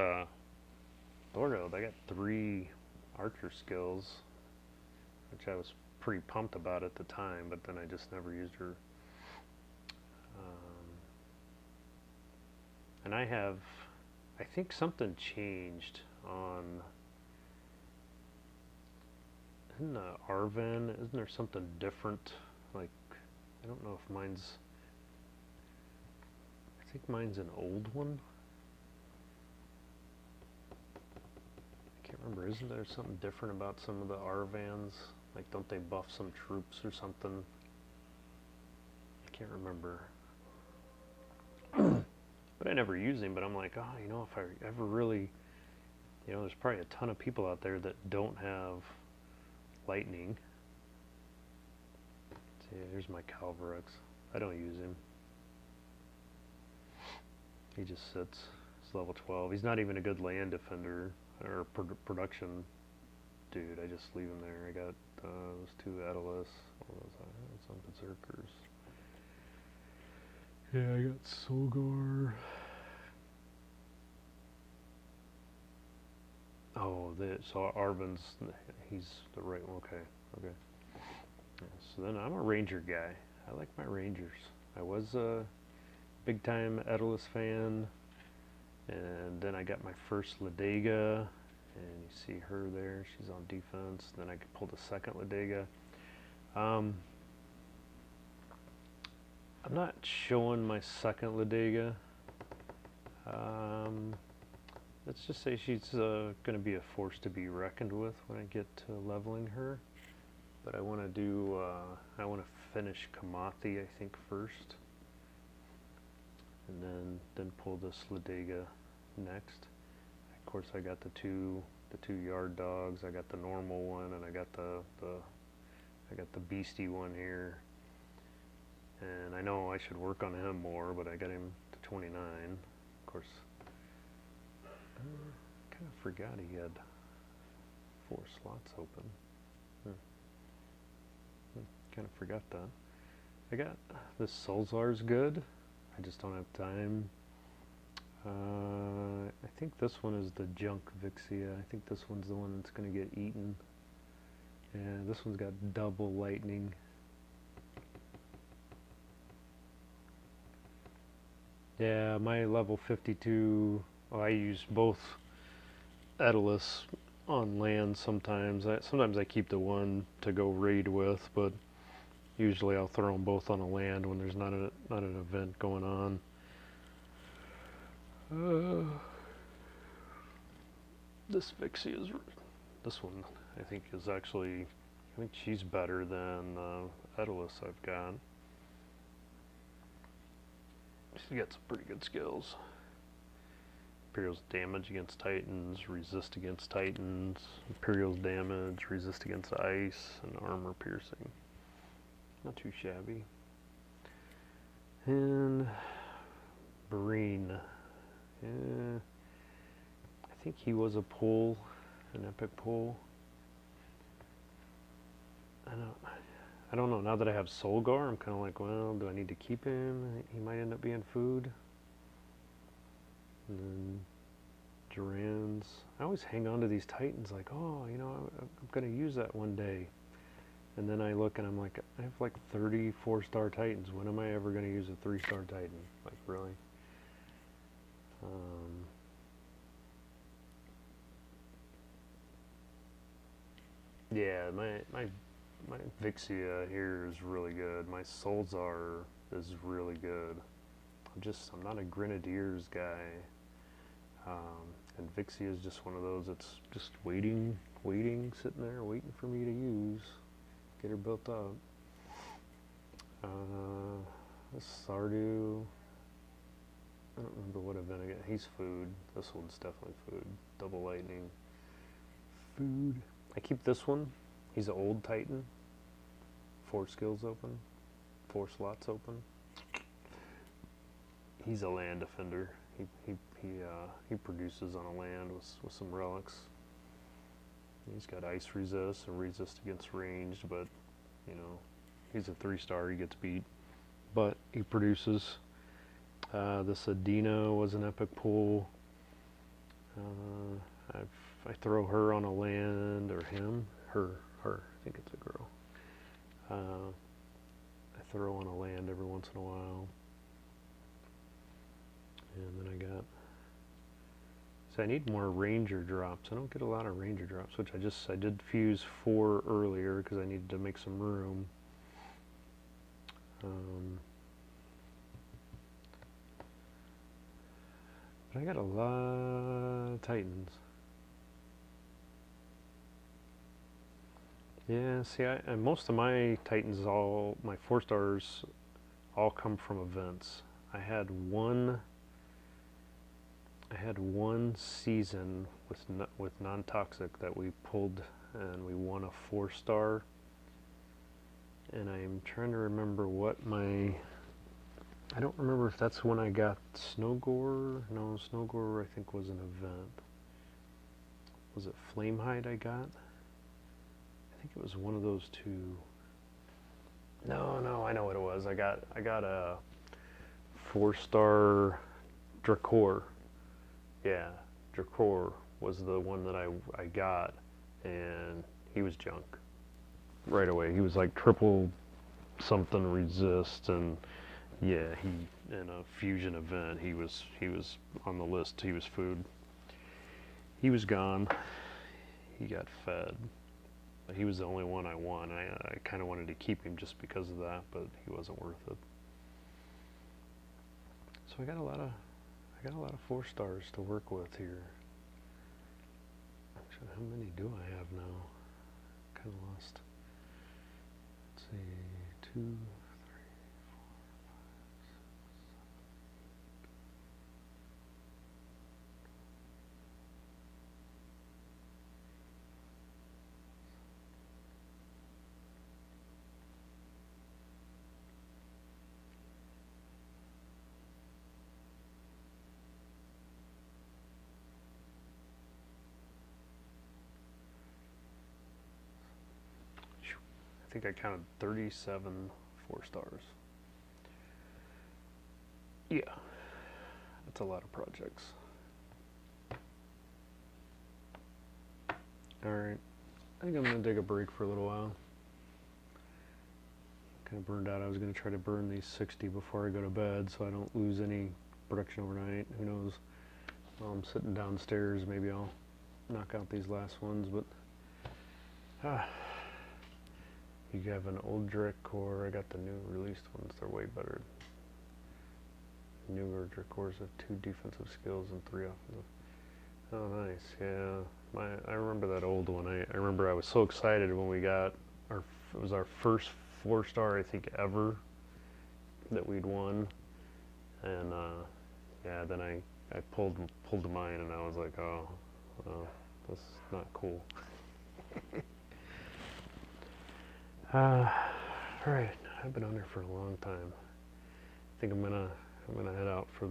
Thorhild, I got 3 archer skills, which I was pretty pumped about at the time, but then I just never used her. And I think something changed on, isn't Arven, isn't there something different? Like, I don't know if I think mine's an old one. I can't remember, isn't there something different about some of the Arvans? Like, don't they buff some troops or something? I can't remember. But I never use him, but I'm like, if I ever really, there's probably a ton of people out there that don't have lightning. See, here's my Calvarix. I don't use him. He just sits. level 12. He's not even a good land defender or production dude. I just leave him there. I got those two Atlas. All those some Berserkers. Yeah, I got Solgar. Oh, so Arvin's, he's the right one. Okay, okay. Yeah, so then I'm a Ranger guy. I like my Rangers. I was a big time Edelus fan, and then I got my first Ladega, and you see her there. She's on defense. Then I pulled a second Ladega. I'm not showing my second Ladega. Let's just say she's going to be a force to be reckoned with when I get to leveling her. But I want to do, I want to finish Kamathi, I think, first. And then pull this Ladega next. Of course, I got the two yard dogs. I got the normal one, and I got the beastie one here. And I know I should work on him more, but I got him to 29. Of course, I kind of forgot he had 4 slots open. Kind of forgot that. I got this Solzar's good. I just don't have time. I think this one is the Junk Vixia. I think this one's the one that's going to get eaten. And this one's got double lightning. Yeah, my level 52, I use both Edelus on land sometimes. Sometimes I keep the one to go raid with, but usually I'll throw them both on a land when there's not an event going on. This Vixie is, this one I think is actually, I think she's better than Edelus I've got. She's got some pretty good skills. Imperial's damage against Titans, resist against Titans, Imperial's damage, resist against ice, and armor piercing. Not too shabby. And Breen. Yeah, I think he was a pull, an epic pull. I don't know. Now that I have Solgar, I'm kind of like, well, do I need to keep him? He might end up being food. And then Durans. I always hang on to these Titans like, oh, you know, I'm going to use that one day. And then I look and I'm like, I have like 30 4-star Titans. When am I ever going to use a 3-star Titan? Like, really? Yeah, my Vixia here is really good. My Solzar is really good. I'm not a Grenadiers guy. And Vixia is just one of those that's just waiting, sitting there, waiting for me to use. Get her built up. This Sardu, I don't remember what event I got. He's food. This one's definitely food. Double lightning. Food. I keep this one. He's an old Titan. 4 skills open. 4 slots open. He's a land defender. He produces on a land with some relics. He's got ice resist and resist against ranged, but you know, he's a 3-star. He gets beat, but he produces. This Adina was an epic pull. I throw her on a land, or him, her. I think it's a girl. I throw on a land every once in a while. And then I got, so I need more ranger drops. I don't get a lot of ranger drops, which I did fuse 4 earlier because I needed to make some room. But I got a lot of Titans. Yeah, see, and most of my Titans, my 4-stars, all come from events. I had one season with non-toxic that we pulled and we won a 4-star. And I'm trying to remember what my I don't remember if that's when I got Snowgore. No, Snowgore I think was an event. Was it Flamehide I got? I think it was one of those two. No, I know what it was. I got a 4-star Dracor. Yeah, Dracor was the one that I got, and he was junk right away. He was like triple something resist, and yeah, he in a fusion event he was on the list. He was food. He was gone. He got fed. He was the only one I won. I kind of wanted to keep him just because of that, but he wasn't worth it. So I got a lot of 4-stars to work with here. Actually, how many do I have now? Kind of lost. Let's see, 2, 3, 4, 5, 6, 7. I think I counted 37 4-stars. Yeah, that's a lot of projects. Alright, I think I'm going to take a break for a little while. Kind of burned out. I was going to try to burn these 60 before I go to bed so I don't lose any production overnight. Who knows? While I'm sitting downstairs, maybe I'll knock out these last ones, but you have an old Dracor. I got the new released ones. They're way better. Newer Dracors have 2 defensive skills and 3 offensive. Oh, nice. Yeah, I remember that old one. I remember I was so excited when we got it was our first 4-star I think ever that we'd won, and yeah, then I pulled mine and I was like, oh, well, this is not cool. Alright, I've been on there for a long time. I think I'm gonna head out for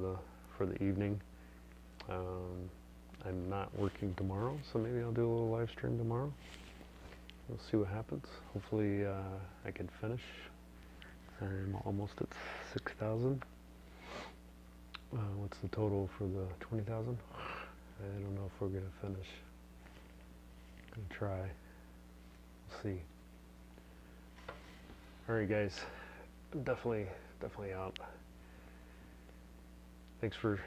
the evening. I'm not working tomorrow, so maybe I'll do a little live stream tomorrow. We'll see what happens. Hopefully I can finish. I'm almost at 6,000. What's the total for the 20,000? I don't know if we're gonna finish. Gonna try. We'll see. Alright guys, I'm definitely out. Thanks for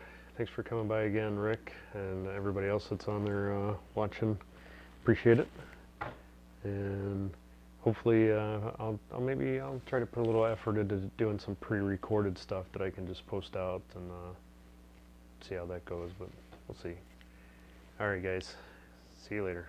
coming by again, Rick, and everybody else that's on there watching. Appreciate it. And hopefully I'll try to put a little effort into doing some pre-recorded stuff that I can just post out and see how that goes, but we'll see. Alright guys, see you later.